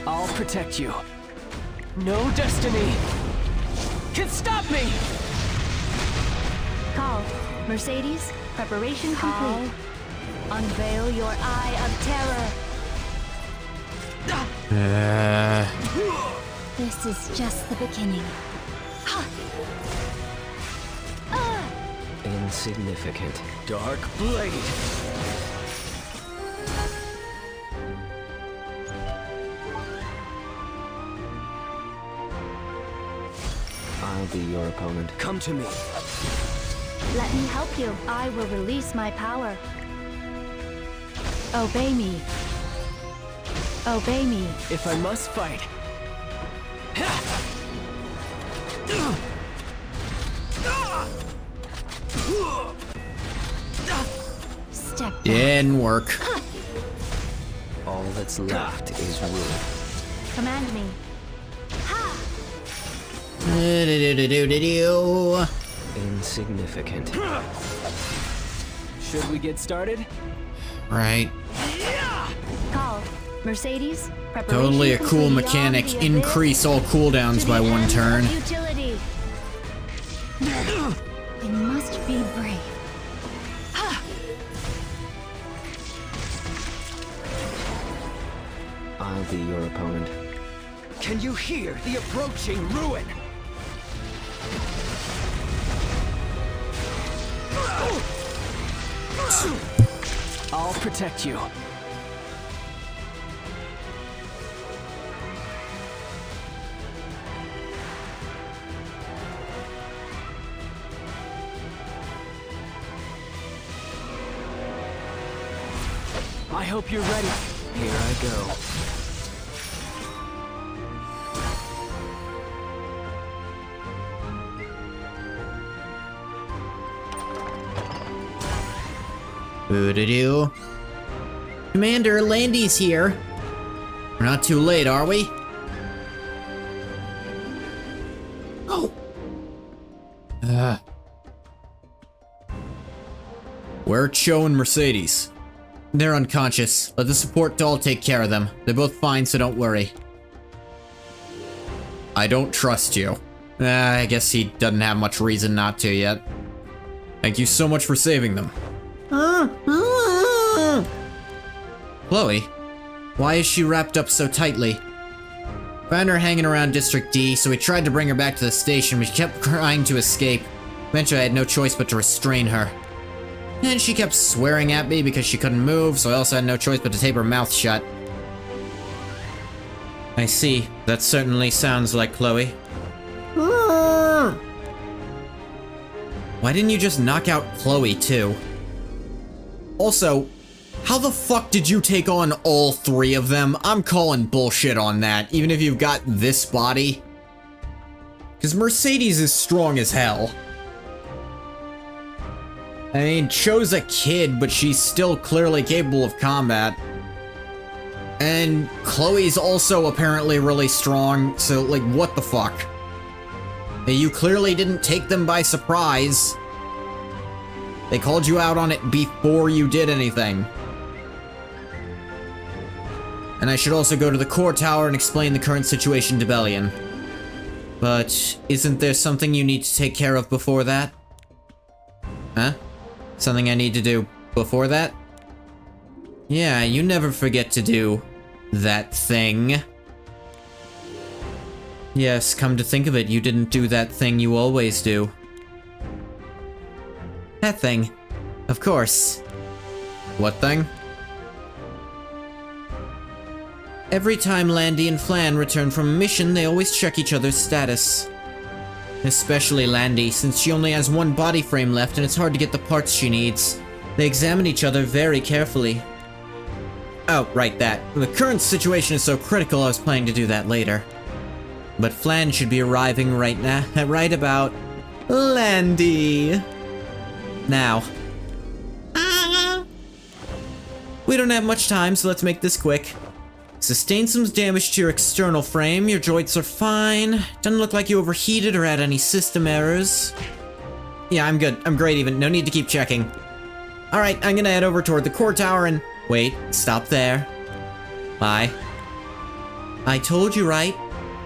I'll protect you. No destiny can stop me! Call. Mercedes, preparation complete. Unveil your eye of terror. This is just the beginning. Insignificant. Dark Blade. I'll be your opponent. Come to me. Let me help you. I will release my power. Obey me. Obey me. If I must fight. Step back. Didn't work. All that's left is ruin. Command me. Insignificant. Should we get started? Right. Call. Mercedes, preparation Totally a cool complete. mechanic. Beyond the abyss, Increase all cooldowns to by the one ends of turn. futility. I must be brave. be your opponent. Can you hear the approaching ruin? I'll protect you. I hope you're ready. Here I go. Boo-doo-doo. Commander, Landy's here. We're not too late, are we? Oh. Where are Cho and Mercedes? They're unconscious. Let the support doll take care of them. They're both fine, so don't worry. I don't trust you. I guess he doesn't have much reason not to yet. Thank you so much for saving them. Chloe? Why is she wrapped up so tightly? Found her hanging around District D, so we tried to bring her back to the station, but she kept trying to escape. Eventually I had no choice but to restrain her. And she kept swearing at me because she couldn't move, so I also had no choice but to tape her mouth shut. I see. That certainly sounds like Chloe. Why didn't you just knock out Chloe, too? Also, how the fuck did you take on all three of them? I'm calling bullshit on that, even if you've got this body. Because Mercedes is strong as hell. I mean, Cho's a kid, but she's still clearly capable of combat. And Chloe's also apparently really strong, so, like, what the fuck? You clearly didn't take them by surprise. They called you out on it before you did anything. And I should also go to the core tower and explain the current situation to Bellion. But isn't there something you need to take care of before that? Huh? Something I need to do before that? Yeah, you never forget to do that thing. Yes, come to think of it, you didn't do that thing you always do. That thing. Of course. What thing? Every time Landy and Flan return from a mission, they always check each other's status. Especially Landy, since she only has one body frame left and it's hard to get the parts she needs. They examine each other very carefully. Oh, right, that. The current situation is so critical, I was planning to do that later. But Flan should be arriving right now, right about Landy. Now. We don't have much time, so let's make this quick. Sustained some damage to your external frame. Your joints are fine. Doesn't look like you overheated or had any system errors. Yeah, I'm good. I'm great even. No need to keep checking. Alright, I'm gonna head over toward the core tower and... Wait, stop there. Bye. I told you, right?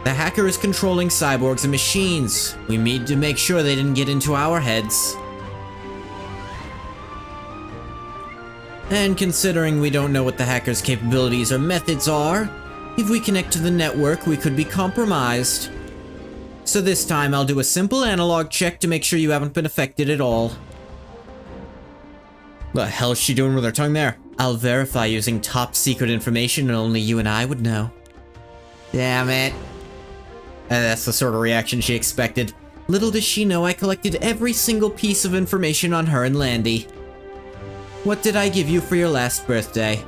The hacker is controlling cyborgs and machines. We need to make sure they didn't get into our heads. And considering we don't know what the hacker's capabilities or methods are, if we connect to the network, we could be compromised. So this time, I'll do a simple analog check to make sure you haven't been affected at all. What the hell is she doing with her tongue there? I'll verify using top secret information and only you and I would know. Damn it. That's the sort of reaction she expected. Little does she know I collected every single piece of information on her and Landy. What did I give you for your last birthday?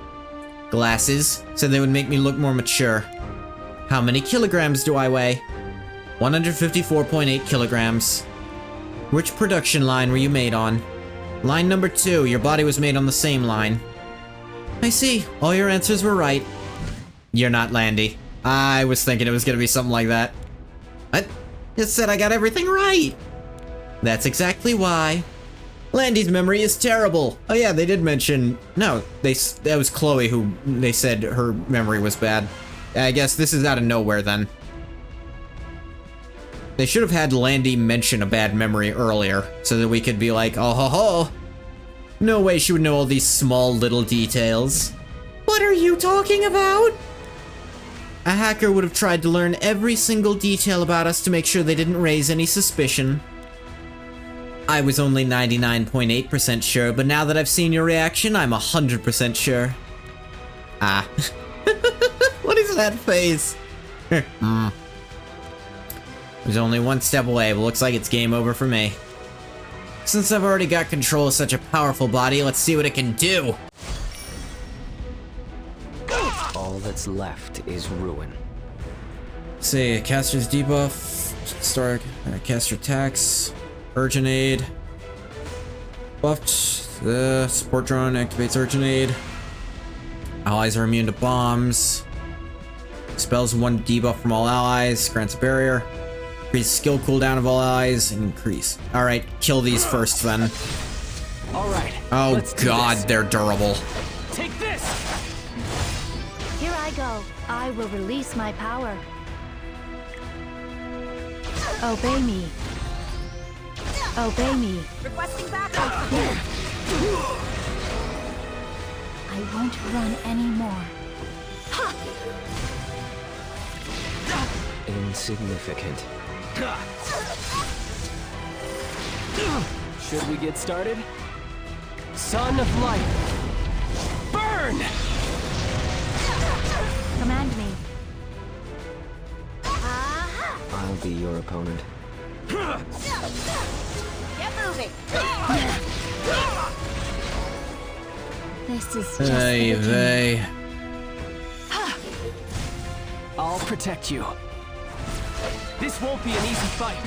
Glasses, so they would make me look more mature. How many kilograms do I weigh? 154.8 kilograms. Which production line were you made on? Line number 2, your body was made on the same line. I see, all your answers were right. You're not Landy. I was thinking it was gonna be something like that. What? Just said I got everything right! That's exactly why. Landy's memory is terrible. Oh yeah, they did mention... No, that was Chloe who they said her memory was bad. I guess this is out of nowhere then. They should have had Landy mention a bad memory earlier, so that we could be like, oh ho ho! No way she would know all these small little details. What are you talking about? A hacker would have tried to learn every single detail about us to make sure they didn't raise any suspicion. I was only 99.8% sure, but now that I've seen your reaction, I'm 100% sure. Ah. What is that face? There's only one step away, but looks like it's game over for me. Since I've already got control of such a powerful body, let's see what it can do. All that's left is ruin. See, caster's debuff, start, caster attacks, urgent aid. Buffed, the support drone activates urgent aid. Allies are immune to bombs. Spells 1 debuff from all allies, grants a barrier. Increase skill cooldown of all allies, and increase. Alright, kill these first then. Alright. Oh god, they're durable. Take this! Here I go. I will release my power. Obey me. Obey me. Requesting backup. I won't run anymore. Insignificant. Should we get started? Son of light! Burn! Command me. I'll be your opponent. Get moving. This is just Hey, the beginning. they. I'll protect you. This won't be an easy fight.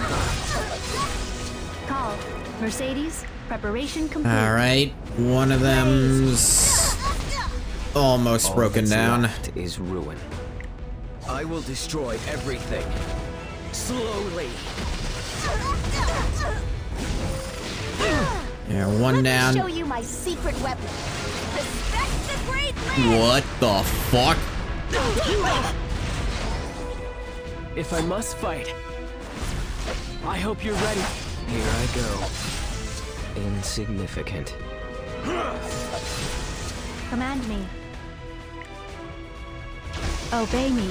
Call. Mercedes, preparation complete. Alright, one of them's almost All broken that's down. left is ruin. I will destroy everything. Slowly. Yeah, one Let down. me show you my secret weapon. Respect the great man. What the fuck? If I must fight, I hope you're ready. Here I go. Insignificant. Command me. Obey me.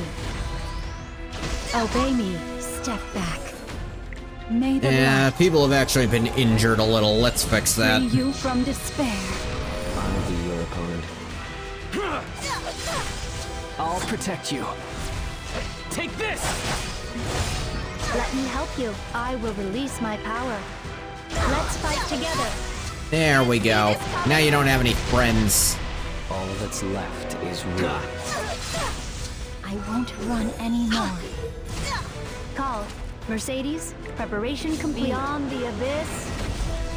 Obey me. Step back. May the Yeah, light people have actually been injured a little. Let's fix that. free you from despair. I'll be your opponent. I'll protect you. Take this! Let me help you. I will release my power. Let's fight together. There we go. Now you don't have any friends. All that's left is ruin. I won't run anymore. Call. Mercedes, preparation complete. Beyond the abyss,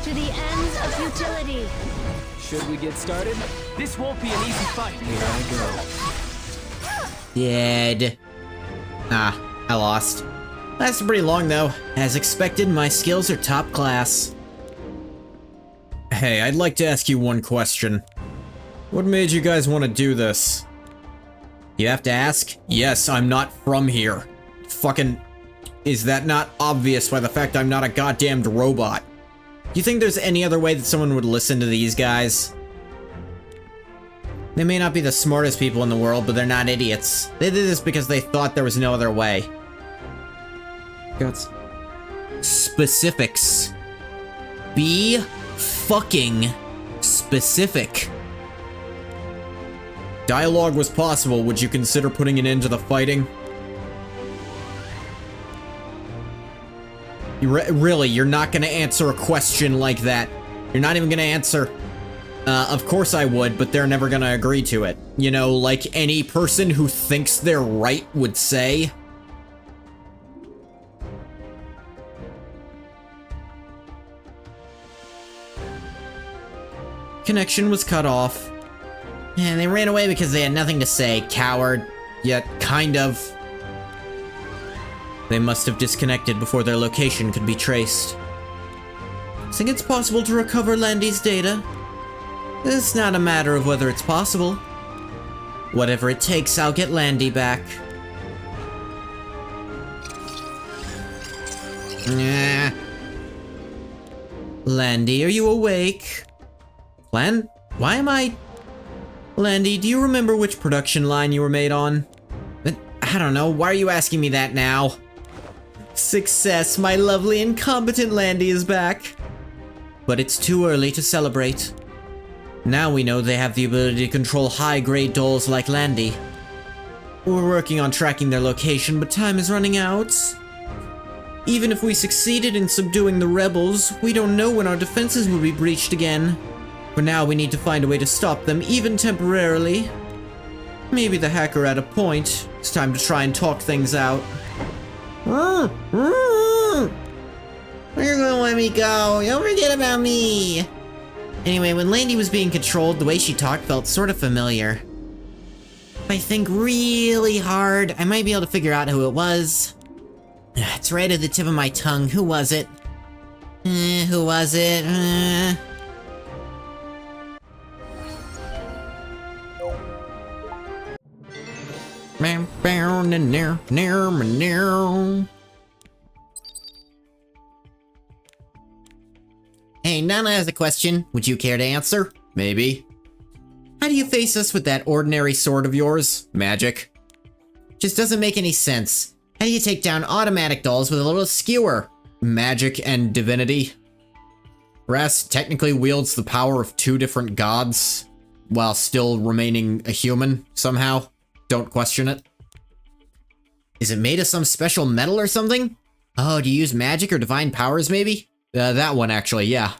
to the ends of futility. Should we get started? This won't be an easy fight. Here I go. Dead. Ah, I lost. Lasted pretty long though. As expected, my skills are top class. Hey, I'd like to ask you one question. What made you guys want to do this? You have to ask? Yes, I'm not from here. Fucking... Is that not obvious by the fact I'm not a goddamned robot? Do you think there's any other way that someone would listen to these guys? They may not be the smartest people in the world, but they're not idiots. They did this because they thought there was no other way. Guts. Specifics. Be fucking specific. Dialogue was possible. Would you consider putting an end to the fighting? Really, you're not gonna answer a question like that. You're not even gonna answer, of course I would, but they're never gonna agree to it. You know, like any person who thinks they're right would say. Connection was cut off. And they ran away because they had nothing to say, coward. Yet, kind of. They must have disconnected before their location could be traced. Think it's possible to recover Landy's data? It's not a matter of whether it's possible. Whatever it takes, I'll get Landy back. Nah. Landy, are you awake? Why am I... Landy, do you remember which production line you were made on? I don't know, why are you asking me that now? Success, my lovely incompetent Landy is back. But it's too early to celebrate. Now we know they have the ability to control high-grade dolls like Landy. We're working on tracking their location, but time is running out. Even if we succeeded in subduing the rebels, we don't know when our defenses will be breached again. For now, we need to find a way to stop them, even temporarily. Maybe the hacker had a point. It's time to try and talk things out. You're gonna let me go. Don't forget about me. Anyway, when Landy was being controlled, the way she talked felt sort of familiar. If I think really hard, I might be able to figure out who it was. It's right at the tip of my tongue. Who was it? Who was it? Hey, Nana has a question. Would you care to answer? Maybe. How do you face us with that ordinary sword of yours? Magic. Just doesn't make any sense. How do you take down automatic dolls with a little skewer? Magic and divinity. Ras technically wields the power of 2 different gods, while still remaining a human, somehow. Don't question it. Is it made of some special metal or something? Oh, do you use magic or divine powers, maybe? That one, actually, yeah.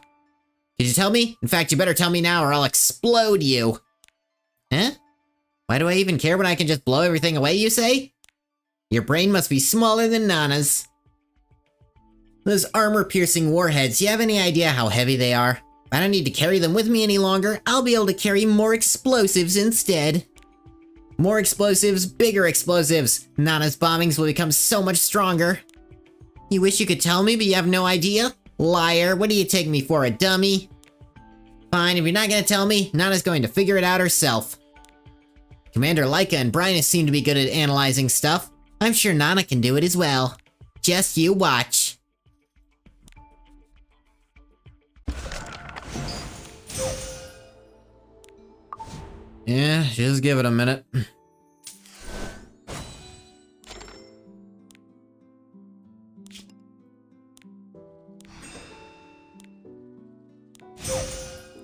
Did you tell me? In fact, you better tell me now or I'll explode you. Huh? Why do I even care when I can just blow everything away, you say? Your brain must be smaller than Nana's. Those armor-piercing warheads, you have any idea how heavy they are? If I don't need to carry them with me any longer, I'll be able to carry more explosives instead. More explosives, bigger explosives. Nana's bombings will become so much stronger. You wish you could tell me, but you have no idea? Liar, what do you take me for, a dummy? Fine, if you're not gonna tell me, Nana's going to figure it out herself. Commander Laika and Brynus seem to be good at analyzing stuff. I'm sure Nana can do it as well. Just you watch. Yeah, just give it a minute.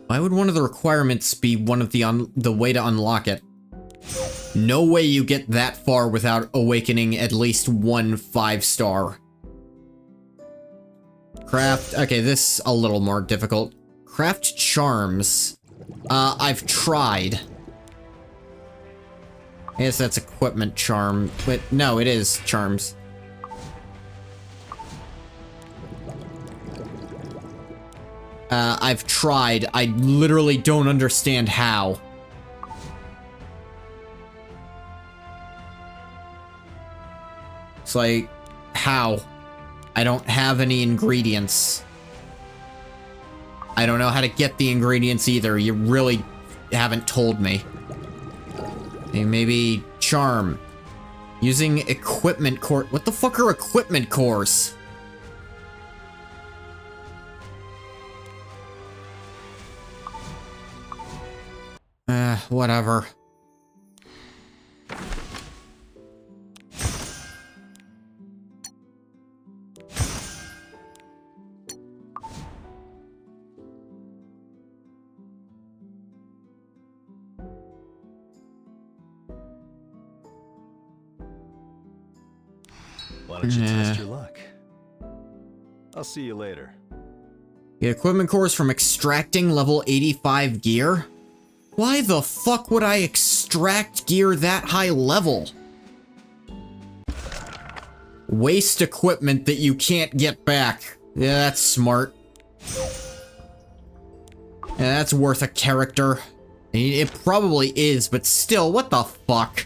Why would one of the requirements be one of the way to unlock it? No way you get that far without awakening at least 1 5-star. Craft, okay, this a little more difficult. Craft charms. I've tried. I guess that's equipment charm, but no, it is charms. I've tried. I literally don't understand how. It's like, how? I don't have any ingredients. I don't know how to get the ingredients either. You really haven't told me. Okay, maybe charm. Using equipment core. What the fuck are equipment cores? Whatever. Why don't you test your luck? I'll see you later. The equipment cores from extracting level 85 gear? Why the fuck would I extract gear that high level? Waste equipment that you can't get back. Yeah, that's smart. Yeah, that's worth a character. I mean, it probably is, but still, what the fuck?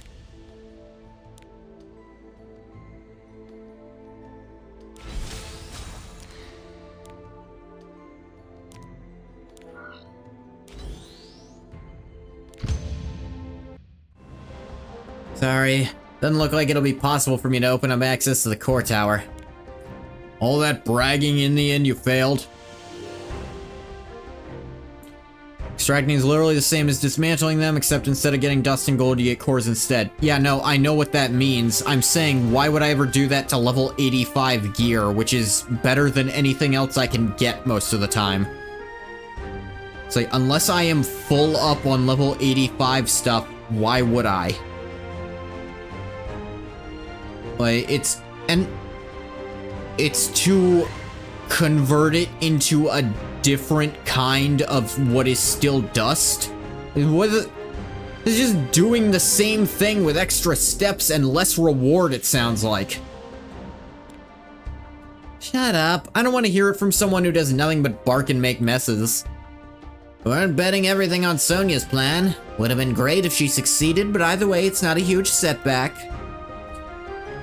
Sorry, doesn't look like it'll be possible for me to open up access to the core tower. All that bragging, in the end you failed? Extracting is literally the same as dismantling them, except instead of getting dust and gold, you get cores instead. Yeah, no, I know what that means. I'm saying, why would I ever do that to level 85 gear, which is better than anything else I can get most of the time? It's like, unless I am full up on level 85 stuff, why would I? Like, it's to convert it into a different kind of what is still dust. It's just doing the same thing with extra steps and less reward, it sounds like. Shut up. I don't want to hear it from someone who does nothing but bark and make messes. We weren't betting everything on Sonia's plan. Would have been great if she succeeded, but either way, it's not a huge setback.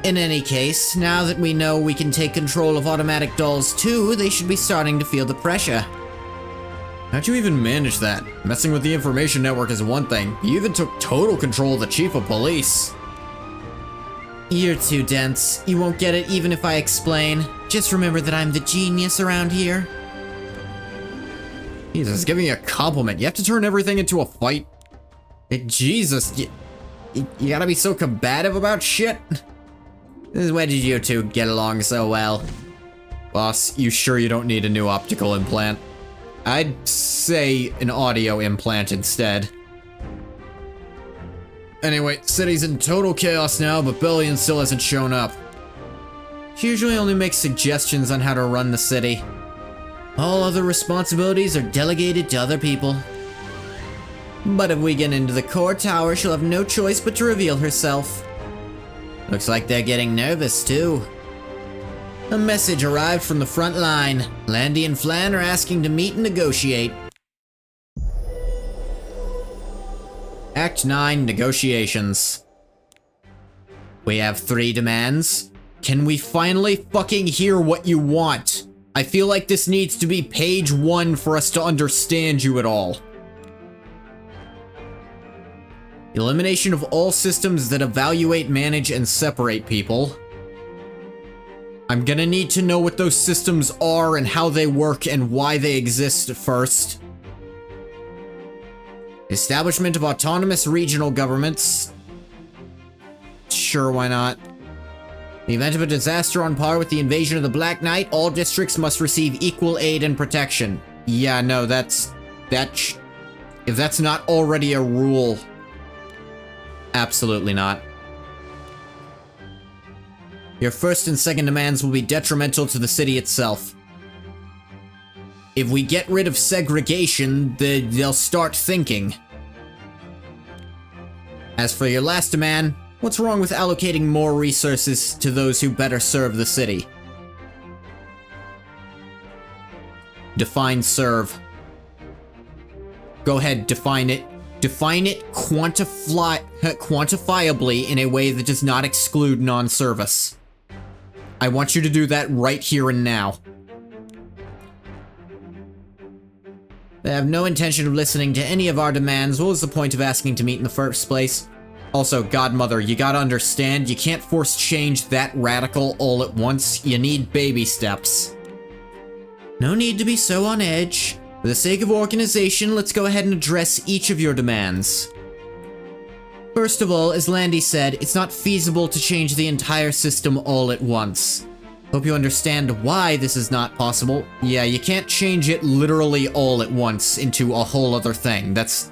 In any case, now that we know we can take control of automatic dolls too, they should be starting to feel the pressure. How'd you even manage that? Messing with the information network is one thing. You even took total control of the chief of police. You're too dense. You won't get it even if I explain. Just remember that I'm the genius around here. Jesus, giving you a compliment. You have to turn everything into a fight. Jesus, you gotta be so combative about shit. Where did you two get along so well? Boss, you sure you don't need a new optical implant? I'd say an audio implant instead. Anyway, city's in total chaos now, but Bellion still hasn't shown up. She usually only makes suggestions on how to run the city. All other responsibilities are delegated to other people. But if we get into the core tower, she'll have no choice but to reveal herself. Looks like they're getting nervous, too. A message arrived from the front line. Landy and Flan are asking to meet and negotiate. Act 9, Negotiations. We have 3 demands. Can we finally fucking hear what you want? I feel like this needs to be page 1 for us to understand you at all. Elimination of all systems that evaluate, manage, and separate people. I'm gonna need to know what those systems are and how they work and why they exist first. Establishment of autonomous regional governments. Sure, why not? In the event of a disaster on par with the invasion of the Black Knight, all districts must receive equal aid and protection. Yeah, no, if that's not already a rule... Absolutely not. Your first and second demands will be detrimental to the city itself. If we get rid of segregation, they'll start thinking. As for your last demand, what's wrong with allocating more resources to those who better serve the city? Define serve. Go ahead, define it. Define it quantifiably in a way that does not exclude non-service. I want you to do that right here and now. They have no intention of listening to any of our demands. What was the point of asking to meet in the first place? Also, Godmother, you gotta understand, you can't force change that radical all at once. You need baby steps. No need to be so on edge. For the sake of organization, let's go ahead and address each of your demands. First of all, as Landy said, it's not feasible to change the entire system all at once. Hope you understand why this is not possible. Yeah, you can't change it literally all at once into a whole other thing. That's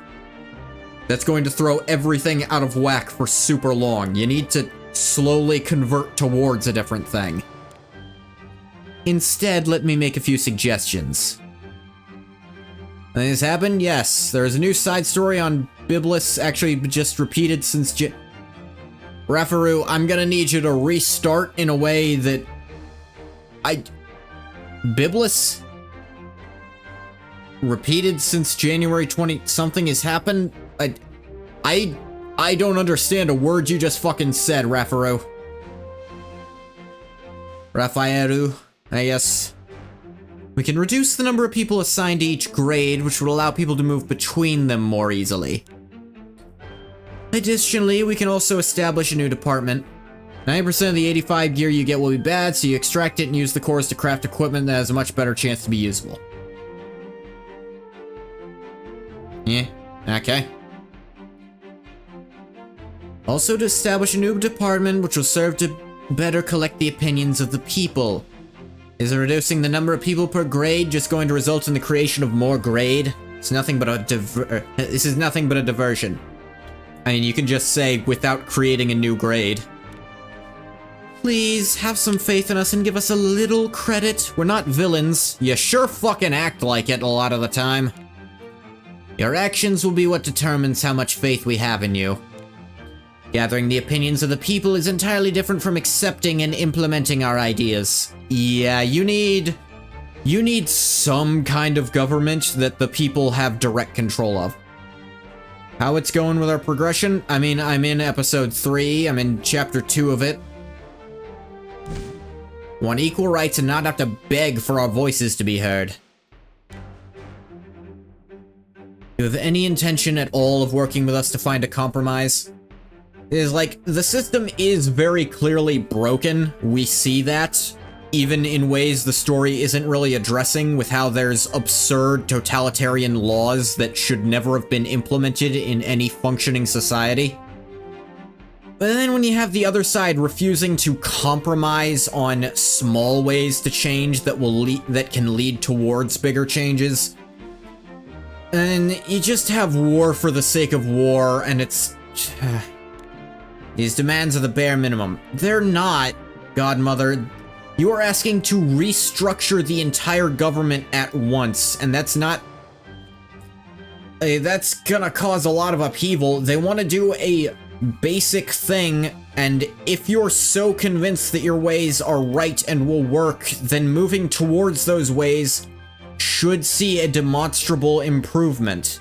going to throw everything out of whack for super long. You need to slowly convert towards a different thing. Instead, let me make a few suggestions. Anything has happened? Yes. There's a new side story on Biblis, actually just repeated since Rafaru, I'm gonna need you to restart in a way that... Biblis? Repeated since January 20... Something has happened? I don't understand a word you just fucking said, Rafaru. Rafaeru, I guess... We can reduce the number of people assigned to each grade, which will allow people to move between them more easily. Additionally, we can also establish a new department. 90% of the 85 gear you get will be bad, so you extract it and use the cores to craft equipment that has a much better chance to be usable. Yeah, okay. Also to establish a new department which will serve to better collect the opinions of the people. Is reducing the number of people per grade just going to result in the creation of more grade? It's nothing but a this is nothing but a diversion. I mean, you can just say without creating a new grade. Please have some faith in us and give us a little credit. We're not villains. You sure fucking act like it a lot of the time. Your actions will be what determines how much faith we have in you. Gathering the opinions of the people is entirely different from accepting and implementing our ideas. Yeah, you need some kind of government that the people have direct control of. How it's going with our progression? I mean, I'm in episode 3, I'm in chapter 2 of it. Want equal rights and not have to beg for our voices to be heard. Do you have any intention at all of working with us to find a compromise? It is like, the system is very clearly broken, we see that. Even in ways the story isn't really addressing, with how there's absurd totalitarian laws that should never have been implemented in any functioning society. But then when you have the other side refusing to compromise on small ways to change that can lead towards bigger changes, and you just have war for the sake of war, and it's... These demands are the bare minimum. They're not, Godmother. You are asking to restructure the entire government at once, and that's not... that's gonna cause a lot of upheaval. They want to do a basic thing, and if you're so convinced that your ways are right and will work, then moving towards those ways should see a demonstrable improvement.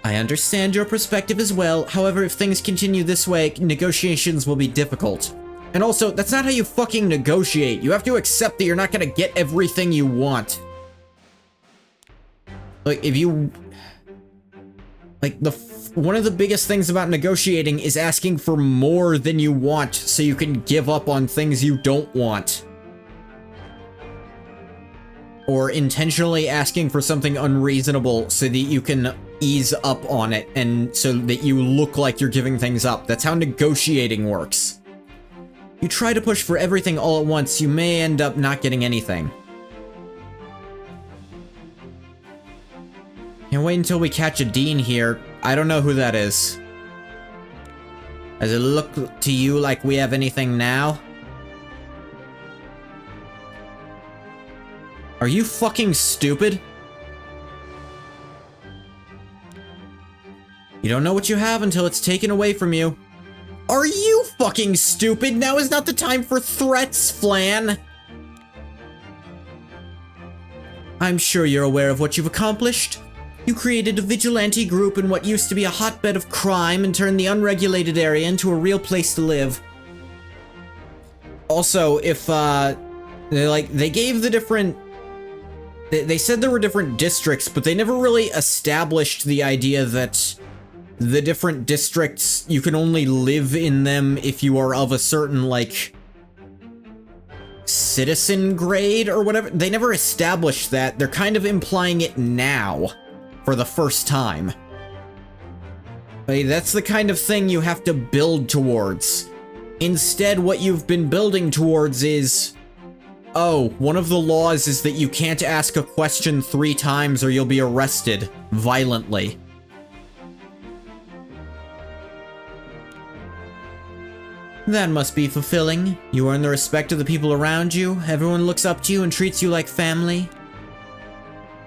I understand your perspective as well. However, if things continue this way, negotiations will be difficult. And also, that's not how you fucking negotiate. You have to accept that you're not gonna get everything you want. Like, if you... Like, one of the biggest things about negotiating is asking for more than you want so you can give up on things you don't want. Or intentionally asking for something unreasonable so that you can ease up on it and so that you look like you're giving things up. That's how negotiating works. You try to push for everything all at once, you may end up not getting anything. Can't wait until we catch a dean here. I don't know who that is. Does it look to you like we have anything now? Are you fucking stupid? You don't know what you have until it's taken away from you. Are you fucking stupid? Now is not the time for threats, Flan. I'm sure you're aware of what you've accomplished. You created a vigilante group in what used to be a hotbed of crime and turned the unregulated area into a real place to live. Also, if, they gave the different... They said there were different districts, but they never really established the idea that the different districts, you can only live in them if you are of a certain, like, citizen grade or whatever. They never established that. They're kind of implying it now for the first time. That's the kind of thing you have to build towards. Instead, what you've been building towards is... Oh, one of the laws is that you can't ask a question 3 times or you'll be arrested violently. That must be fulfilling. You earn the respect of the people around you, everyone looks up to you and treats you like family.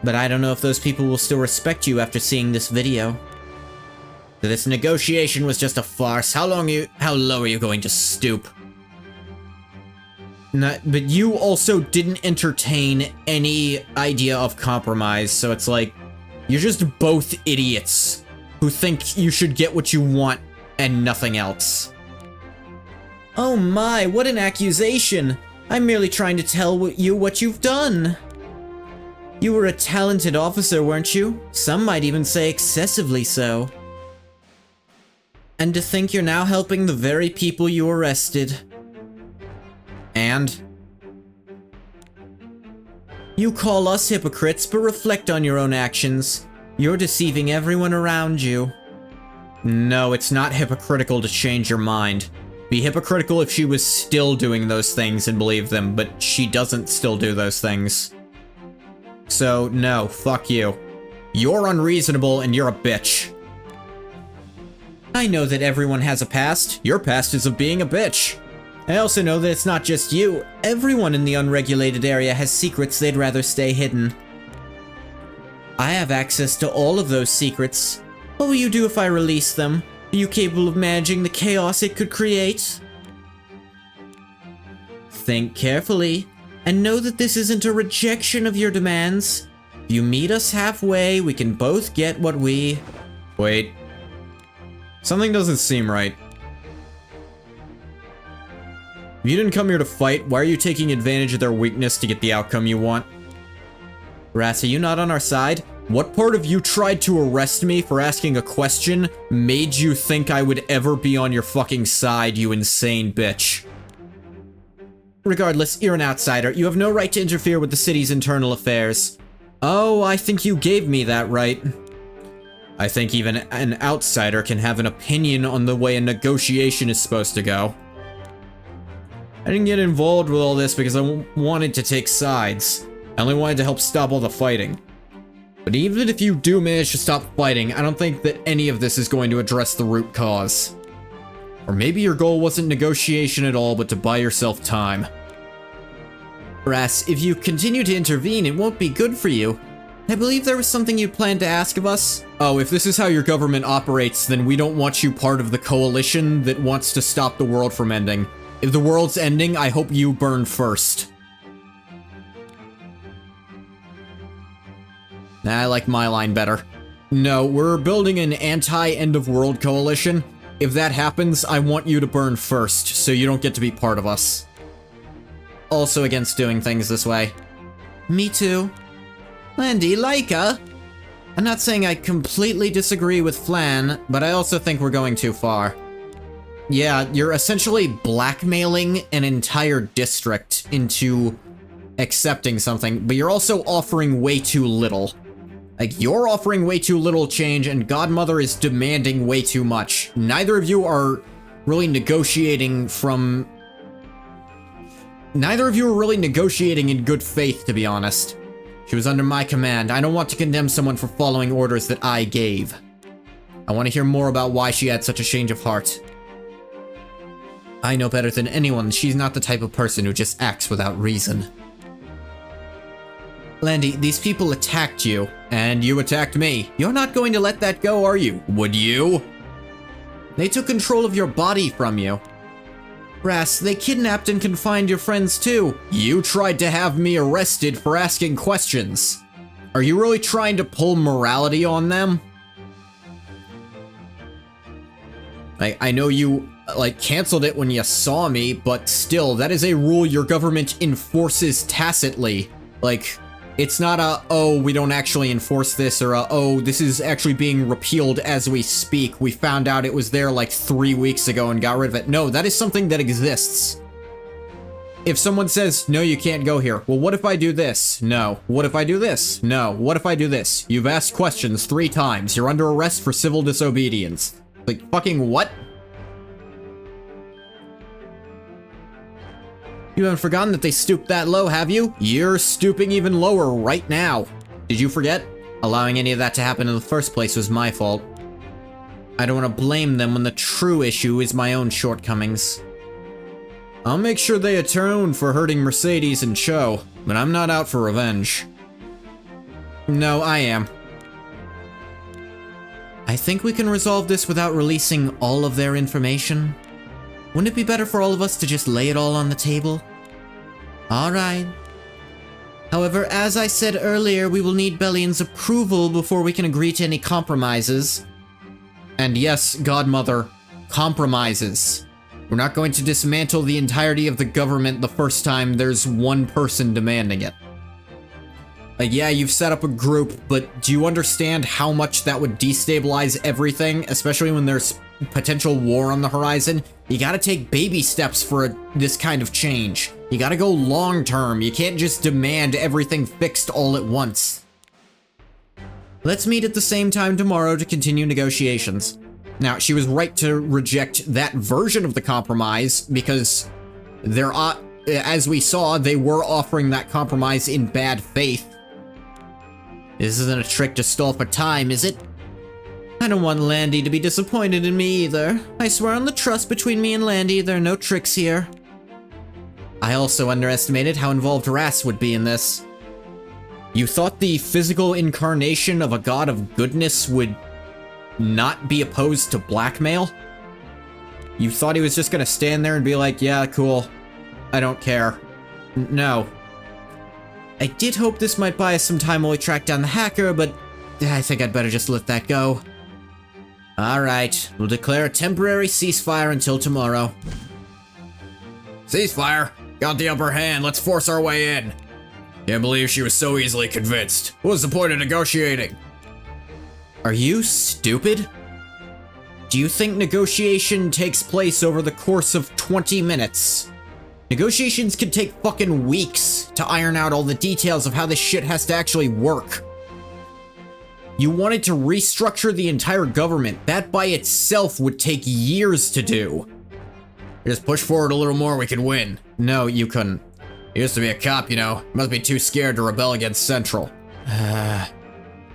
But I don't know if those people will still respect you after seeing this video. This negotiation was just a farce. How low are you going to stoop? But you also didn't entertain any idea of compromise, so it's like, you're just both idiots who think you should get what you want and nothing else. Oh my, what an accusation! I'm merely trying to tell you what you've done. You were a talented officer, weren't you? Some might even say excessively so. And to think you're now helping the very people you arrested. And? You call us hypocrites, but reflect on your own actions. You're deceiving everyone around you. No, it's not hypocritical to change your mind. Be hypocritical if she was still doing those things and believed them, but she doesn't still do those things. So, no, fuck you. You're unreasonable and you're a bitch. I know that everyone has a past. Your past is of being a bitch. I also know that it's not just you. Everyone in the unregulated area has secrets they'd rather stay hidden. I have access to all of those secrets. What will you do if I release them? Are you capable of managing the chaos it could create? Think carefully, and know that this isn't a rejection of your demands. If you meet us halfway, we can both get what we... Wait. Something doesn't seem right. If you didn't come here to fight, why are you taking advantage of their weakness to get the outcome you want? Ras, are you not on our side? What part of you tried to arrest me for asking a question made you think I would ever be on your fucking side, you insane bitch? Regardless, you're an outsider. You have no right to interfere with the city's internal affairs. Oh, I think you gave me that right. I think even an outsider can have an opinion on the way a negotiation is supposed to go. I didn't get involved with all this because I wanted to take sides. I only wanted to help stop all the fighting. But even if you do manage to stop fighting, I don't think that any of this is going to address the root cause. Or maybe your goal wasn't negotiation at all, but to buy yourself time. Ras, if you continue to intervene, it won't be good for you. I believe there was something you planned to ask of us. Oh, if this is how your government operates, then we don't want you part of the coalition that wants to stop the world from ending. If the world's ending, I hope you burn first. I like my line better. No, we're building an anti-end-of-world coalition. If that happens, I want you to burn first, so you don't get to be part of us. Also against doing things this way. Me too. Landy, Laika! I'm not saying I completely disagree with Flan, but I also think we're going too far. Yeah, you're essentially blackmailing an entire district into accepting something, but you're also offering way too little. Like, you're offering way too little change, and Godmother is demanding way too much. Neither of you are really negotiating from... Neither of you are really negotiating in good faith, to be honest. She was under my command. I don't want to condemn someone for following orders that I gave. I want to hear more about why she had such a change of heart. I know better than anyone she's not the type of person who just acts without reason. Landy, these people attacked you. And you attacked me. You're not going to let that go, are you? Would you? They took control of your body from you. Ras, they kidnapped and confined your friends too. You tried to have me arrested for asking questions. Are you really trying to pull morality on them? I know you, canceled it when you saw me, but still, that is a rule your government enforces tacitly. It's not a, oh, we don't actually enforce this, or a, oh, this is actually being repealed as we speak. We found out it was there 3 weeks ago and got rid of it. No, that is something that exists. If someone says, no, you can't go here. Well, what if I do this? No. What if I do this? No. What if I do this? You've asked questions 3 times. You're under arrest for civil disobedience. Fucking what? You haven't forgotten that they stooped that low, have you? You're stooping even lower right now. Did you forget? Allowing any of that to happen in the first place was my fault. I don't want to blame them when the true issue is my own shortcomings. I'll make sure they atone for hurting Mercedes and Cho, but I'm not out for revenge. No, I am. I think we can resolve this without releasing all of their information. Wouldn't it be better for all of us to just lay it all on the table? Alright. However, as I said earlier, we will need Bellion's approval before we can agree to any compromises. And yes, Godmother, compromises. We're not going to dismantle the entirety of the government the first time there's one person demanding it. Yeah, you've set up a group, but do you understand how much that would destabilize everything? Especially when there's potential war on the horizon, you gotta take baby steps for this kind of change. You gotta go long term. You can't just demand everything fixed all at once. Let's meet at the same time tomorrow to continue negotiations. Now, she was right to reject that version of the compromise because there are, as we saw, they were offering that compromise in bad faith. This isn't a trick to stall for time, is it? I don't want Landy to be disappointed in me either. I swear on the trust between me and Landy, there are no tricks here. I also underestimated how involved Ras would be in this. You thought the physical incarnation of a god of goodness would not be opposed to blackmail? You thought he was just gonna stand there and be like, yeah, cool, I don't care. No. I did hope this might buy us some time while we track down the hacker, but I think I'd better just let that go. Alright, we'll declare a temporary ceasefire until tomorrow. Ceasefire? Got the upper hand, let's force our way in. Can't believe she was so easily convinced. What was the point of negotiating? Are you stupid? Do you think negotiation takes place over the course of 20 minutes? Negotiations could take fucking weeks to iron out all the details of how this shit has to actually work. You wanted to restructure the entire government. That by itself would take years to do. Just push forward a little more, we could win. No, you couldn't. He used to be a cop, you know. Must be too scared to rebel against Central.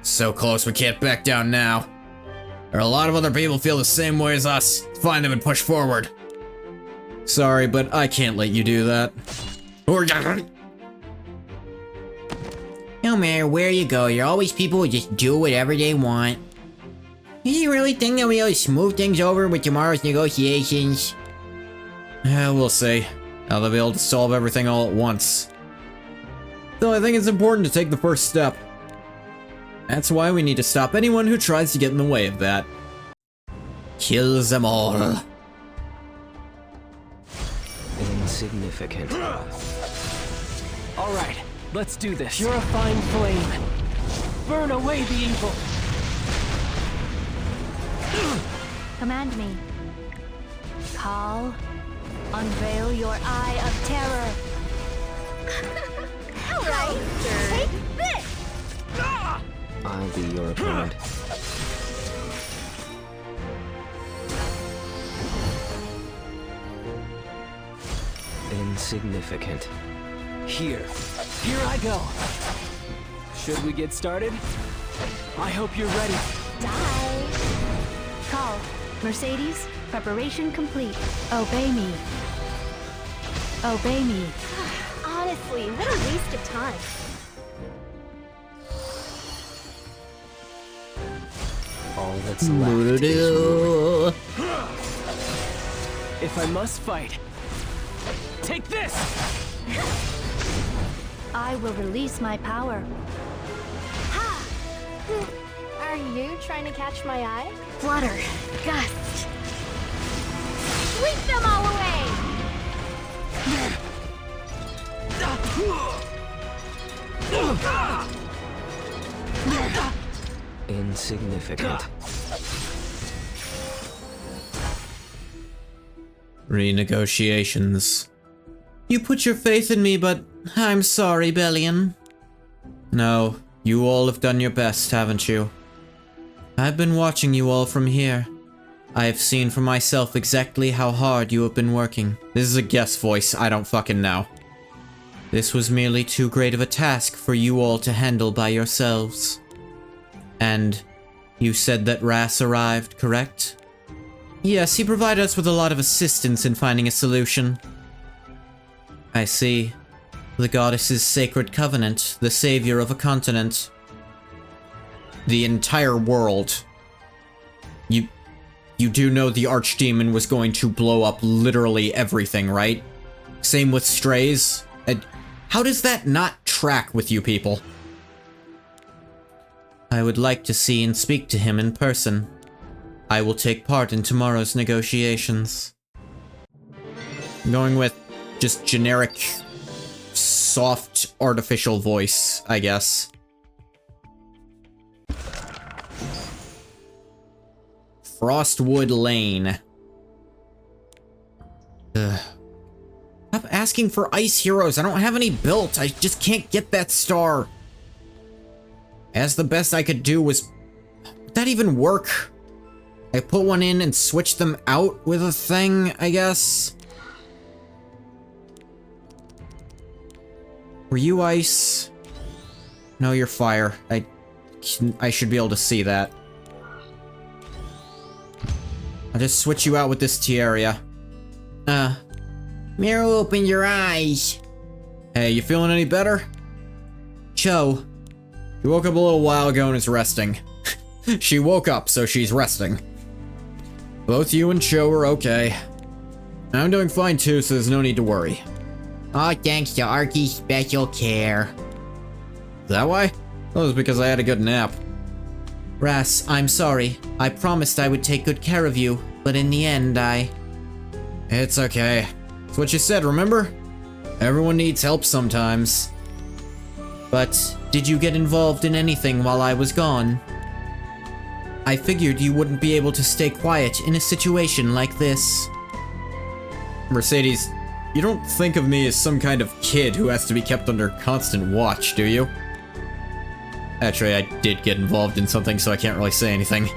So close, we can't back down now. There are a lot of other people feel the same way as us. Find them and push forward. Sorry, but I can't let you do that. No matter where you go, you're always people who just do whatever they want. Do you really think that we'll smooth things over with tomorrow's negotiations? We'll see. Now they'll be able to solve everything all at once. Though I think it's important to take the first step. That's why we need to stop anyone who tries to get in the way of that. Kill them all. Insignificant. Alright, let's do this. Purifying flame. Burn away the evil. Command me. Call. Unveil your eye of terror. Alright, take this! I'll be your opponent. Insignificant. Here I go. Should we get started? I hope you're ready. Die. Call. Mercedes, preparation complete. Obey me. Obey me. Honestly, what a waste of time. All that's left is If I must fight, take this! I will release my power. Ha! Are you trying to catch my eye? Flutter. Gust. Sweep them all away! insignificant. Renegotiations. You put your faith in me, but I'm sorry, Bellion. No, you all have done your best, haven't you? I've been watching you all from here. I have seen for myself exactly how hard you have been working. This is a guest voice, I don't fucking know. This was merely too great of a task for you all to handle by yourselves. And you said that Ras arrived, correct? Yes, he provided us with a lot of assistance in finding a solution. I see. The goddess's sacred covenant, the savior of a continent. The entire world. You do know the archdemon was going to blow up literally everything, right? Same with strays. How does that not track with you people? I would like to see and speak to him in person. I will take part in tomorrow's negotiations. I'm going with just generic, soft, artificial voice, I guess. Frostwood Lane. Ugh. Stop asking for ice heroes. I don't have any built. I just can't get that star. As the best I could do was... Would that even work? I put one in and switched them out with a thing, I guess. Were you ice? No, you're fire. I should be able to see that. I'll just switch you out with this Tierra. Mirror, open your eyes. Hey, you feeling any better? Cho. She woke up a little while ago and is resting. She woke up, so she's resting. Both you and Cho are okay. I'm doing fine too, so there's no need to worry. Oh, thanks to Arky's special care. Is that why? That was because I had a good nap. Ras, I'm sorry. I promised I would take good care of you, but in the end, It's okay. It's what you said, remember? Everyone needs help sometimes. But, did you get involved in anything while I was gone? I figured you wouldn't be able to stay quiet in a situation like this. Mercedes, you don't think of me as some kind of kid who has to be kept under constant watch, do you? Actually, I did get involved in something, so I can't really say anything.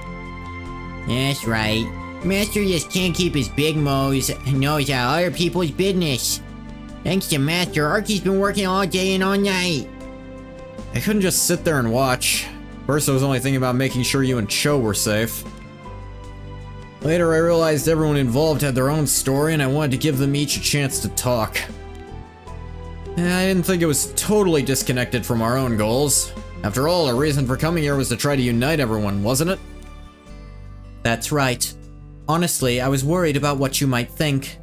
That's right. Master just can't keep his big nose out other people's business. Thanks to Master, Arky's been working all day and all night. I couldn't just sit there and watch. First, I was only thinking about making sure you and Cho were safe. Later, I realized everyone involved had their own story, and I wanted to give them each a chance to talk. I didn't think it was totally disconnected from our own goals. After all, our reason for coming here was to try to unite everyone, wasn't it? That's right. Honestly, I was worried about what you might think.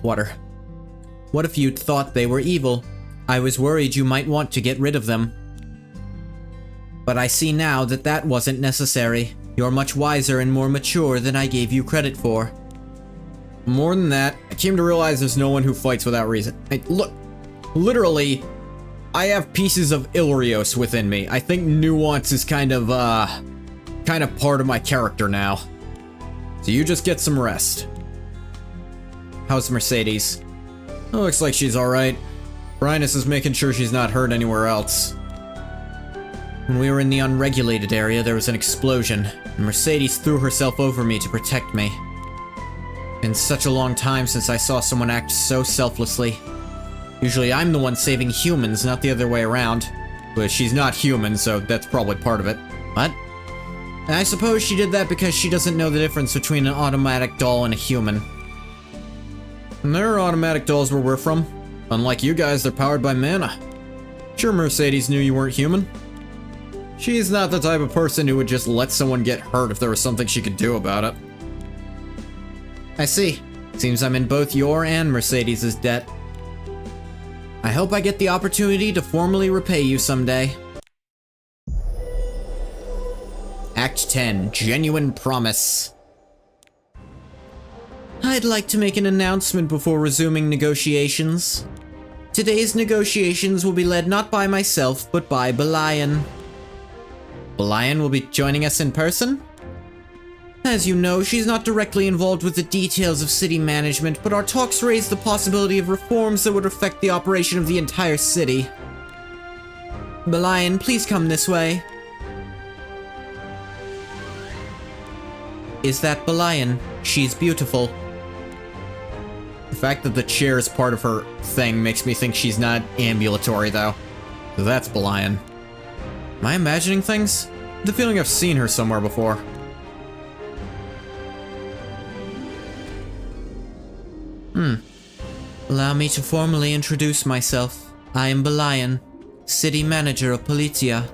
Water. What if you'd thought they were evil? I was worried you might want to get rid of them. But I see now that that wasn't necessary. You're much wiser and more mature than I gave you credit for. More than that, I came to realize there's no one who fights without reason. Look, literally, I have pieces of Illyrios within me. I think nuance is kind of part of my character now. So you just get some rest. How's Mercedes? Oh, looks like she's alright. Brynus is making sure she's not hurt anywhere else. When we were in the unregulated area, there was an explosion, and Mercedes threw herself over me to protect me. Been such a long time since I saw someone act so selflessly. Usually I'm the one saving humans, not the other way around. But she's not human, so that's probably part of it. What? I suppose she did that because she doesn't know the difference between an automatic doll and a human. And there are automatic dolls where we're from. Unlike you guys, they're powered by mana. Sure, Mercedes knew you weren't human. She's not the type of person who would just let someone get hurt if there was something she could do about it. I see. Seems I'm in both your and Mercedes' debt. I hope I get the opportunity to formally repay you someday. Act 10, Genuine Promise. I'd like to make an announcement before resuming negotiations. Today's negotiations will be led not by myself, but by Belian. Belian will be joining us in person? As you know, she's not directly involved with the details of city management, but our talks raise the possibility of reforms that would affect the operation of the entire city. Belian, please come this way. Is that Belian? She's beautiful. The fact that the chair is part of her thing makes me think she's not ambulatory, though. So that's Belian. Am I imagining things? I have the feeling I've seen her somewhere before. Allow me to formally introduce myself. I am Belian, City Manager of Politia.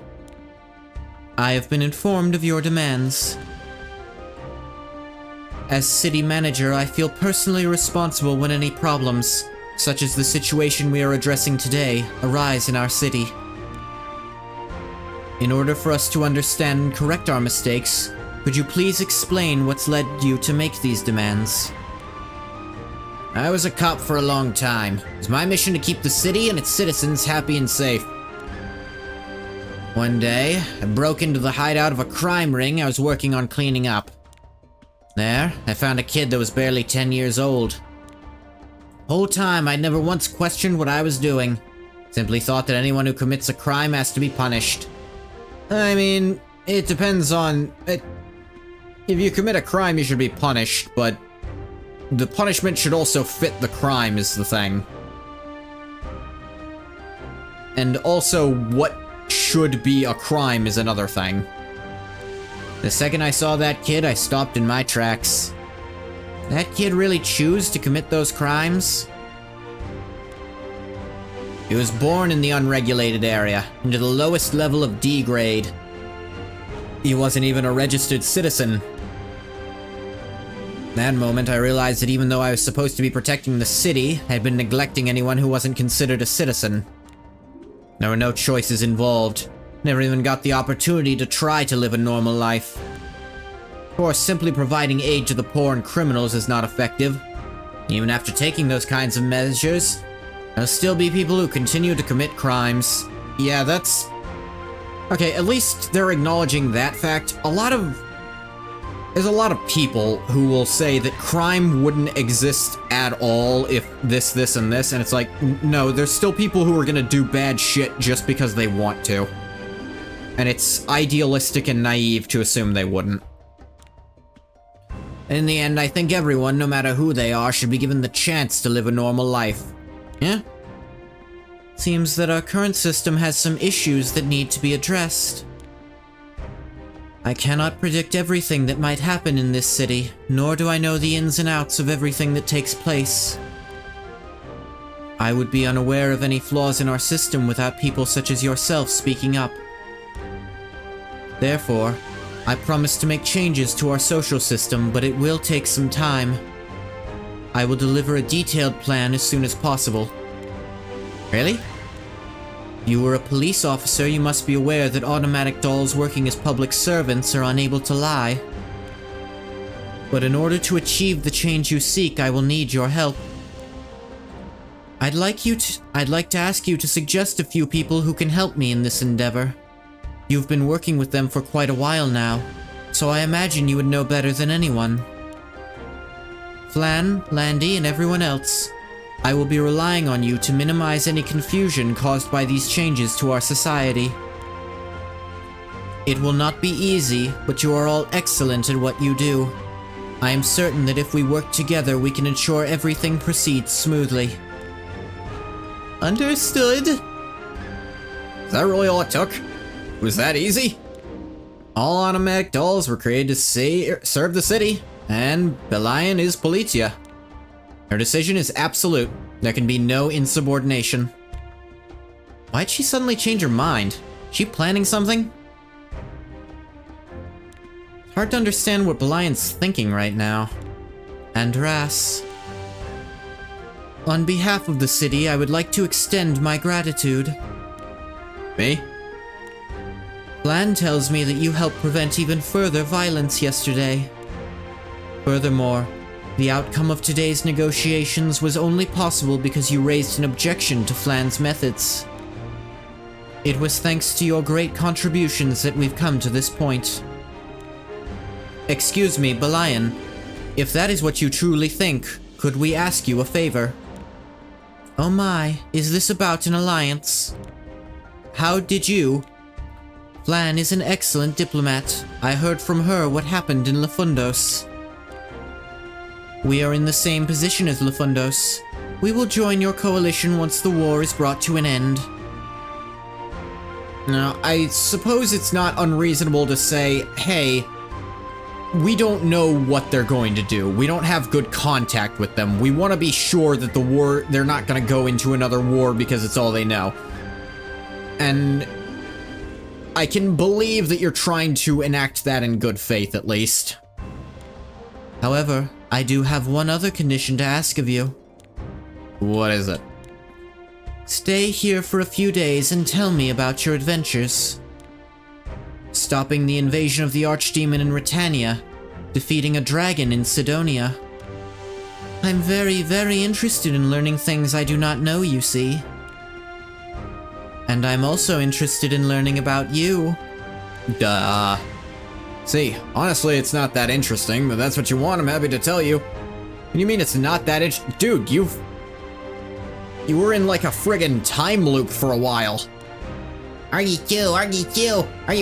I have been informed of your demands. As City Manager, I feel personally responsible when any problems, such as the situation we are addressing today, arise in our city. In order for us to understand and correct our mistakes, could you please explain what's led you to make these demands? I was a cop for a long time. It was my mission to keep the city and its citizens happy and safe. One day, I broke into the hideout of a crime ring I was working on cleaning up. There, I found a kid that was barely 10 years old. Whole time, I'd never once questioned what I was doing. Simply thought that anyone who commits a crime has to be punished. I mean, it depends on... If you commit a crime, you should be punished, but... the punishment should also fit the crime is the thing. And also, what should be a crime is another thing. The second I saw that kid, I stopped in my tracks. That kid really choose to commit those crimes? He was born in the unregulated area, into the lowest level of D grade. He wasn't even a registered citizen. That moment, I realized that even though I was supposed to be protecting the city, I had been neglecting anyone who wasn't considered a citizen. There were no choices involved. Never even got the opportunity to try to live a normal life. Of course, simply providing aid to the poor and criminals is not effective. Even after taking those kinds of measures, there'll still be people who continue to commit crimes. Yeah, that's... okay, at least they're acknowledging that fact. There's a lot of people who will say that crime wouldn't exist at all if this, and this, and it's like, no, there's still people who are gonna do bad shit just because they want to. And it's idealistic and naive to assume they wouldn't. In the end, I think everyone, no matter who they are, should be given the chance to live a normal life. Yeah? Seems that our current system has some issues that need to be addressed. I cannot predict everything that might happen in this city, nor do I know the ins and outs of everything that takes place. I would be unaware of any flaws in our system without people such as yourself speaking up. Therefore, I promise to make changes to our social system, but it will take some time. I will deliver a detailed plan as soon as possible. Really? You were a police officer, you must be aware that automatic dolls working as public servants are unable to lie. But in order to achieve the change you seek, I will need your help. I'd like to ask you to suggest a few people who can help me in this endeavor. You've been working with them for quite a while now, so I imagine you would know better than anyone. Flan, Landy, and everyone else, I will be relying on you to minimize any confusion caused by these changes to our society. It will not be easy, but you are all excellent at what you do. I am certain that if we work together, we can ensure everything proceeds smoothly. Understood? Is that really all it took? Was that easy? All automatic dolls were created to serve the city, and Belian is Politia. Her decision is absolute. There can be no insubordination. Why'd she suddenly change her mind? She planning something? Hard to understand what Belian's thinking right now. Andras. On behalf of the city, I would like to extend my gratitude. Me? Flan tells me that you helped prevent even further violence yesterday. Furthermore, the outcome of today's negotiations was only possible because you raised an objection to Flan's methods. It was thanks to your great contributions that we've come to this point. Excuse me, Belian. If that is what you truly think, could we ask you a favor? Oh my, is this about an alliance? How did you... Flan is an excellent diplomat. I heard from her what happened in Lafundos. We are in the same position as Lafundos. We will join your coalition once the war is brought to an end. Now, I suppose it's not unreasonable to say, hey, we don't know what they're going to do. We don't have good contact with them. We want to be sure that the war, they're not going to go into another war because it's all they know. And I can believe that you're trying to enact that in good faith, at least. However, I do have one other condition to ask of you. What is it? Stay here for a few days and tell me about your adventures. Stopping the invasion of the Archdemon in Britannia, defeating a dragon in Sidonia. I'm very, very interested in learning things I do not know, you see. And I'm also interested in learning about you. Duh. See, honestly, it's not that interesting, but that's what you want, I'm happy to tell you. What do you mean it's not that Dude, you were in like a friggin' time loop for a while. Argy too. Argy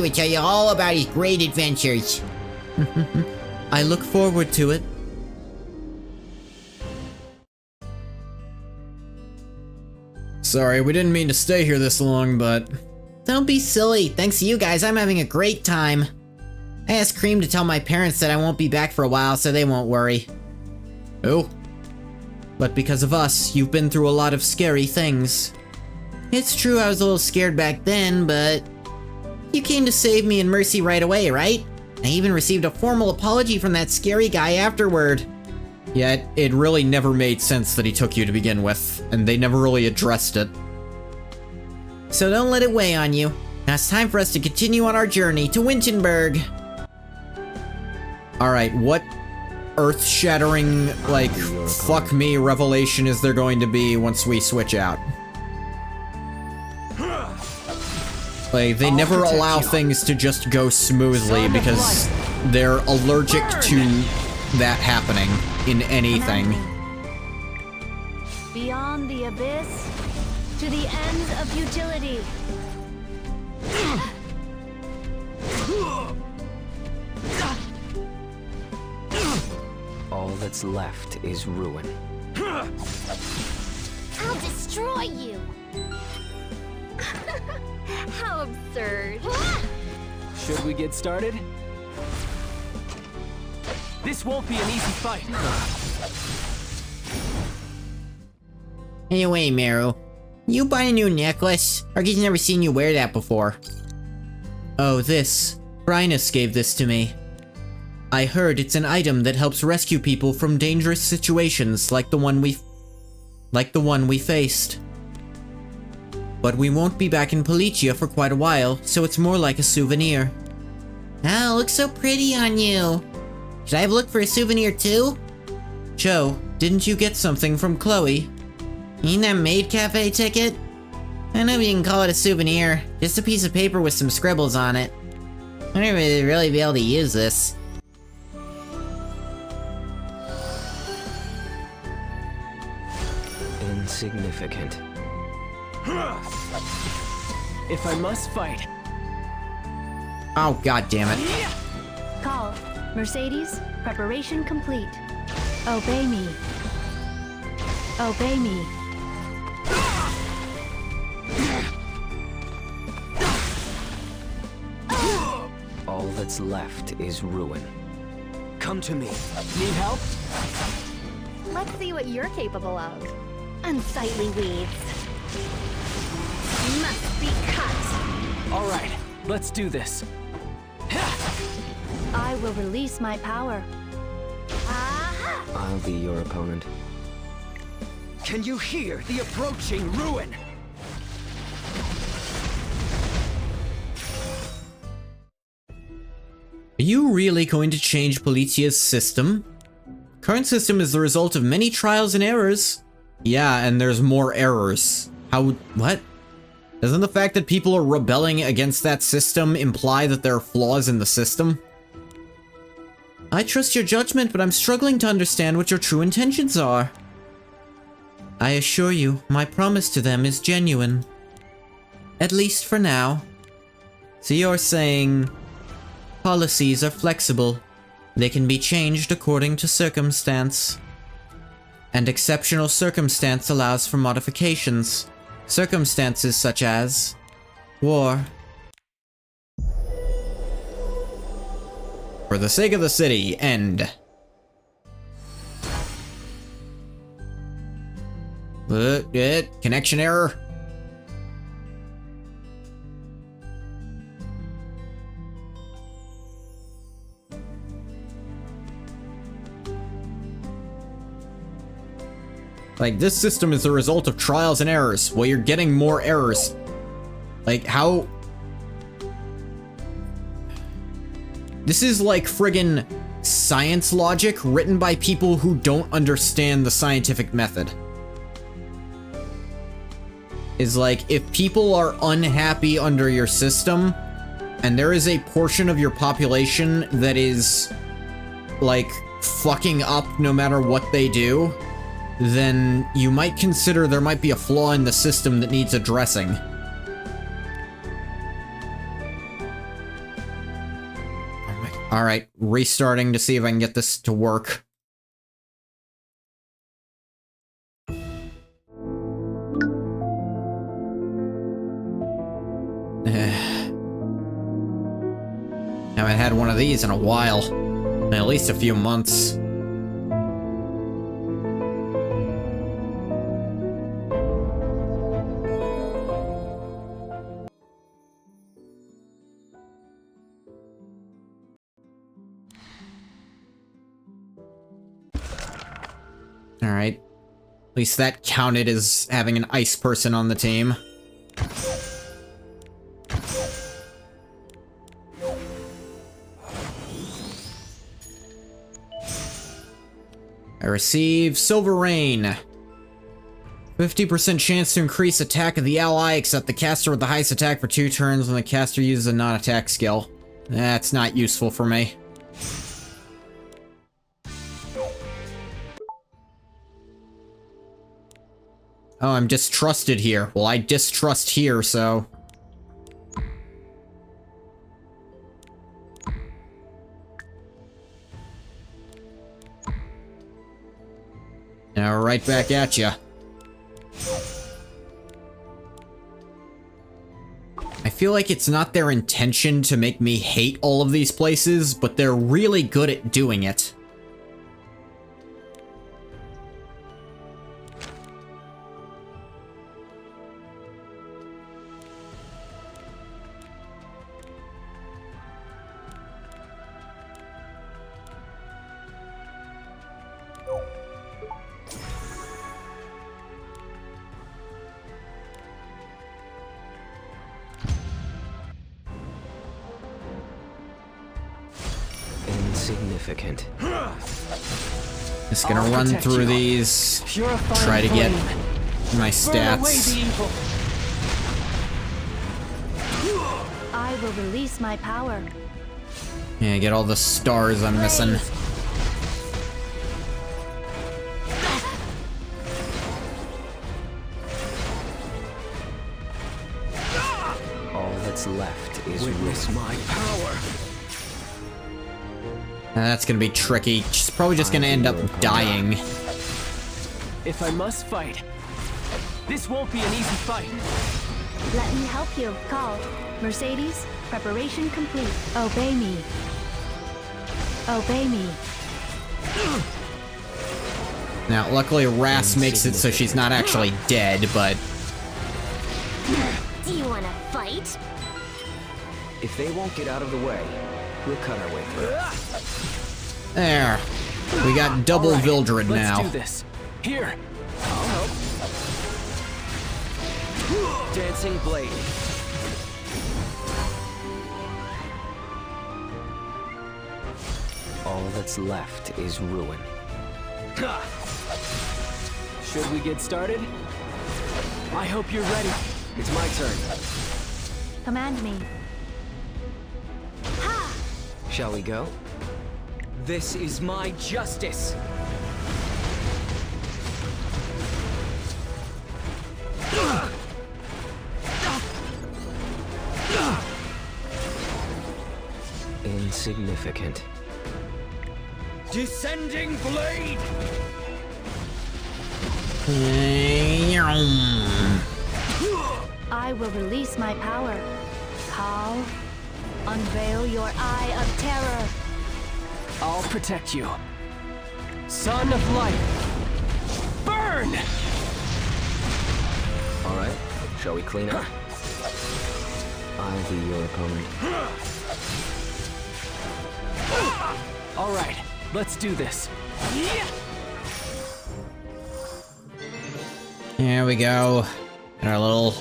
would tell you all about his great adventures. I look forward to it. Sorry, we didn't mean to stay here this long, but... Don't be silly. Thanks to you guys, I'm having a great time. I asked Cream to tell my parents that I won't be back for a while, so they won't worry. Oh? But because of us, you've been through a lot of scary things. It's true I was a little scared back then, but... You came to save me in Mercy right away, right? I even received a formal apology from that scary guy afterward. Yeah, it really never made sense that he took you to begin with, and they never really addressed it. So don't let it weigh on you. Now it's time for us to continue on our journey to Winchenberg. Alright, what earth-shattering, like, fuck me revelation is there going to be once we switch out? Like, they never allow things to just go smoothly because they're allergic to that happening in anything. Beyond the abyss, to the ends of futility. All that's left is ruin. I'll destroy you. How absurd. Should we get started? This won't be an easy fight. Anyway, Meru, you buy a new necklace? Argy's never seen you wear that before. Oh, this. Brynus gave this to me. I heard it's an item that helps rescue people from dangerous situations like the one we faced. But we won't be back in Policia for quite a while, so it's more like a souvenir. Oh, looks so pretty on you. Should I have a look for a souvenir too? Joe, didn't you get something from Chloe? Ain't that maid cafe ticket? I don't know if you can call it a souvenir. Just a piece of paper with some scribbles on it. I don't really be able to use this. Insignificant. If I must fight. Oh, god damn it. Call. Mercedes, preparation complete. Obey me. Obey me. All that's left is ruin. Come to me. Need help? Let's see what you're capable of. Unsightly weeds. Must be cut. All right, let's do this. I will release my power. Aha! I'll be your opponent. Can you hear the approaching ruin? Are you really going to change Policia's system? Current system is the result of many trials and errors. Yeah, and there's more errors. What? Doesn't the fact that people are rebelling against that system imply that there are flaws in the system? I trust your judgment, but I'm struggling to understand what your true intentions are. I assure you, my promise to them is genuine. At least for now. So you're saying... Policies are flexible. They can be changed according to circumstance. And exceptional circumstance allows for modifications. Circumstances such as... war. For the sake of the city, end. Connection error? Like, this system is the result of trials and errors. Well, you're getting more errors. Like, how... This is like friggin' science logic written by people who don't understand the scientific method. is like, if people are unhappy under your system, and there is a portion of your population that is, like, fucking up no matter what they do, then you might consider there might be a flaw in the system that needs addressing. Alright, restarting to see if I can get this to work. Haven't had one of these in a while. In at least a few months. Alright. At least that counted as having an ice person on the team. I receive Silver Rain. 50% chance to increase attack of the ally, except the caster with the highest attack for 2 turns when the caster uses a non-attack skill. That's not useful for me. Oh, I'm distrusted here. Well, I distrust here, so... Now, right back at ya. I feel like it's not their intention to make me hate all of these places, but they're really good at doing it. Insignificant. Just gonna run through these, try to get my stats. I will release my power. Yeah, get all the stars I'm missing. All that's left is witness my power. That's gonna be tricky. She's probably just gonna end up dying. If I must fight, this won't be an easy fight. Let me help you. Call. Mercedes, preparation complete. Obey me. Obey me. Now, luckily, Ras makes it so she's not actually dead, but... Do you want to fight? If they won't get out of the way, we'll cut our way through. There. We got double All right, Vildred now. Let's do this. Here. I'll help. Dancing blade. All that's left is ruin. Should we get started? I hope you're ready. It's my turn. Command me. Shall we go? This is my justice. Insignificant. Descending blade. I will release my power. Call. Unveil your eye of terror. I'll protect you. Son of light. Burn! All right, shall we clean up? I'll be your opponent. All right, let's do this. There we go. Got our little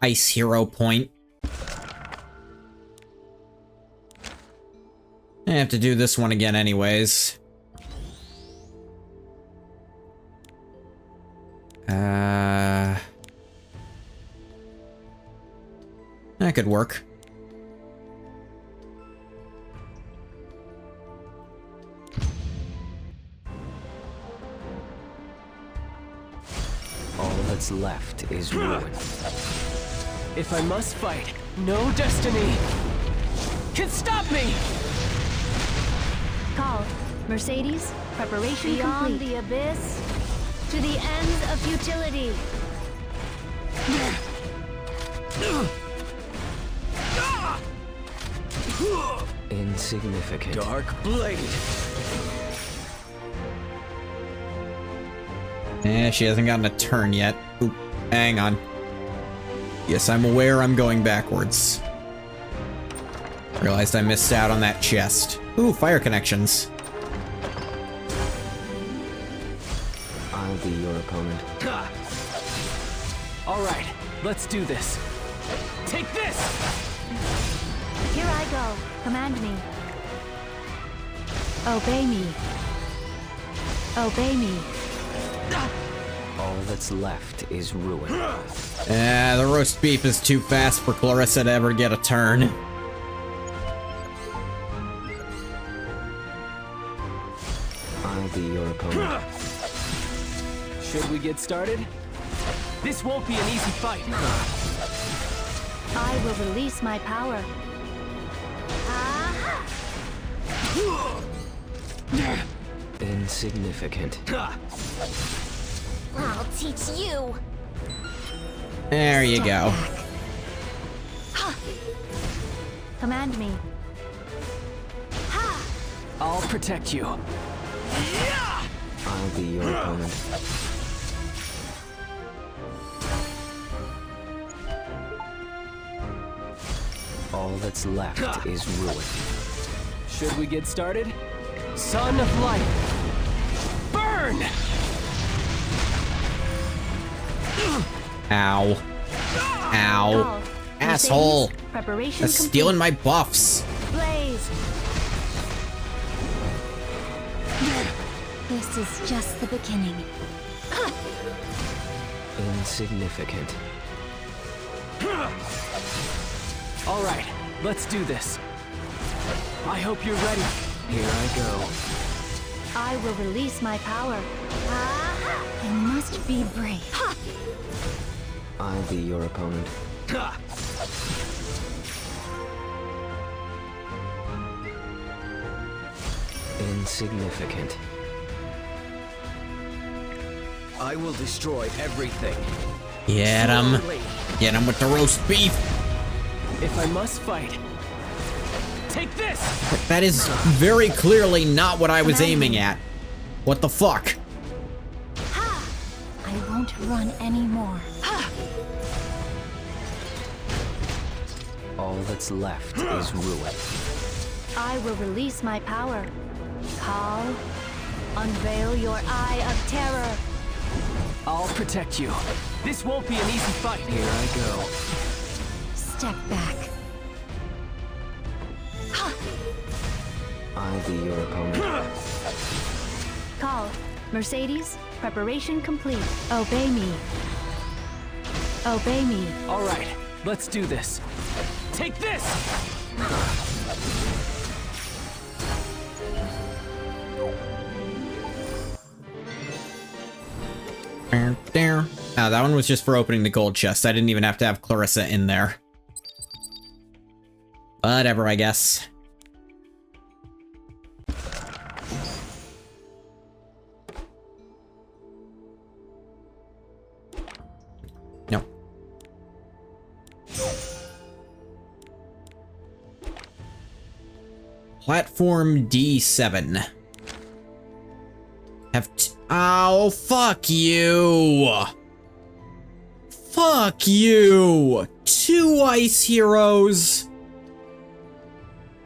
ice hero point. I have to do this one again anyways. That could work. All that's left is ruin. If I must fight, no destiny can stop me! Call. Mercedes, preparation Beyond complete. the abyss, To the ends of futility. Insignificant. Dark Blade. She hasn't gotten a turn yet. Oop, hang on. Yes, I'm aware I'm going backwards. Realized I missed out on that chest. Ooh, fire connections. I'll be your opponent. All right, let's do this. Take this! Here I go. Command me. Obey me. Obey me. All that's left is ruin. The roast beef is too fast for Clarissa to ever get a turn. I'll be your opponent. Should we get started? This won't be an easy fight. I will release my power. Insignificant. I'll teach you. There you go. Command me. I'll protect you. I'll be your opponent. All that's left is ruin. Should we get started? Son of light, burn! Ow. Ow. Call. Asshole. Mercedes, preparation That's complete. stealing my buffs. Blaze. This is just the beginning. Insignificant. All right, let's do this. I hope you're ready. Here I go. I will release my power. I must be brave. I'll be your opponent. Insignificant. I will destroy everything. Get him. Slowly. Get him with the roast beef. If I must fight, take this! That is very clearly not what I was aiming at. What the fuck? I won't run anymore. All that's left is ruin. I will release my power. Call. Unveil your eye of terror. I'll protect you. This won't be an easy fight. Here I go. Step back. I'll be your opponent. Call. Mercedes, preparation complete. Obey me. Obey me. All right, let's do this. Take this! There. That one was just for opening the gold chest. I didn't even have to have Clarissa in there. Whatever, I guess. No. Platform D7. Oh, fuck you! Fuck you! 2 ice heroes!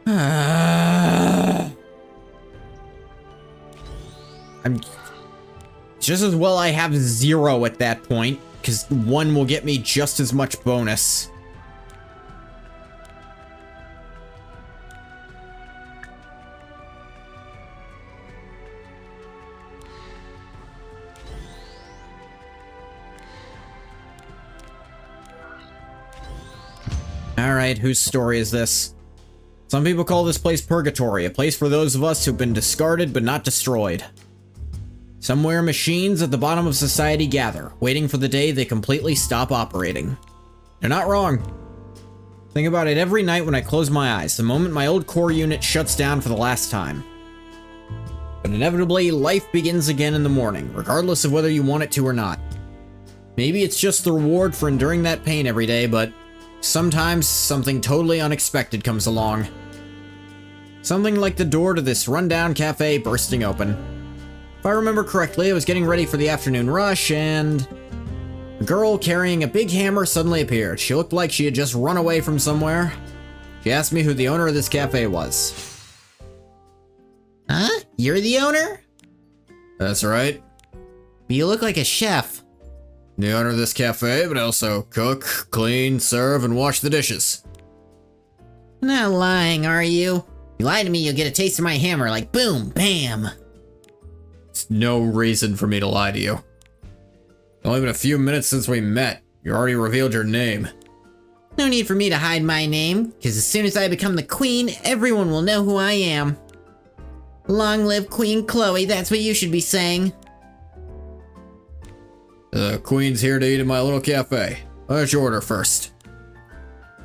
I'm just as well I have 0 at that point, because 1 will get me just as much bonus. Alright, whose story is this? Some people call this place Purgatory, a place for those of us who've been discarded but not destroyed. Somewhere machines at the bottom of society gather, waiting for the day they completely stop operating. They're not wrong. Think about it every night when I close my eyes, the moment my old core unit shuts down for the last time. But inevitably, life begins again in the morning, regardless of whether you want it to or not. Maybe it's just the reward for enduring that pain every day, but sometimes something totally unexpected comes along. Something like the door to this rundown cafe bursting open. If I remember correctly, I was getting ready for the afternoon rush, and a girl carrying a big hammer suddenly appeared. She looked like she had just run away from somewhere. She asked me who the owner of this cafe was. Huh? You're the owner? That's right. You look like a chef. The owner of this cafe, but I also cook, clean, serve, and wash the dishes. Not lying, are you? You lie to me, you'll get a taste of my hammer, like boom, bam. It's no reason for me to lie to you. It's only been a few minutes since we met. You already revealed your name. No need for me to hide my name, because as soon as I become the queen, everyone will know who I am. Long live Queen Chloe, that's what you should be saying. The queen's here to eat in my little cafe. Why don't you order first?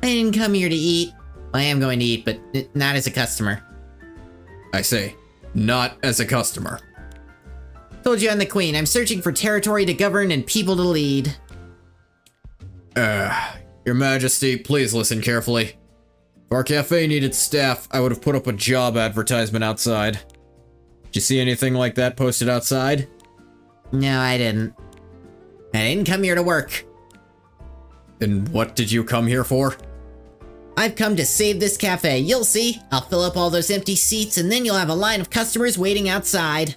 I didn't come here to eat. I am going to eat, but not as a customer. I say, not as a customer. Told you I'm the queen. I'm searching for territory to govern and people to lead. Your Majesty, please listen carefully. If our cafe needed staff, I would have put up a job advertisement outside. Did you see anything like that posted outside? No, I didn't. I didn't come here to work. Then what did you come here for? I've come to save this cafe. You'll see. I'll fill up all those empty seats and then you'll have a line of customers waiting outside.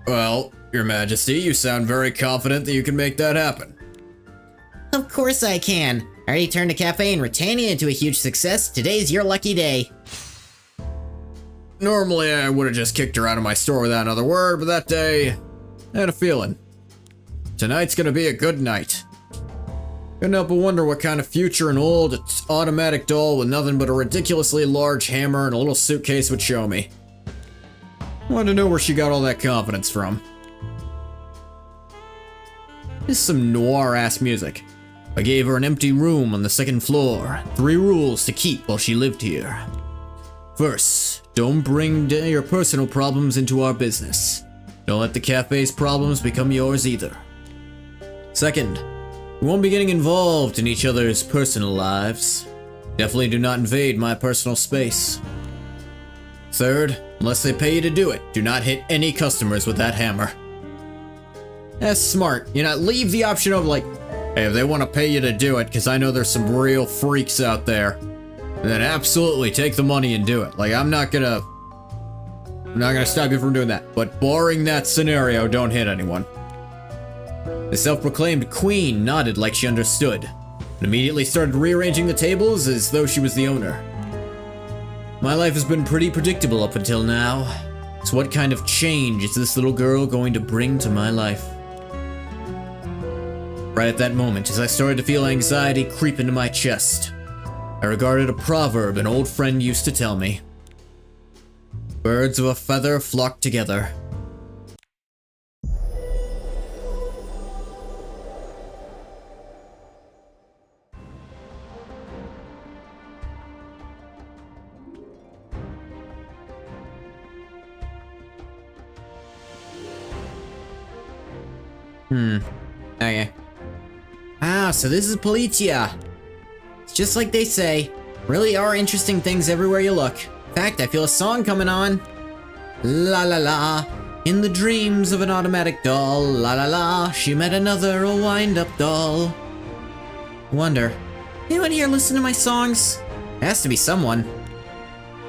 Well, Your Majesty, you sound very confident that you can make that happen. Of course I can. I already turned a cafe in Britannia into a huge success. Today's your lucky day. Normally, I would have just kicked her out of my store without another word, but that day, I had a feeling. Tonight's gonna be a good night. Couldn't help but wonder what kind of future an old, automatic doll with nothing but a ridiculously large hammer and a little suitcase would show me. Wanted to know where she got all that confidence from. This is some noir-ass music. I gave her an empty room on the second floor. 3 rules to keep while she lived here. First, don't bring your personal problems into our business. Don't let the cafe's problems become yours either. Second, we won't be getting involved in each other's personal lives. Definitely do not invade my personal space. Third, unless they pay you to do it, do not hit any customers with that hammer. That's smart. You know, leave the option of like, hey, if they want to pay you to do it, because I know there's some real freaks out there, then absolutely take the money and do it. Like, I'm not gonna stop you from doing that. But barring that scenario, don't hit anyone. The self-proclaimed queen nodded like she understood, and immediately started rearranging the tables as though she was the owner. My life has been pretty predictable up until now. So what kind of change is this little girl going to bring to my life? Right at that moment, as I started to feel anxiety creep into my chest, I regarded a proverb an old friend used to tell me. Birds of a feather flock together. Okay. Ah, so this is Politia. It's just like they say. Really are interesting things everywhere you look. In fact, I feel a song coming on. La la la. In the dreams of an automatic doll. La la la. She met another, a wind-up doll. Wonder, anyone here listen to my songs? There has to be someone.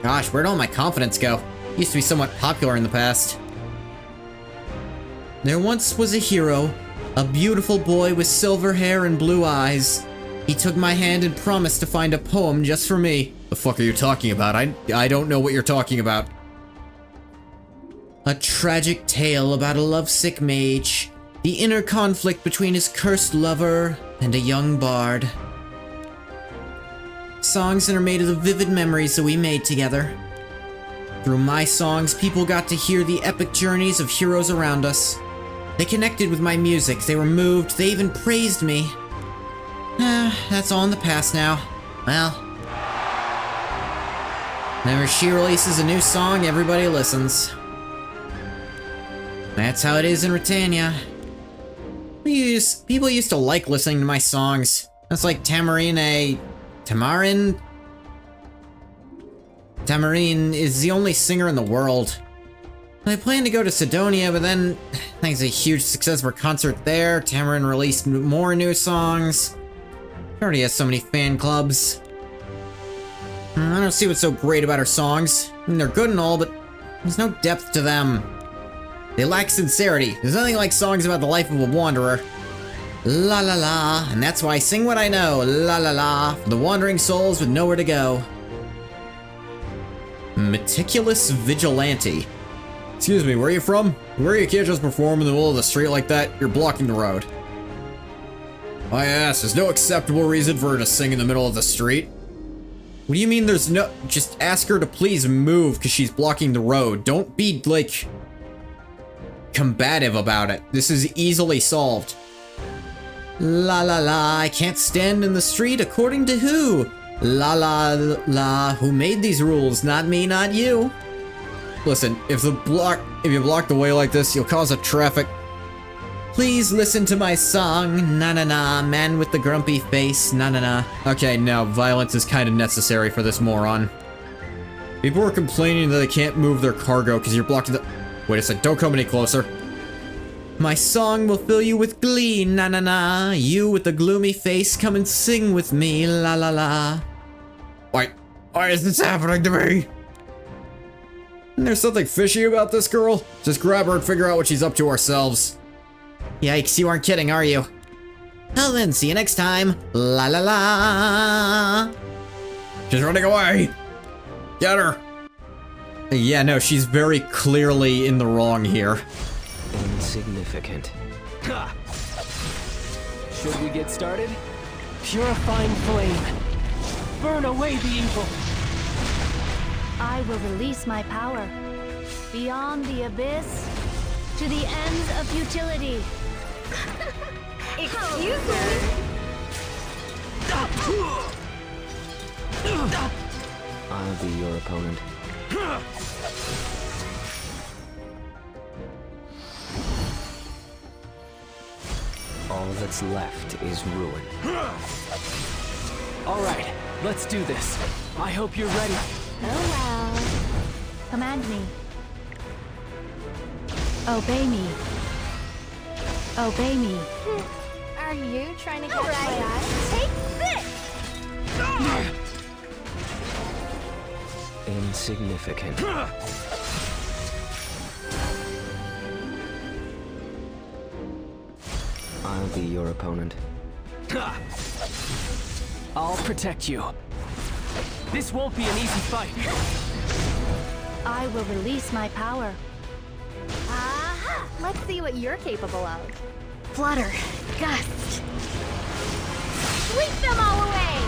Gosh, where'd all my confidence go? Used to be somewhat popular in the past. There once was a hero, a beautiful boy with silver hair and blue eyes. He took my hand and promised to find a poem just for me. The fuck are you talking about? I don't know what you're talking about. A tragic tale about a lovesick mage, the inner conflict between his cursed lover and a young bard. Songs that are made of the vivid memories that we made together. Through my songs, people got to hear the epic journeys of heroes around us. They connected with my music, they were moved, they even praised me. That's all in the past now. Well, whenever she releases a new song, everybody listens. That's how it is in Britannia. People used to like listening to my songs. That's like Tamarine is the only singer in the world. I planned to go to Sidonia, but then, thanks to a huge success of her concert there, Tamarin released more new songs. She already has so many fan clubs. I don't see what's so great about her songs. I mean, they're good and all, but there's no depth to them. They lack sincerity. There's nothing like songs about the life of a wanderer. La la la, and that's why I sing what I know. La la la, for the wandering souls with nowhere to go. Meticulous vigilante. Excuse me, where are you from? Where you can't just perform in the middle of the street like that? You're blocking the road. I asked, there's no acceptable reason for her to sing in the middle of the street. What do you mean there's no— just ask her to please move because she's blocking the road. Don't be, like, combative about it. This is easily solved. La la la, I can't stand in the street according to who? La la la, who made these rules? Not me, not you. Listen, if you block the way like this, you'll cause a traffic. Please listen to my song, na na na, man with the grumpy face, na na na. Okay, now, violence is kind of necessary for this moron. People are complaining that they can't move their cargo because you're blocking the— Wait a sec, don't come any closer. My song will fill you with glee, na na na. You with the gloomy face, come and sing with me, la la la. Why is this happening to me? Isn't there something fishy about this girl? Just grab her and figure out what she's up to ourselves. Yikes, you aren't kidding, are you? Well then, see you next time. La la la. She's running away. Get her. Yeah, no, she's very clearly in the wrong here. Insignificant. Should we get started? Purifying flame. Burn away the evil. I will release my power. Beyond the abyss, to the ends of futility. Excuse me? I'll be your opponent. All that's left is ruin. All right, let's do this. I hope you're ready. Oh well. Command me. Obey me. Obey me. Are you trying to catch my eye? Take this! Insignificant. I'll be your opponent. I'll protect you. This won't be an easy fight. I will release my power. Aha! Let's see what you're capable of. Flutter. Gust. Sweep them all away!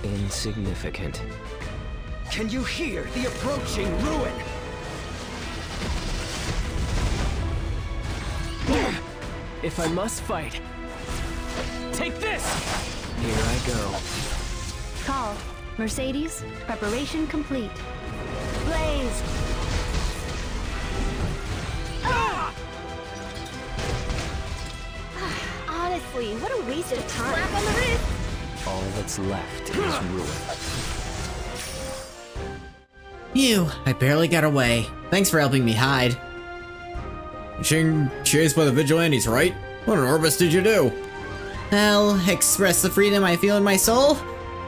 Insignificant. Can you hear the approaching ruin? If I must fight, take this! Here I go. Call. Mercedes. Preparation complete. Blaze. Honestly, what a waste of time. Slap on the wrist! All that's left is ruin. Phew, I barely got away. Thanks for helping me hide. Being chased by the vigilantes, right? What on earth did you do? I'll express the freedom I feel in my soul?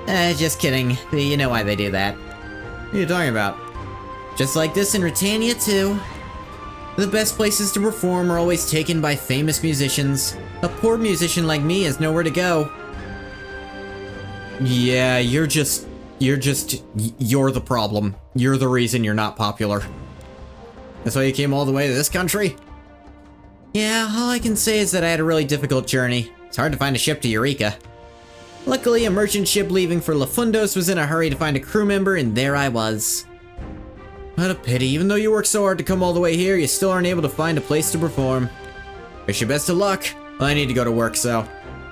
Just kidding. You know why they do that. What are you talking about? Just like this in Britannia, too. The best places to perform are always taken by famous musicians. A poor musician like me has nowhere to go. Yeah, you're the problem. You're the reason you're not popular. That's why you came all the way to this country? Yeah, all I can say is that I had a really difficult journey. It's hard to find a ship to Eureka. Luckily, a merchant ship leaving for Lafundos was in a hurry to find a crew member, and there I was. What a pity. Even though you worked so hard to come all the way here, you still aren't able to find a place to perform. Wish you best of luck. Well, I need to go to work, so...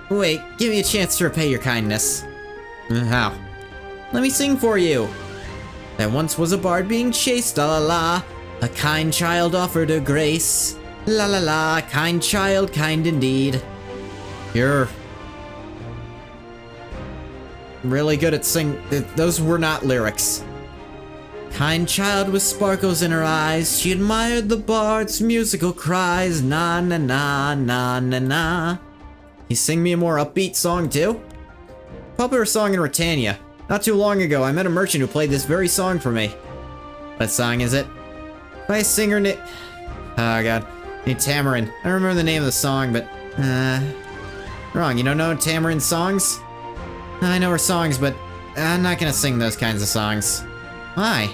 Wait, give me a chance to repay your kindness. How? Let me sing for you. There once was a bard being chased, la la la. A kind child offered her grace. La la la, kind child, kind indeed. You're... really good at those were not lyrics. Kind child with sparkles in her eyes, she admired the bard's musical cries. Na na na na na na. You sing me a more upbeat song too? Popular song in Britannia. Not too long ago, I met a merchant who played this very song for me. What song is it? By singer oh god. Named Tamarin. I don't remember the name of the song, but wrong. You don't know Tamarin's songs? I know her songs, but I'm not gonna sing those kinds of songs. Why?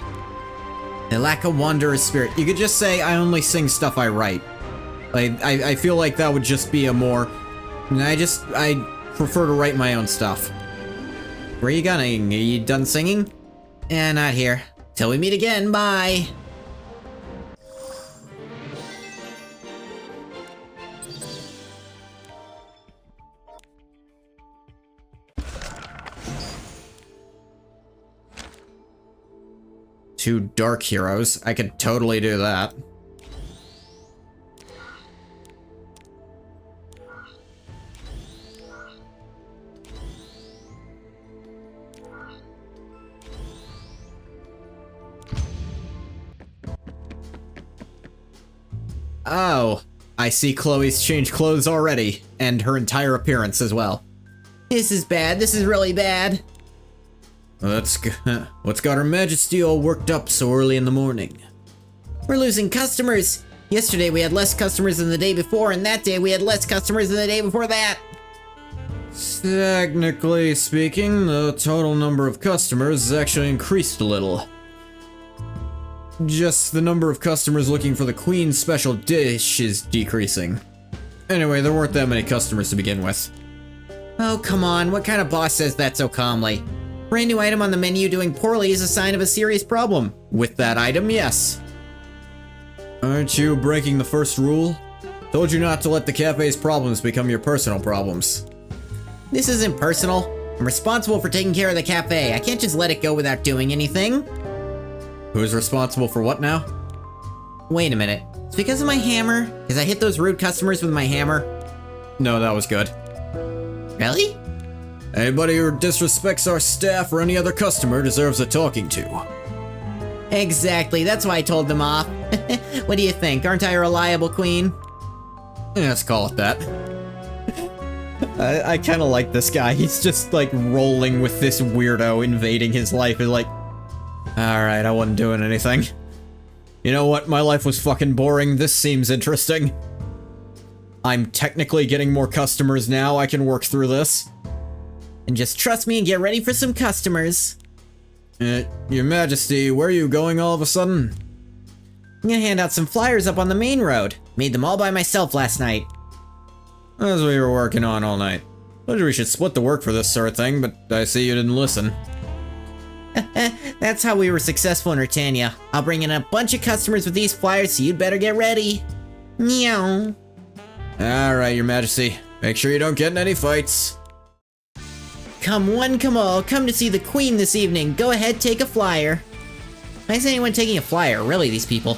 They lack a wanderer's spirit. You could just say, I only sing stuff I write. Like, I feel like that would just be a more... I prefer to write my own stuff. Where are you going? Are you done singing? Yeah, not here. Till we meet again, bye! Two dark heroes. I could totally do that. Oh, I see Chloe's changed clothes already, and her entire appearance as well. This is bad. This is really bad. What's got Her Majesty all worked up so early in the morning? We're losing customers! Yesterday we had less customers than the day before, and that day we had less customers than the day before that! Technically speaking, the total number of customers has actually increased a little. Just the number of customers looking for the Queen's special dish is decreasing. Anyway, there weren't that many customers to begin with. Oh, come on, what kind of boss says that so calmly? Brand new item on the menu doing poorly is a sign of a serious problem. With that item, yes. Aren't you breaking the first rule? Told you not to let the cafe's problems become your personal problems. This isn't personal. I'm responsible for taking care of the cafe. I can't just let it go without doing anything. Who's responsible for what now? Wait a minute. It's because of my hammer? Because I hit those rude customers with my hammer? No, that was good. Really? Anybody who disrespects our staff or any other customer deserves a talking to. Exactly, that's why I told them off. What do you think? Aren't I a reliable queen? Yeah, let's call it that. I kind of like this guy. He's just like rolling with this weirdo invading his life. He's like, alright, I wasn't doing anything. You know what? My life was fucking boring. This seems interesting. I'm technically getting more customers now. I can work through this. And just trust me and get ready for some customers. Your Majesty, where are you going all of a sudden? I'm gonna hand out some flyers up on the main road. Made them all by myself last night. As we were working on all night. Told you we should split the work for this sort of thing, but I see you didn't listen. That's how we were successful in Britannia. I'll bring in a bunch of customers with these flyers, so you'd better get ready. Meow. Alright, Your Majesty. Make sure you don't get in any fights. Come one, come all, come to see the Queen this evening. Go ahead, take a flyer. Why is anyone taking a flyer? Really, these people?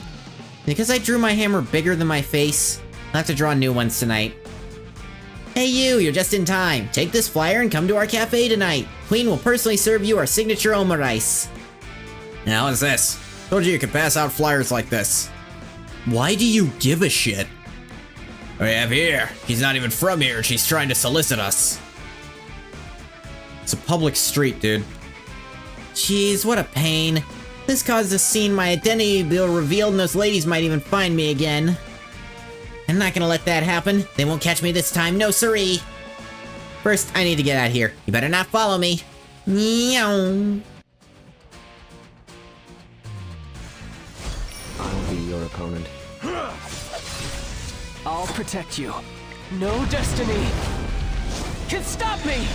Because I drew my hammer bigger than my face, I'll have to draw new ones tonight. Hey you, you're just in time. Take this flyer and come to our cafe tonight. Queen will personally serve you our signature omarice. Now what's this? Told you could pass out flyers like this. Why do you give a shit? We have here. She's not even from here. She's trying to solicit us. It's a public street, dude. Jeez, what a pain. This caused a scene. My identity will be revealed and those ladies might even find me again. I'm not gonna let that happen. They won't catch me this time, no siree. First, I need to get out of here. You better not follow me. Meow. I'll be your opponent. I'll protect you. No destiny can stop me!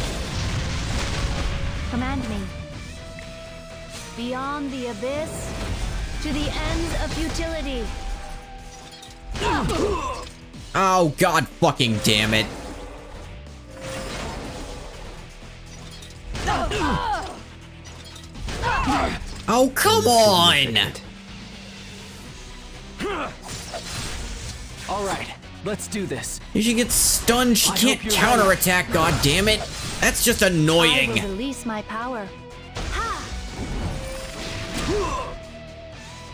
Command me. Beyond the abyss, to the ends of futility. Oh, god fucking damn it. Oh, come on! Alright, let's do this. If she gets stunned, she I can't hope you're counterattack, god damn it. That's just annoying. I will release my power.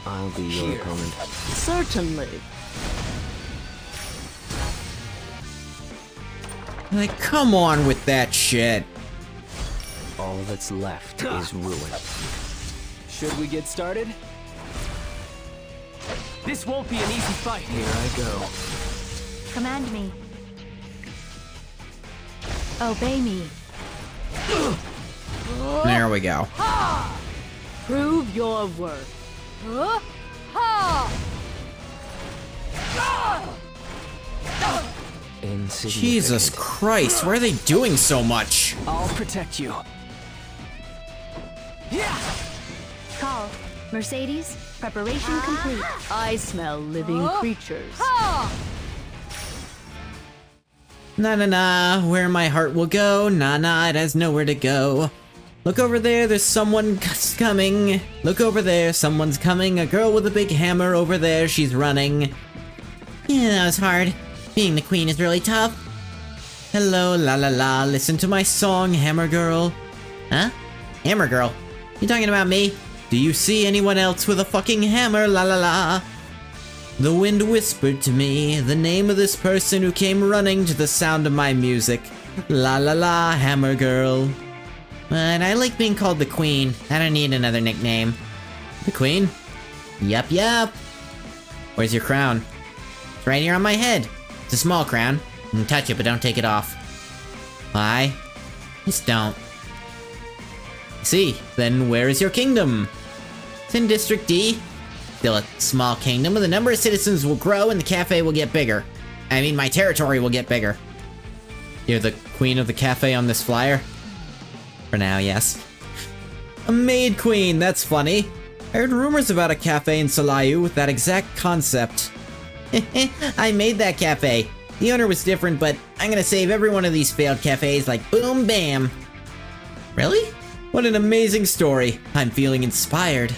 I'll be your opponent. Certainly. Like, come on with that shit. All that's left is ruin. Should we get started? This won't be an easy fight. Here I go. Command me. Obey me. There we go. Prove your worth. Jesus Christ, why are they doing so much? I'll protect you. Call. Mercedes, preparation complete. I smell living creatures. Na na na, where my heart will go. Na na, it has nowhere to go. Look over there, there's someone coming. Look over there, someone's coming. A girl with a big hammer over there, she's running. Yeah, that was hard. Being the queen is really tough. Hello, la la la, listen to my song, Hammer Girl. Huh? Hammer Girl? You talking about me? Do you see anyone else with a fucking hammer, la la la? The wind whispered to me the name of this person who came running to the sound of my music. La la la, Hammer Girl. But I like being called the Queen. I don't need another nickname. The Queen? Yup, yup. Where's your crown? It's right here on my head. It's a small crown. You can touch it, but don't take it off. Why? Just don't. See, then where is your kingdom? It's in District D. Still a small kingdom, but the number of citizens will grow and the cafe will get bigger. I mean, my territory will get bigger. You're the queen of the cafe on this flyer? For now, yes. A maid queen, that's funny. I heard rumors about a cafe in Salayu with that exact concept. I made that cafe. The owner was different, but I'm gonna save every one of these failed cafes like boom bam. Really? What an amazing story. I'm feeling inspired.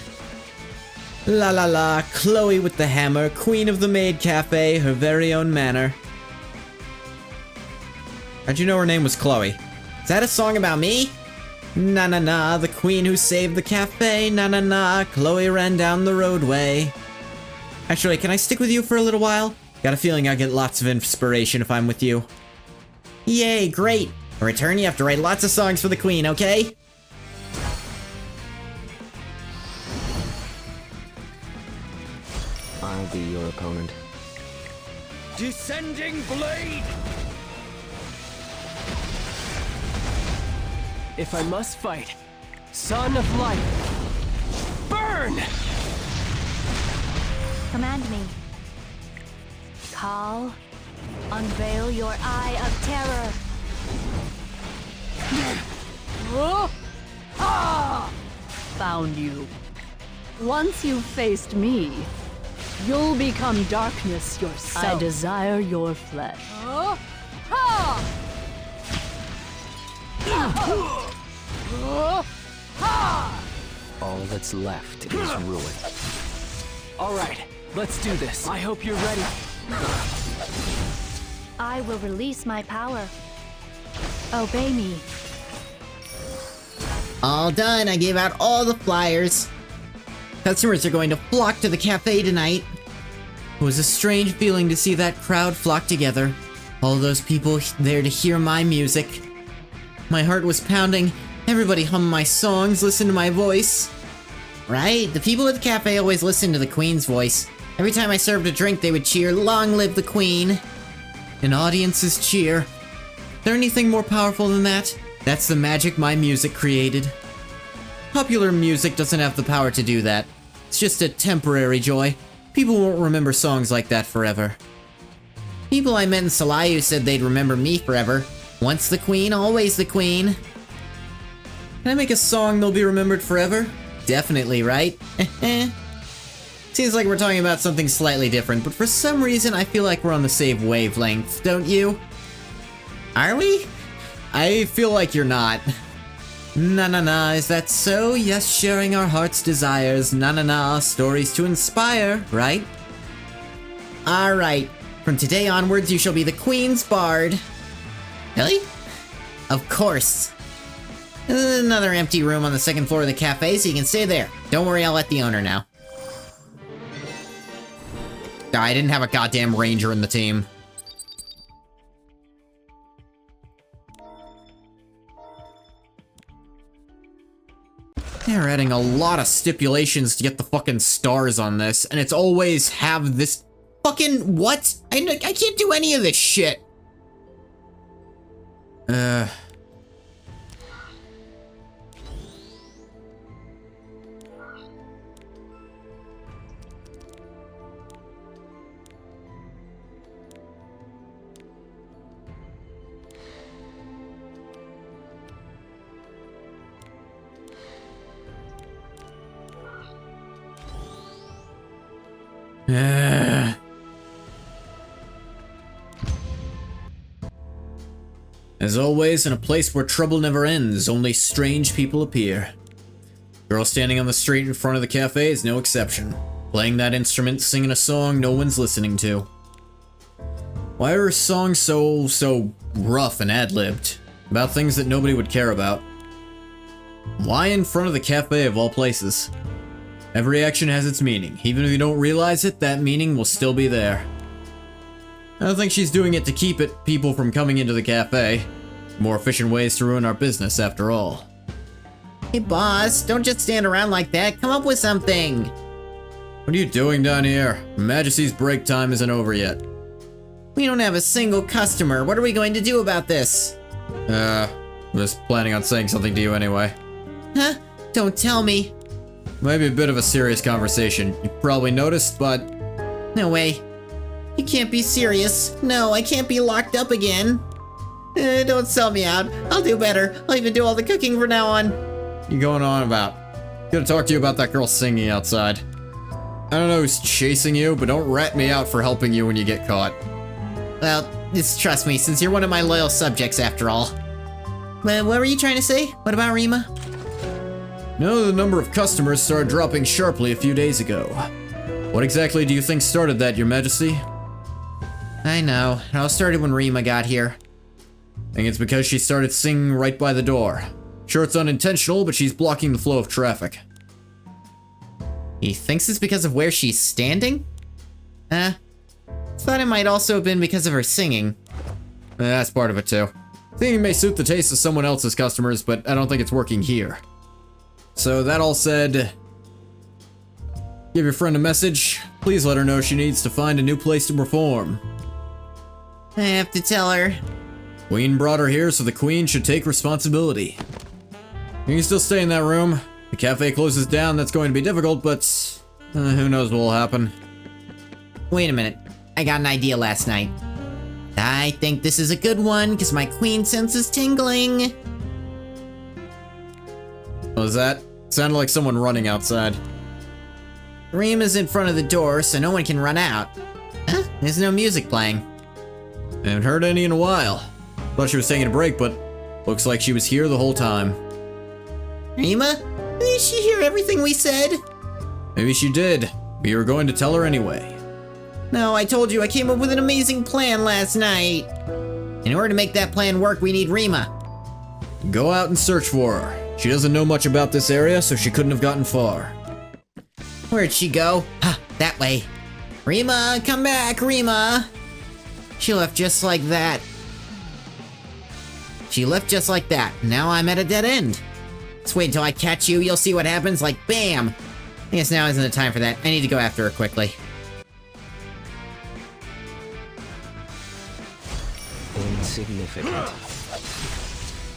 La la la, Chloe with the hammer, queen of the maid cafe, her very own manor. How'd you know her name was Chloe? Is that a song about me? Na na na, the queen who saved the cafe, na na na, Chloe ran down the roadway. Actually, can I stick with you for a little while? Got a feeling I'll get lots of inspiration if I'm with you. Yay, great! In return, you have to write lots of songs for the queen, okay? I'll be your opponent. Descending blade! If I must fight, son of light, burn! Command me. Call. Unveil your eye of terror. Found you. Once you've faced me, you'll become darkness yourself. I desire your flesh. All that's left is ruin. Alright, let's do this. I hope you're ready. I will release my power. Obey me. All done, I gave out all the flyers. Customers are going to flock to the cafe tonight. It was a strange feeling to see that crowd flock together. All those people there to hear my music. My heart was pounding. Everybody hummed my songs, listened to my voice. Right, the people at the cafe always listened to the Queen's voice. Every time I served a drink, they would cheer, "Long live the Queen!" An audience's cheer. Is there anything more powerful than that? That's the magic my music created. Popular music doesn't have the power to do that. It's just a temporary joy. People won't remember songs like that forever. People I met in Salayu said they'd remember me forever. Once the queen, always the queen. Can I make a song they'll be remembered forever? Definitely, right? Seems like we're talking about something slightly different, but for some reason I feel like we're on the same wavelength, don't you? Are we? I feel like you're not. Na, is that so? Yes, sharing our heart's desires. Na, stories to inspire, right? Alright, from today onwards you shall be the Queen's Bard. Really? Of course. There's another empty room on the second floor of the cafe, so you can stay there. Don't worry, I'll let the owner know. I didn't have a goddamn ranger in the team. They're adding a lot of stipulations to get the fucking stars on this, and it's always have this fucking what? I can't do any of this shit. As always, in a place where trouble never ends, only strange people appear. Girl standing on the street in front of the cafe is no exception. Playing that instrument, singing a song no one's listening to. Why are her songs so rough and ad-libbed? About things that nobody would care about. Why in front of the cafe of all places? Every action has its meaning. Even if you don't realize it, that meaning will still be there. I don't think she's doing it to keep people from coming into the cafe. More efficient ways to ruin our business, after all. Hey boss, don't just stand around like that. Come up with something. What are you doing down here? Her Majesty's break time isn't over yet. We don't have a single customer. What are we going to do about this? I'm just planning on saying something to you anyway. Huh? Don't tell me. Maybe a bit of a serious conversation. You probably noticed, but... No way. You can't be serious. No, I can't be locked up again. Don't sell me out. I'll do better. I'll even do all the cooking from now on. What you going on about? Gonna talk to you about that girl singing outside. I don't know who's chasing you, but don't rat me out for helping you when you get caught. Well, just trust me, since you're one of my loyal subjects after all. What were you trying to say? What about Rima? No, the number of customers started dropping sharply a few days ago. What exactly do you think started that, Your Majesty? I know. It all started when Rima got here. I think it's because she started singing right by the door. Sure, it's unintentional, but she's blocking the flow of traffic. He thinks it's because of where she's standing? Thought it might also have been because of her singing. That's part of it too. Singing may suit the taste of someone else's customers, but I don't think it's working here. So that all said, give your friend a message. Please let her know she needs to find a new place to perform. I have to tell her. Queen brought her here, so the Queen should take responsibility. You can still stay in that room. The cafe closes down, that's going to be difficult, but who knows what will happen. Wait a minute. I got an idea last night. I think this is a good one, because my queen sense is tingling. What was that? Sounded like someone running outside. Rima's in front of the door, so no one can run out. Huh? There's no music playing. I haven't heard any in a while. Thought she was taking a break, but looks like she was here the whole time. Rima? Did she hear everything we said? Maybe she did. We were going to tell her anyway. No, I told you I came up with an amazing plan last night. In order to make that plan work, we need Rima. Go out and search for her. She doesn't know much about this area, so she couldn't have gotten far. Where'd she go? Huh, that way. Rima, come back, Rima. She left just like that. She left just like that. Now I'm at a dead end. Just wait until I catch you, you'll see what happens, like bam! I guess now isn't the time for that. I need to go after her quickly. Insignificant.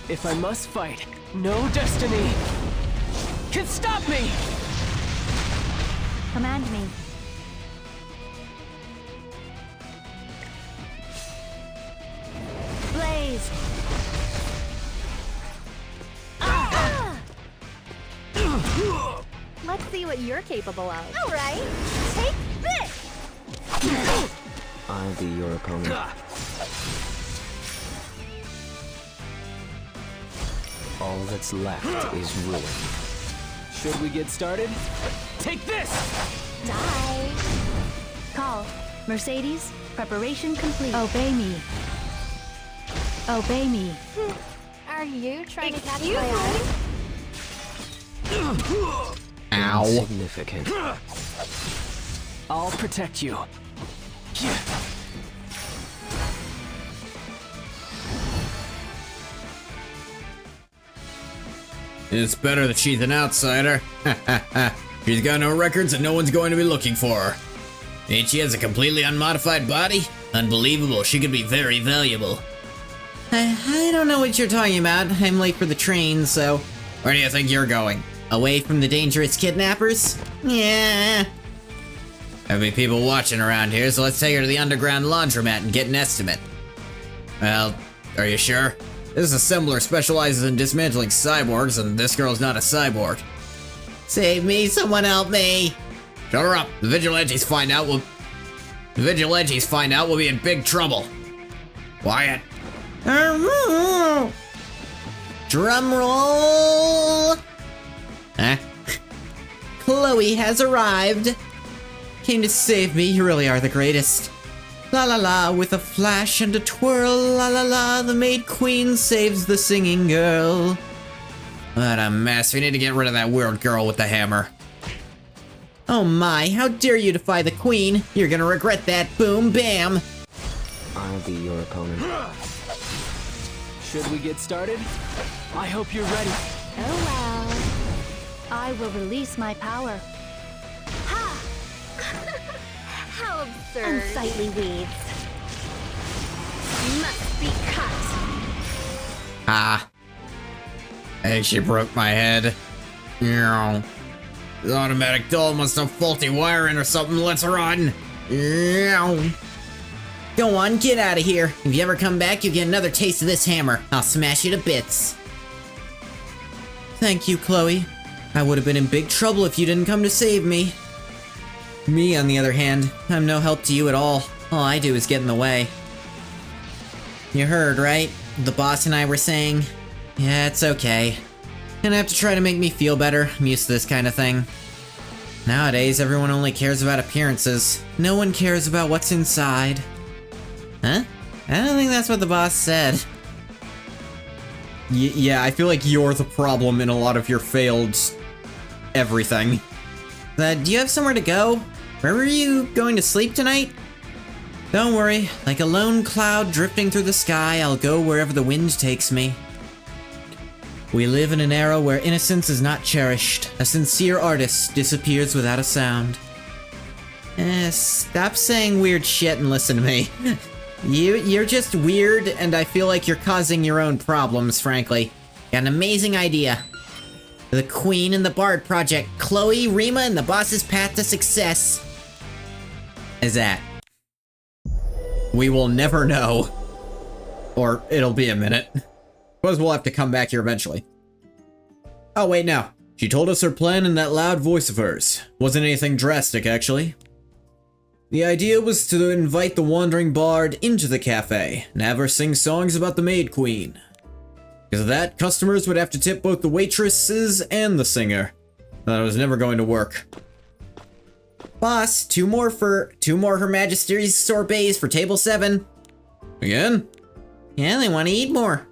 If I must fight, no destiny can stop me! Command me. what you're capable of. All right, take this! I'll be your opponent. All that's left is ruin. Should we get started? Take this! Die. Call. Mercedes, preparation complete. Obey me. Obey me. Are you trying to catch Excuse my eye? Ow. Insignificant. I'll protect you. It's better that she's an outsider. She's got no records and no one's going to be looking for her. And she has a completely unmodified body? Unbelievable, she could be very valuable. I don't know what you're talking about. I'm late for the train, so... Where do you think you're going? Away from the dangerous kidnappers? Yeah. There'll be people watching around here, so let's take her to the underground laundromat and get an estimate. Well, are you sure? This assembler specializes in dismantling cyborgs, and this girl's not a cyborg. Save me, someone help me. Shut her up. The vigilantes find out we'll be in big trouble. Quiet. Drum roll. Huh? Chloe has arrived. Came to save me, you really are the greatest. La la la, with a flash and a twirl, la la la, the maid queen saves the singing girl. What a mess. We need to get rid of that weird girl with the hammer. Oh my, how dare you defy the queen? You're gonna regret that, boom bam. I'll be your opponent. Should we get started? I hope you're ready. Oh well. I will release my power. Ha! How absurd. Unsightly weeds. Must be cut. Ah. I think she broke my head. The automatic doll must have faulty wiring or something. Let's run. Go on, get out of here. If you ever come back, you get another taste of this hammer. I'll smash you to bits. Thank you, Chloe. I would have been in big trouble if you didn't come to save me. Me, on the other hand, I'm no help to you at all. All I do is get in the way. You heard, right? The boss and I were saying, yeah, it's okay. Gonna have to try to make me feel better. I'm used to this kind of thing. Nowadays, everyone only cares about appearances. No one cares about what's inside. Huh? I don't think that's what the boss said. Yeah, I feel like you're the problem in a lot of your failed everything. Do you have somewhere to go? Where were you going to sleep tonight? Don't worry, like a lone cloud drifting through the sky, I'll go wherever the wind takes me. We live in an era where innocence is not cherished. A sincere artist disappears without a sound. Stop saying weird shit and listen to me. You're just weird, and I feel like you're causing your own problems, frankly. Got an amazing idea. The Queen and the Bard Project. Chloe, Rima, and the boss's path to success. Is that? We will never know. Or it'll be a minute. Suppose we'll have to come back here eventually. Oh, wait, no. She told us her plan in that loud voice of hers. Wasn't anything drastic, actually. The idea was to invite the wandering bard into the cafe and have her sing songs about the Maid Queen. Because of that, customers would have to tip both the waitresses and the singer. That was never going to work. Boss, two more Her Majesty's sorbets for table 7. Again? Yeah, they want to eat more.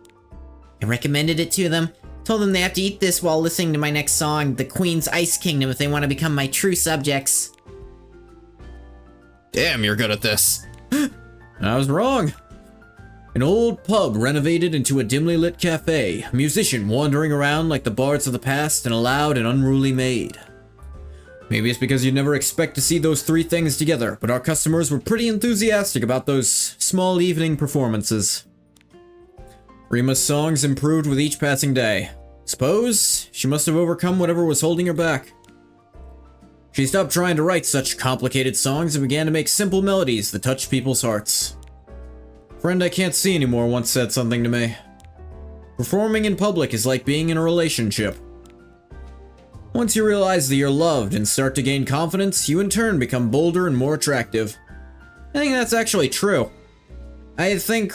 I recommended it to them. Told them they have to eat this while listening to my next song, The Queen's Ice Kingdom, if they want to become my true subjects. Damn, you're good at this. I was wrong. An old pub renovated into a dimly lit cafe, a musician wandering around like the bards of the past, and a loud and unruly maid. Maybe it's because you'd never expect to see those three things together, but our customers were pretty enthusiastic about those small evening performances. Rima's songs improved with each passing day. Suppose she must have overcome whatever was holding her back. She stopped trying to write such complicated songs and began to make simple melodies that touched people's hearts. A friend I can't see anymore once said something to me. Performing in public is like being in a relationship. Once you realize that you're loved and start to gain confidence, you in turn become bolder and more attractive. I think that's actually true. I think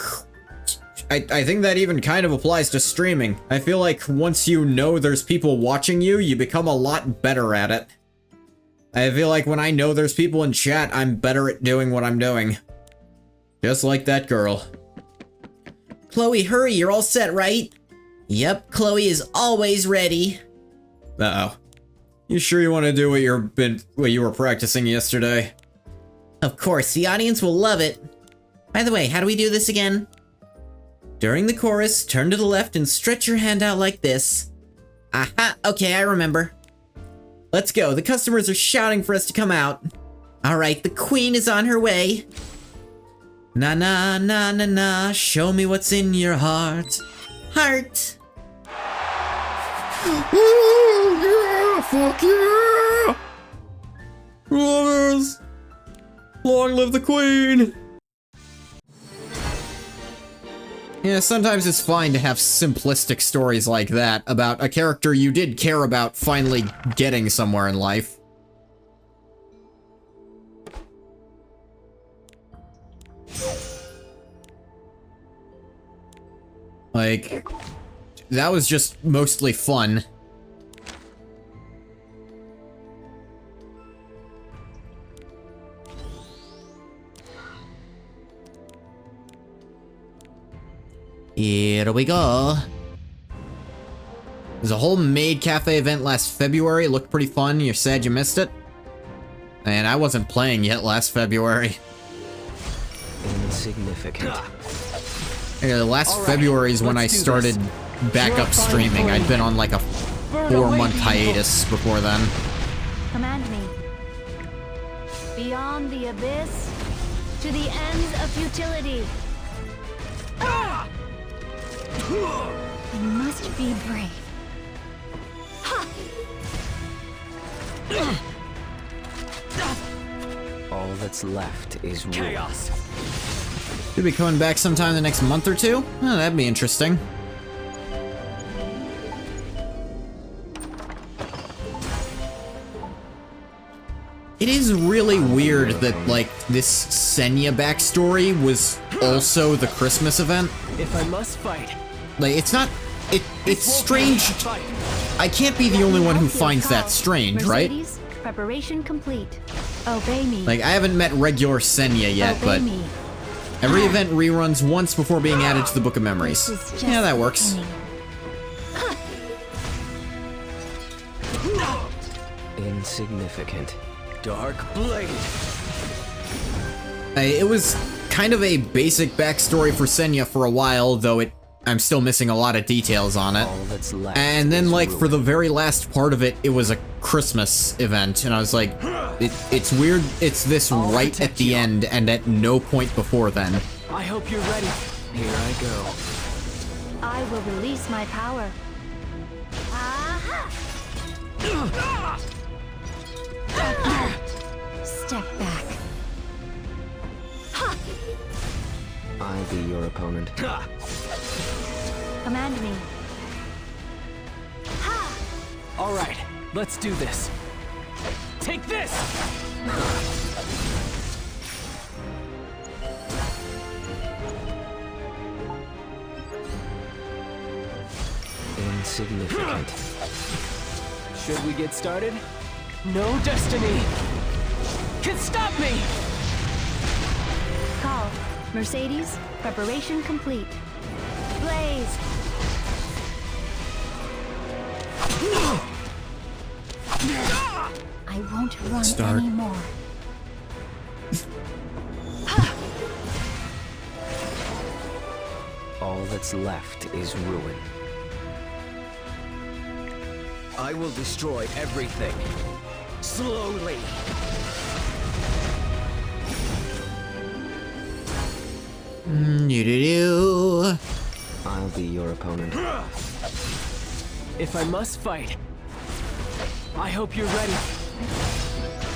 that even kind of applies to streaming. I feel like once you know there's people watching you, you become a lot better at it. I feel like when I know there's people in chat, I'm better at doing what I'm doing. Just like that girl. Chloe, hurry, you're all set, right? Yep, Chloe is always ready. Uh-oh. You sure you want to do what you were practicing yesterday? Of course, the audience will love it. By the way, how do we do this again? During the chorus, turn to the left and stretch your hand out like this. Aha, okay, I remember. Let's go, the customers are shouting for us to come out. Alright, the queen is on her way. Na na na na na, show me what's in your heart. Heart. Yeah, fuck yeah! Lovers! Long live the queen! Yeah, sometimes it's fine to have simplistic stories like that about a character you did care about finally getting somewhere in life. Like, that was just mostly fun. Here we go. There's a whole maid cafe event last February. It looked pretty fun. You're sad you missed it? And I wasn't playing yet last February. Insignificant. Yeah, last February is when I started back up streaming. I'd been on like a 4-month hiatus before then. Command me. Beyond the abyss, to the ends of futility. I must be brave. All that's left is chaos. Should be coming back sometime in the next month or two? Oh, that'd be interesting. It is really weird that, like, this Senya backstory was also the Christmas event. If I must fight. Like, it's not... It's strange. I can't be the only one who finds that strange, right? Mercedes, preparation complete. Obey me. Like, I haven't met regular Senya yet, but every event reruns once before being added to the Book of Memories. Yeah, that works. Insignificant. Dark blade. It was kind of a basic backstory for Senya for a while, though I'm still missing a lot of details on it. All that's left and then, like, ruin. for the very last part of it, it was a Christmas event, and I was like, it's weird it's this right at the end and at no point before then. I hope you're ready. Here I go. I will release my power. Aha! Step back. I'll be your opponent. Command me. All right, let's do this. Take this! Insignificant. Should we get started? No destiny can stop me! Call. Mercedes, preparation complete. Blaze! I won't run anymore. All that's left is ruin. I will destroy everything. Slowly. I'll be your opponent. If I must fight, I hope you're ready.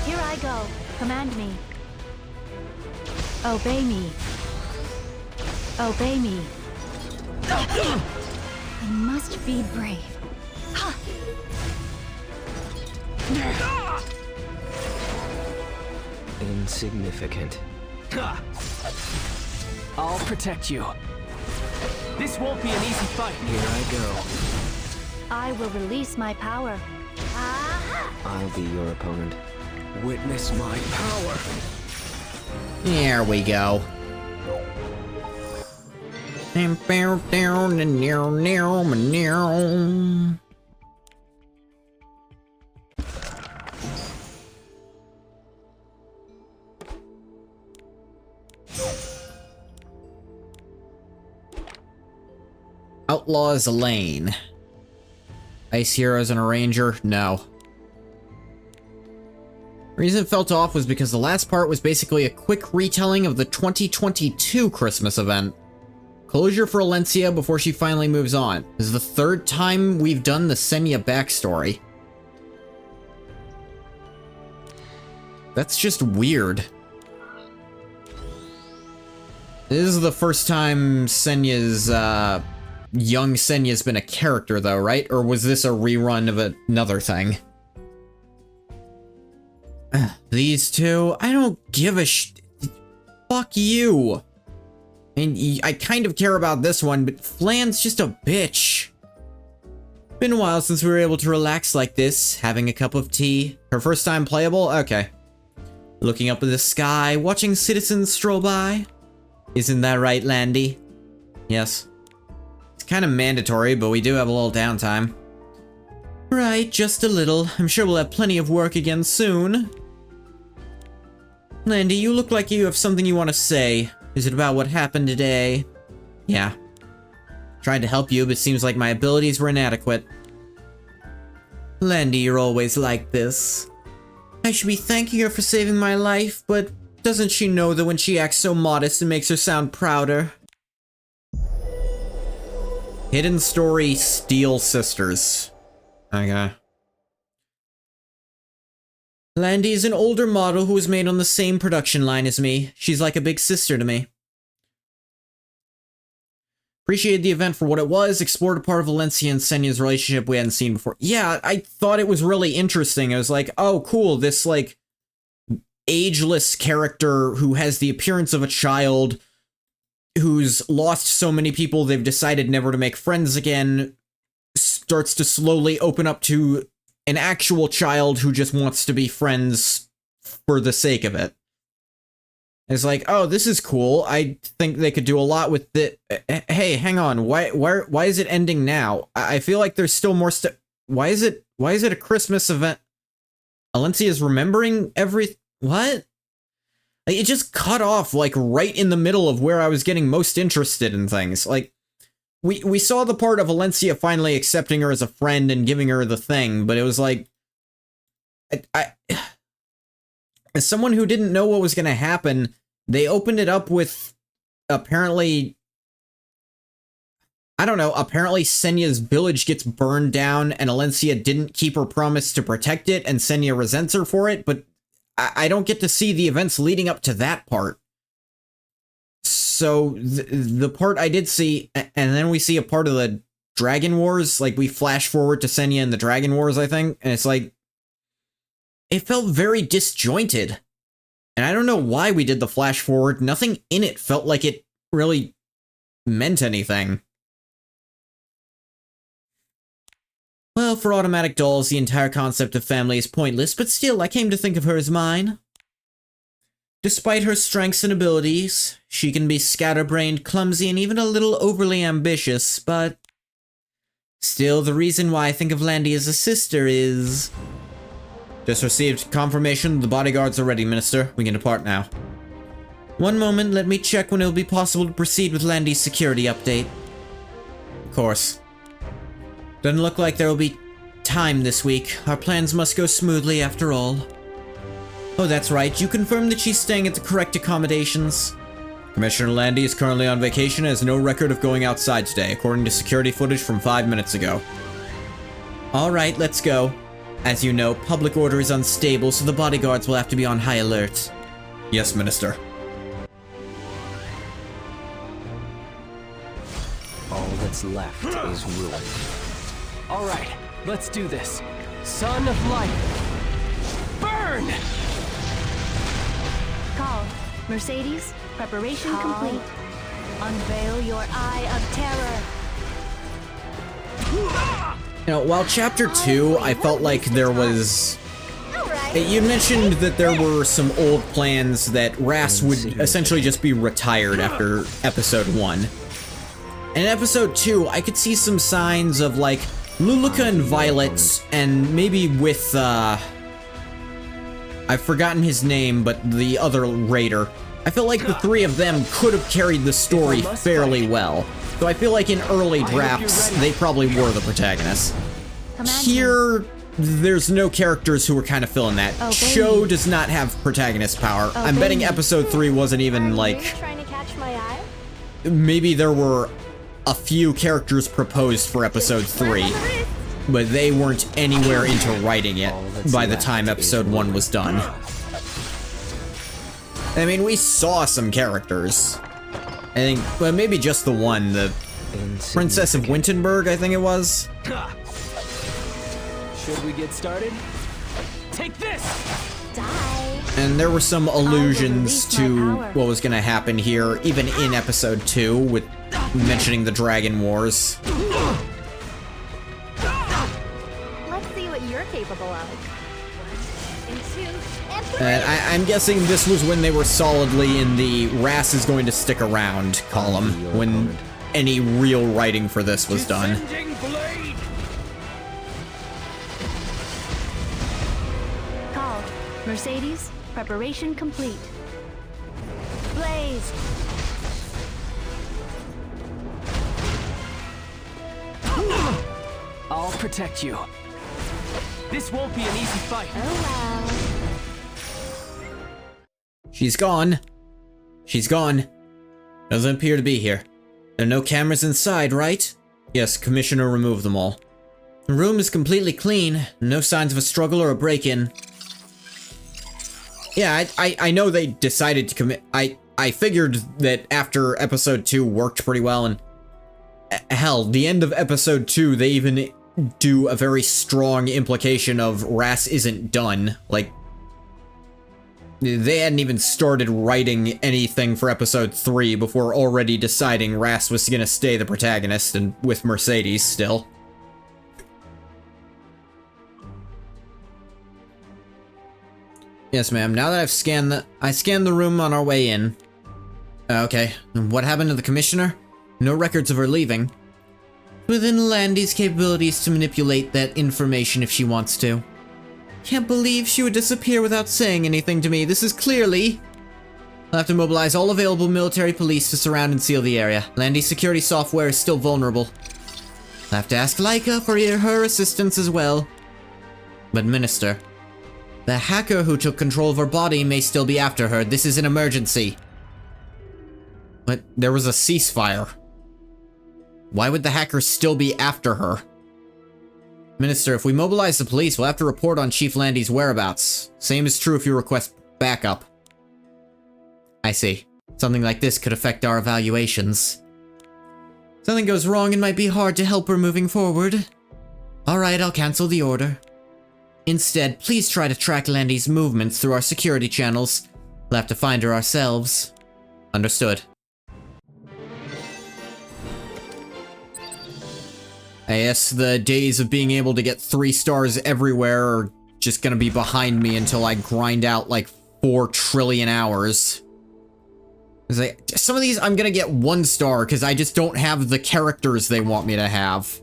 Here I go. Command me. Obey me. Obey me. I must be brave. Insignificant. I'll protect you. This won't be an easy fight. Here I go. I will release my power. I'll be your opponent. Witness my power. There we go. Outlaws Lane. Ice Heroes and a Ranger? No. Reason it felt off was because the last part was basically a quick retelling of the 2022 Christmas event. Closure for Alencia before she finally moves on. This is the third time we've done the Senya backstory. That's just weird. This is the first time Senya's, young Senya's been a character though, right? Or was this a rerun of another thing? These two, I don't give a fuck you. I mean, I kind of care about this one, but Flan's just a bitch. Been a while since we were able to relax like this, having a cup of tea. Her first time playable? Okay. Looking up at the sky, watching citizens stroll by. Isn't that right, Landy? Yes. It's kind of mandatory, but we do have a little downtime. Right, just a little. I'm sure we'll have plenty of work again soon. Landy, you look like you have something you want to say. Is it about what happened today? Yeah. Tried to help you, but seems like my abilities were inadequate. Landy, you're always like this. I should be thanking her for saving my life, but doesn't she know that when she acts so modest, it makes her sound prouder? Hidden Story Steel Sisters. Okay. Landy is an older model who was made on the same production line as me. She's like a big sister to me. Appreciated the event for what it was, explored a part of Valencia and Senya's relationship we hadn't seen before. Yeah, I thought it was really interesting. I was like, oh cool, this like ageless character who has the appearance of a child who's lost so many people they've decided never to make friends again starts to slowly open up to an actual child who just wants to be friends for the sake of it. It's like, oh, this is cool. I think they could do a lot with it. Hey, hang on. Why is it ending now? I feel like there's still more stuff. Why is it a Christmas event? Alencia is remembering what? Like, it just cut off like right in the middle of where I was getting most interested in things. Like, we saw the part of Alencia finally accepting her as a friend and giving her the thing, but it was like, I as someone who didn't know what was going to happen, they opened it up with apparently, I don't know, apparently Senya's village gets burned down and Alencia didn't keep her promise to protect it and Senya resents her for it, but I don't get to see the events leading up to that part. So the part I did see, and then we see a part of the Dragon Wars, like we flash forward to Senya and the Dragon Wars, I think, and it's like, it felt very disjointed. And I don't know why we did the flash forward. Nothing in it felt like it really meant anything. Well, for automatic dolls, the entire concept of family is pointless, but still, I came to think of her as mine. Despite her strengths and abilities, she can be scatterbrained, clumsy, and even a little overly ambitious, but still, the reason why I think of Landy as a sister is... Just received confirmation the bodyguards are ready, Minister. We can depart now. One moment, let me check when it will be possible to proceed with Landy's security update. Of course. Doesn't look like there will be time this week. Our plans must go smoothly after all. Oh, that's right. You confirmed that she's staying at the correct accommodations. Commissioner Landy is currently on vacation and has no record of going outside today, according to security footage from 5 minutes ago. Alright, let's go. As you know, public order is unstable, so the bodyguards will have to be on high alert. Yes, Minister. All that's left is ruin. All right, let's do this. Son of Light, Burn! Call. Mercedes, preparation complete. Unveil your eye of terror. You know, while Chapter 2, I felt like there was... You mentioned that there were some old plans that Ras would essentially just be retired after Episode 1. In Episode 2, I could see some signs of, like, Luluka and Violet, and maybe with, I've forgotten his name, but the other raider. I feel like the three of them could have carried the story fairly well. So I feel like in early drafts, they probably were the protagonists. Here, there's no characters who were kind of filling that. Sho does not have protagonist power. I'm betting Episode 3 wasn't even, like... trying to catch my eye? Maybe there were a few characters proposed for Episode 3, but they weren't anywhere into writing it by the time Episode 1 was done. I mean, we saw some characters. I think, well, maybe just the one, the Princess of Wintenberg, I think it was. Should we get started? Take this! Die. And there were some allusions to what was going to happen here, even in Episode 2, with mentioning the Dragon Wars. Let's see what you're capable of. 1 and 2 and 3. And I'm guessing this was when they were solidly in the Ras is going to stick around column, when any real writing for this was done. Call. Mercedes, preparation complete. Blaze. I'll protect you. This won't be an easy fight. Oh well. She's gone. She's gone. Doesn't appear to be here. There are no cameras inside, right? Yes, Commissioner removed them all. The room is completely clean. No signs of a struggle or a break-in. Yeah, I know they decided to commit. I figured that after Episode 2 worked pretty well, and hell, the end of Episode 2, they even do a very strong implication of Ras isn't done. Like, they hadn't even started writing anything for Episode 3 before already deciding Ras was gonna stay the protagonist, and with Mercedes still. Yes, ma'am. Now that I scanned the room on our way in. Okay. What happened to the Commissioner? No records of her leaving. Within Landy's capabilities to manipulate that information if she wants to. Can't believe she would disappear without saying anything to me. This is clearly... I'll have to mobilize all available military police to surround and seal the area. Landy's security software is still vulnerable. I'll have to ask Laika for her assistance as well. But Minister, the hacker who took control of her body may still be after her. This is an emergency. But there was a ceasefire. Why would the hacker still be after her? Minister, if we mobilize the police, we'll have to report on Chief Landy's whereabouts. Same is true if you request backup. I see. Something like this could affect our evaluations. If something goes wrong, it might be hard to help her moving forward. Alright, I'll cancel the order. Instead, please try to track Landy's movements through our security channels. We'll have to find her ourselves. Understood. I guess the days of being able to get 3 stars everywhere are just gonna be behind me until I grind out like 4 trillion hours. Some of these I'm gonna get 1 star because I just don't have the characters they want me to have.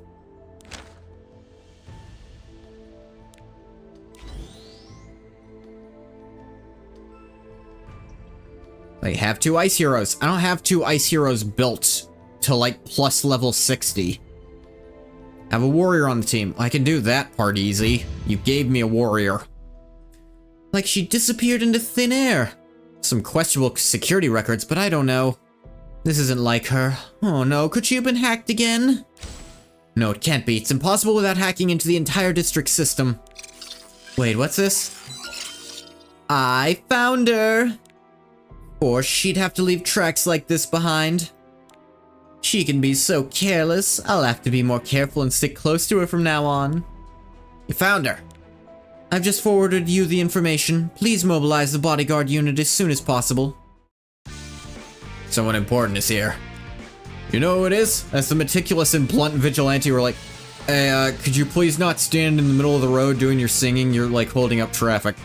I have 2 ice heroes. I don't have 2 ice heroes built to like plus level 60. Have a warrior on the team. I can do that part easy. You gave me a warrior. Like she disappeared into thin air. Some questionable security records, but I don't know. This isn't like her. Oh no, could she have been hacked again? No, it can't be. It's impossible without hacking into the entire district system. Wait, what's this? I found her. Or she'd have to leave tracks like this behind. She can be so careless. I'll have to be more careful and stick close to her from now on. You found her. I've just forwarded you the information. Please mobilize the bodyguard unit as soon as possible. Someone important is here. You know who it is? As the meticulous and blunt vigilante were like, hey, could you please not stand in the middle of the road doing your singing? You're, like, holding up traffic.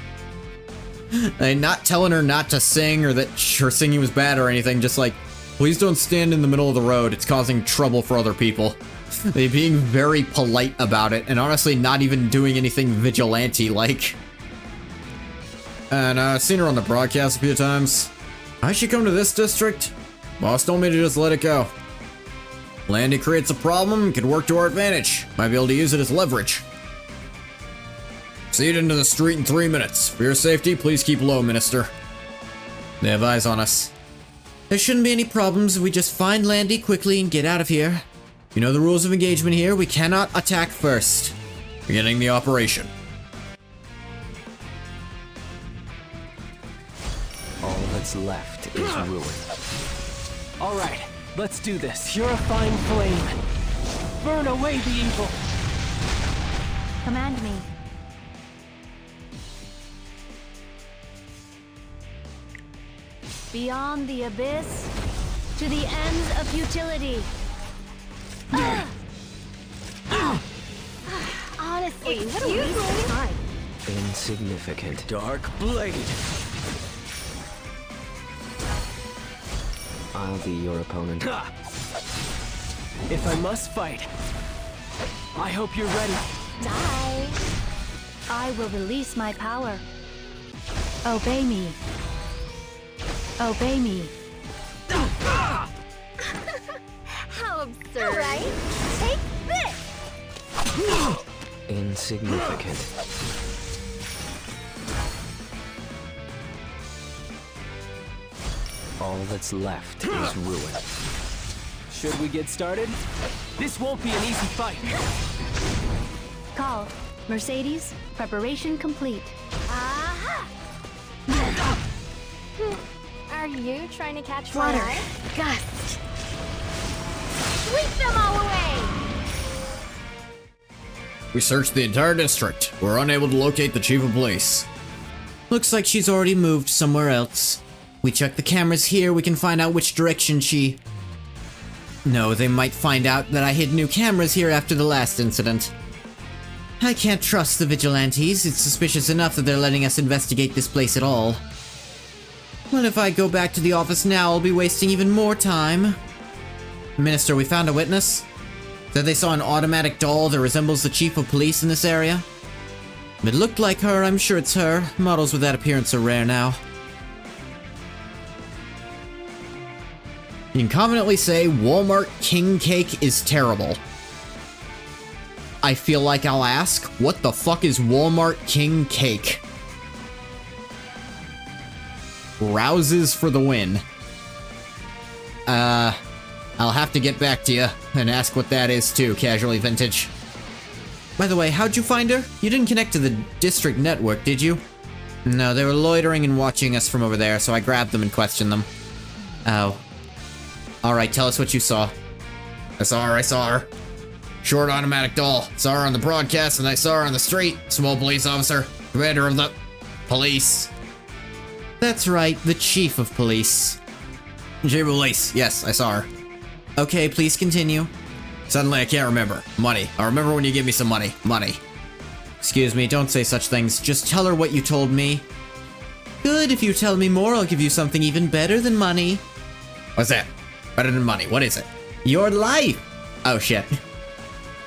And not telling her not to sing or that her singing was bad or anything, just like, please don't stand in the middle of the road. It's causing trouble for other people. They being very polite about it, and honestly not even doing anything vigilante-like. And I've seen her on the broadcast a few times. I should come to this district? Boss told me to just let it go. Landy creates a problem, could work to our advantage. Might be able to use it as leverage. Proceed into the street in 3 minutes. For your safety, please keep low, Minister. They have eyes on us. There shouldn't be any problems if we just find Landy quickly and get out of here. You know the rules of engagement here. We cannot attack first. Beginning the operation. All that's left is ruin. All right, let's do this. Purifying flame. Burn away the evil. Command me. Beyond the abyss, to the ends of futility. Honestly, what a waste of time. Insignificant. Dark blade. I'll be your opponent. If I must fight, I hope you're ready. Die. I will release my power. Obey me. Obey me. How absurd. All right, take this. Insignificant. All that's left is ruin. Should we get started? This won't be an easy fight. Call. Mercedes, preparation complete. Aha! Are you trying to catch Flutter. my eye? Gust. Sweep them all away! We searched the entire district. We're unable to locate the chief of police. Looks like she's already moved somewhere else. We check the cameras here, we can find out which direction she... No, they might find out that I hid new cameras here after the last incident. I can't trust the vigilantes. It's suspicious enough that they're letting us investigate this place at all. Well, if I go back to the office now, I'll be wasting even more time. Minister, we found a witness. Said they saw an automatic doll that resembles the chief of police in this area. If it looked like her, I'm sure it's her. Models with that appearance are rare now. You can confidently say Walmart King Cake is terrible. I feel like I'll ask, what the fuck is Walmart King Cake? Rouses for the win. I'll have to get back to you and ask what that is too, Casually Vintage. By the way, how'd you find her? You didn't connect to the district network, did you? No, they were loitering and watching us from over there, so I grabbed them and questioned them. Oh. Alright, tell us what you saw. I saw her. Short automatic doll. Saw her on the broadcast and I saw her on the street. Small police officer. Commander of the police. That's right, the chief of police. Chief of police. Yes, I saw her. Okay, please continue. Suddenly I can't remember. Money. I remember when you give me some money. Money. Excuse me, don't say such things. Just tell her what you told me. Good, if you tell me more, I'll give you something even better than money. What's that? Better than money. What is it? Your life! Oh shit.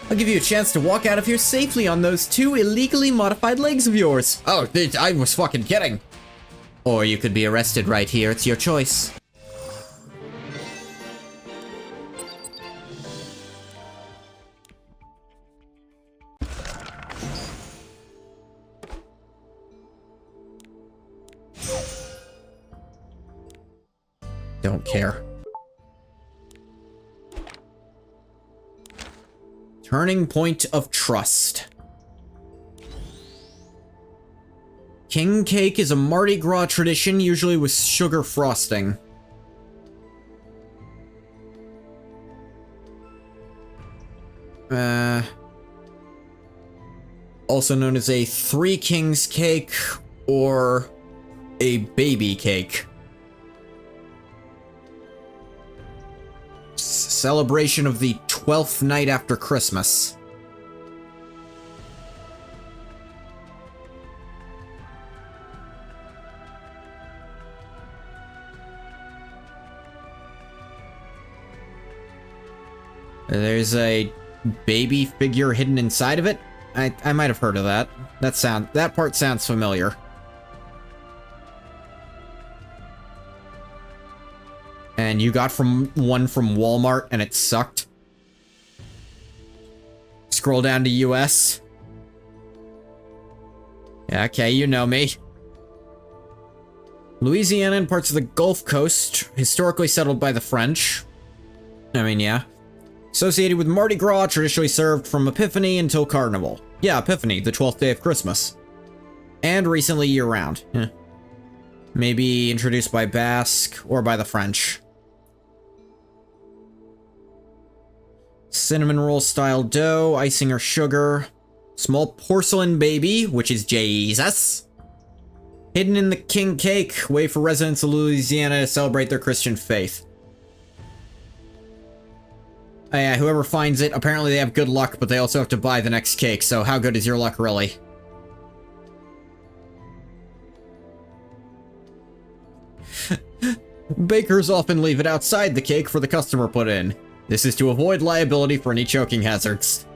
I'll give you a chance to walk out of here safely on those 2 illegally modified legs of yours. Oh, I was fucking kidding. Or you could be arrested right here. It's your choice. Don't care. Turning point of trust. King cake is a Mardi Gras tradition, usually with sugar frosting. also known as a Three Kings cake or a baby cake. Celebration of the 12th night after Christmas. There's a baby figure hidden inside of it. I might have heard of that. That part sounds familiar. And you got one from Walmart and it sucked. Scroll down to US. Yeah, okay, you know me. Louisiana and parts of the Gulf Coast, historically settled by the French. I mean, yeah. Associated with Mardi Gras, traditionally served from Epiphany until Carnival. Yeah, Epiphany, the 12th day of Christmas. And recently year-round. Maybe introduced by Basque or by the French. Cinnamon roll style dough, icing or sugar. Small porcelain baby, which is Jesus. Hidden in the king cake, way for residents of Louisiana to celebrate their Christian faith. Yeah, whoever finds it, apparently they have good luck, but they also have to buy the next cake, so how good is your luck, really? Bakers often leave it outside the cake for the customer put in. This is to avoid liability for any choking hazards.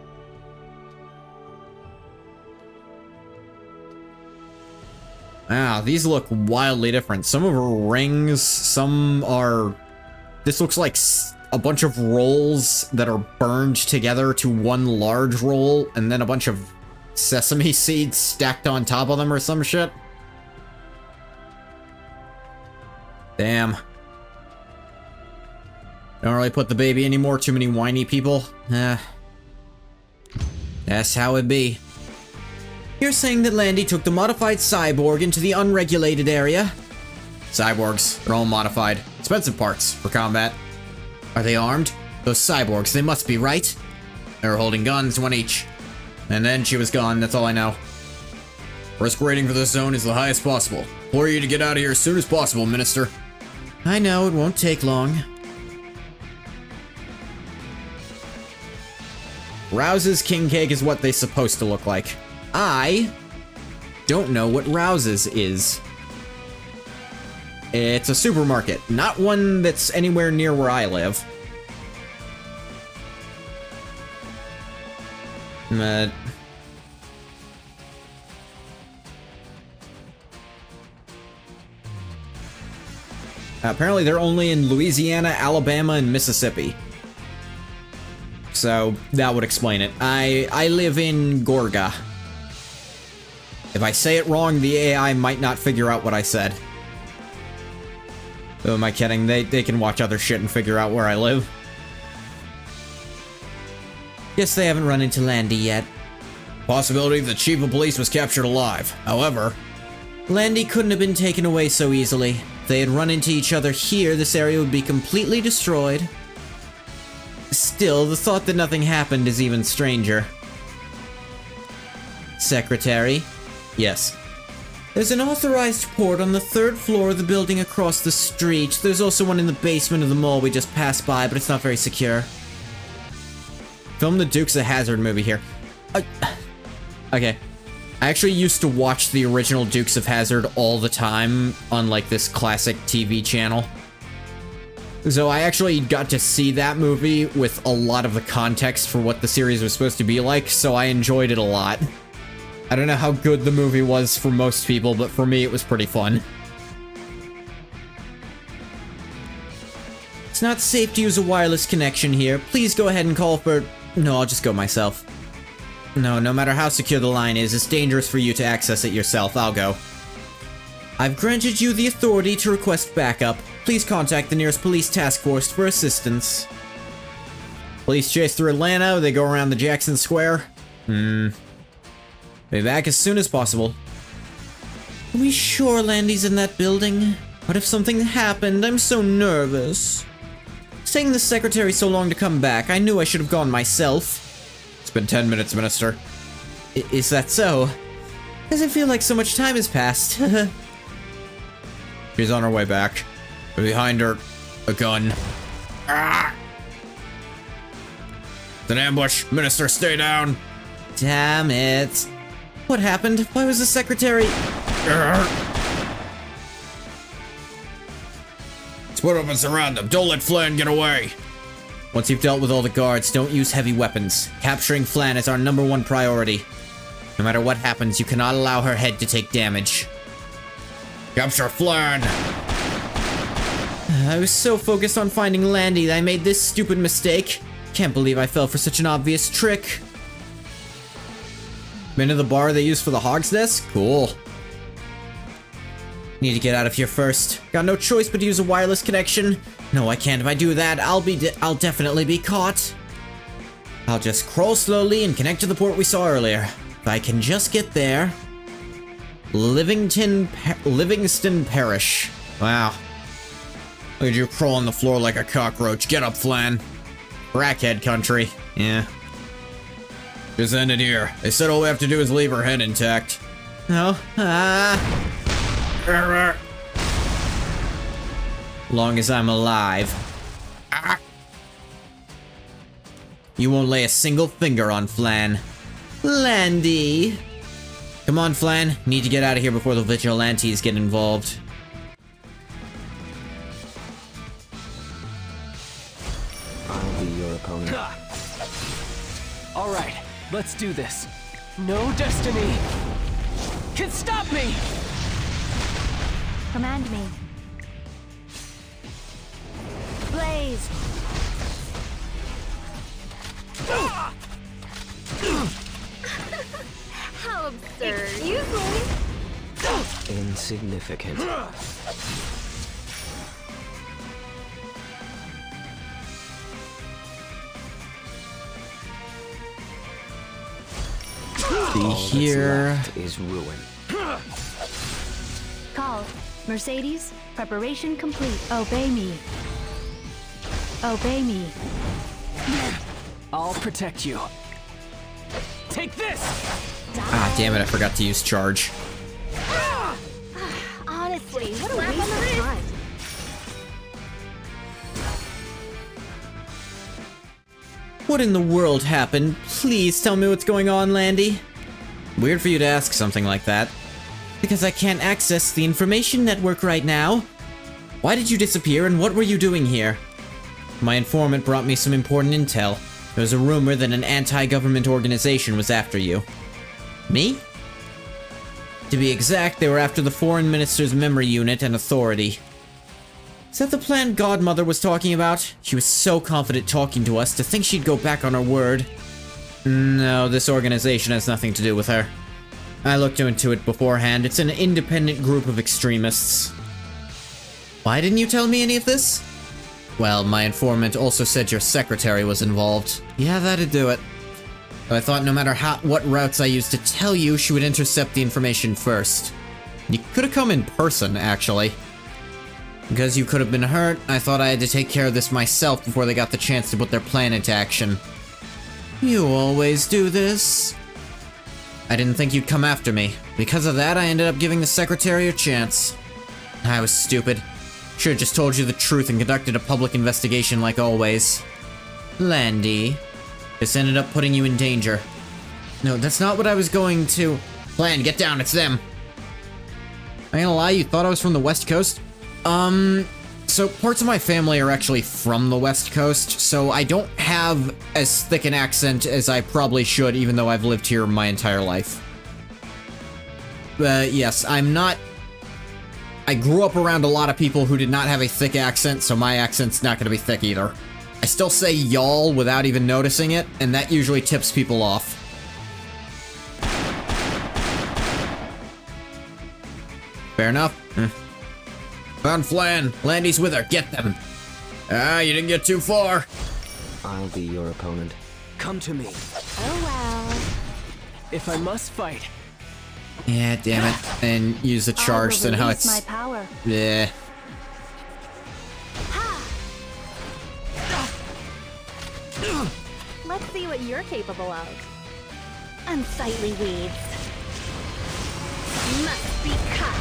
Ah, these look wildly different. Some are rings, some are... This looks like a bunch of rolls that are burned together to one large roll, and then a bunch of sesame seeds stacked on top of them or some shit. Damn. Don't really put the baby anymore, too many whiny people. That's how it be. You're saying that Landy took the modified cyborg into the unregulated area? Cyborgs, they're all modified. Expensive parts for combat. Are they armed? Those cyborgs, they must be, right? They were holding guns, one each. And then she was gone, that's all I know. Risk rating for this zone is the highest possible. Implore you to get out of here as soon as possible, Minister. I know, it won't take long. Rouse's king cake is what they're supposed to look like. I don't know what Rouse's is. It's a supermarket, not one that's anywhere near where I live. Apparently they're only in Louisiana, Alabama, and Mississippi. So that would explain it. I live in Gorga. If I say it wrong, the AI might not figure out what I said. Who am I kidding? They can watch other shit and figure out where I live. Guess they haven't run into Landy yet. Possibility the chief of police was captured alive. However, Landy couldn't have been taken away so easily. If they had run into each other here, this area would be completely destroyed. Still, the thought that nothing happened is even stranger. Secretary? Yes. There's an authorized port on the 3rd floor of the building across the street. There's also one in the basement of the mall we just passed by, but it's not very secure. Film the Dukes of Hazzard movie here. Okay. I actually used to watch the original Dukes of Hazzard all the time on, like, this classic TV channel. So I actually got to see that movie with a lot of the context for what the series was supposed to be like, so I enjoyed it a lot. I don't know how good the movie was for most people, but for me it was pretty fun. It's not safe to use a wireless connection here. Please go ahead and call for... No, I'll just go myself. No matter how secure the line is, it's dangerous for you to access it yourself. I'll go. I've granted you the authority to request backup. Please contact the nearest police task force for assistance. Police chase through Atlanta, they go around the Jackson Square. Be back as soon as possible. Are we sure Landy's in that building? What if something happened? I'm so nervous. It's taking the secretary so long to come back. I knew I should have gone myself. It's been 10 minutes, Minister. Is that so? Doesn't feel like so much time has passed. She's on her way back. Behind her, a gun. Ah! It's an ambush. Minister, stay down. Damn it. What happened? Why was the secretary... Split up and surround them. Don't let Flan get away. Once you've dealt with all the guards, don't use heavy weapons. Capturing Flan is our #1 priority. No matter what happens, you cannot allow her head to take damage. Capture Flan. I was so focused on finding Landy that I made this stupid mistake. Can't believe I fell for such an obvious trick. Been to the bar they use for the Hog's Nest? Cool. Need to get out of here first. Got no choice but to use a wireless connection. No, I can't. If I do that, I'll definitely be caught. I'll just crawl slowly and connect to the port we saw earlier. If I can just get there. Livingston Parish. Wow. Look at you crawl on the floor like a cockroach. Get up, Flan. Crackhead country. Yeah. Just end it here. They said all we have to do is leave her head intact. No. Long as I'm alive. You won't lay a single finger on Flan. Landy! Come on, Flan. Need to get out of here before the vigilantes get involved. I'll be your opponent. Alright, let's do this. No destiny can stop me! Command me. Blaze! How absurd. Excuse me. Insignificant. Be here. Left is ruin. Call. Mercedes, preparation complete. Obey me. Obey me. I'll protect you. Take this! Ah, damn it, I forgot to use charge. Honestly, what a waste of time. What in the world happened? Please tell me what's going on, Landy. Weird for you to ask something like that. Because I can't access the information network right now. Why did you disappear and what were you doing here? My informant brought me some important intel. There was a rumor that an anti-government organization was after you. Me? To be exact, they were after the Foreign Minister's memory unit and authority. Is that the plan Godmother was talking about? She was so confident talking to us to think she'd go back on her word. No, this organization has nothing to do with her. I looked into it beforehand. It's an independent group of extremists. Why didn't you tell me any of this? Well, my informant also said your secretary was involved. Yeah, that'd do it. But I thought no matter what routes I used to tell you, she would intercept the information first. You could have come in person, actually. Because you could have been hurt, I thought I had to take care of this myself before they got the chance to put their plan into action. You always do this. I didn't think you'd come after me. Because of that, I ended up giving the secretary a chance. I was stupid. Should've just told you the truth and conducted a public investigation like always. Landy. This ended up putting you in danger. No, that's not what I was going to... Plan, get down, it's them. I ain't gonna lie, you thought I was from the West Coast? So parts of my family are actually from the West Coast, so I don't have as thick an accent as I probably should, even though I've lived here my entire life. Yes, I'm not... I grew up around a lot of people who did not have a thick accent, so my accent's not gonna be thick either. I still say y'all without even noticing it, and that usually tips people off. Fair enough. Found Flan. Landy's with her. Get them. Ah, you didn't get too far. I'll be your opponent. Come to me. Oh well. If I must fight. Yeah, damn it. And use the charge, then how it's... my power. Yeah. Let's see what you're capable of. Unsightly weeds. Must be cut.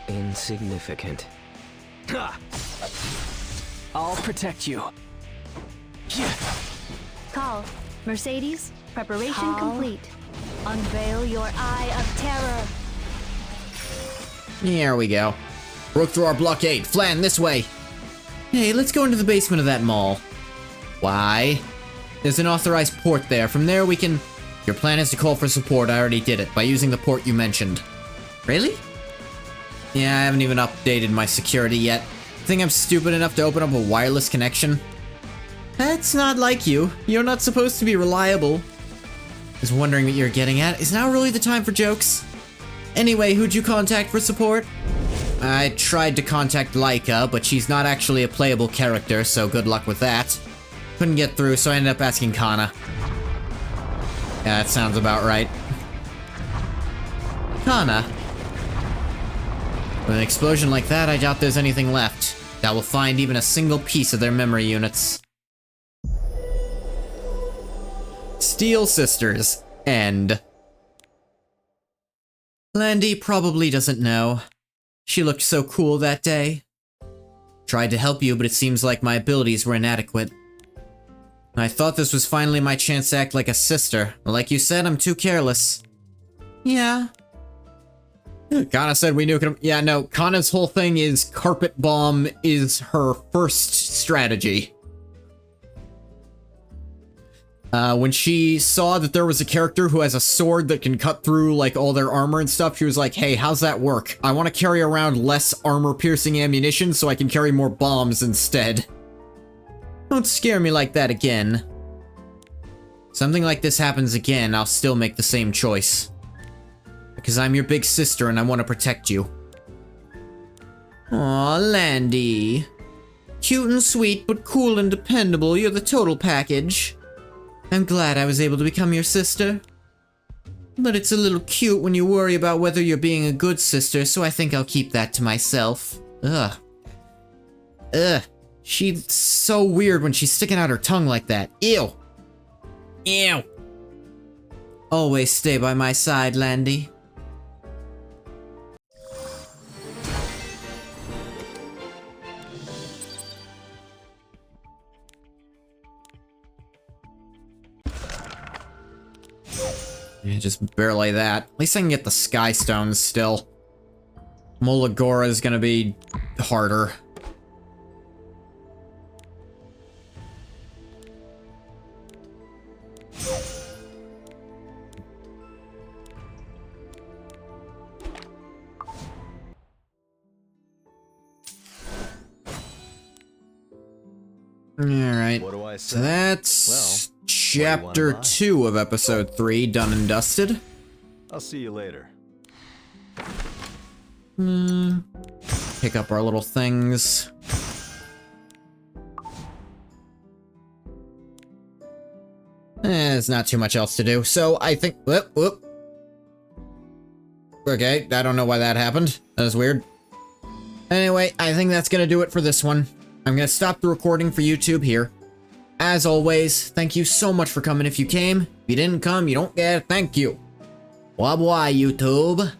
Insignificant. I'll protect you. Call. Mercedes, preparation complete. Unveil your eye of terror. Here we go. Broke through our blockade. Flan, this way. Hey, let's go into the basement of that mall. Why? There's an authorized port there. From there we can... Your plan is to call for support. I already did it by using the port you mentioned. Really? Yeah, I haven't even updated my security yet. Think I'm stupid enough to open up a wireless connection? That's not like you. You're not supposed to be reliable. I was wondering what you're getting at. Is now really the time for jokes? Anyway, who'd you contact for support? I tried to contact Laika, but she's not actually a playable character, so good luck with that. Couldn't get through, so I ended up asking Kana. Yeah, that sounds about right. Kana. With an explosion like that, I doubt there's anything left that will find even a single piece of their memory units. Steel Sisters. End. Landy probably doesn't know. She looked so cool that day. Tried to help you, but it seems like my abilities were inadequate. I thought this was finally my chance to act like a sister, but like you said, I'm too careless. Yeah. Kana said we nuke him. Yeah, no, Kana's whole thing is carpet bomb is her first strategy. When she saw that there was a character who has a sword that can cut through, like, all their armor and stuff, she was like, hey, how's that work? I want to carry around less armor-piercing ammunition so I can carry more bombs instead. Don't scare me like that again. Something like this happens again, I'll still make the same choice. Because I'm your big sister and I want to protect you. Aw, Landy. Cute and sweet, but cool and dependable, you're the total package. I'm glad I was able to become your sister. But it's a little cute when you worry about whether you're being a good sister, so I think I'll keep that to myself. Ugh. Ugh. She's so weird when she's sticking out her tongue like that. Ew. Ew. Always stay by my side, Landy. Yeah, just barely that. At least I can get the Sky Stones still. Molagora is gonna be harder. Alright, What do I so say? that's Well, chapter 2 of episode 3 done and dusted. I'll see you later. Pick up our little things. There's not too much else to do, so I think... Whoop. Okay, I don't know why that happened. That was weird. Anyway, I think that's gonna do it for this one. I'm gonna stop the recording for YouTube here. As always, thank you so much for coming if you came. If you didn't come, you don't get a thank you. Bye bye, YouTube.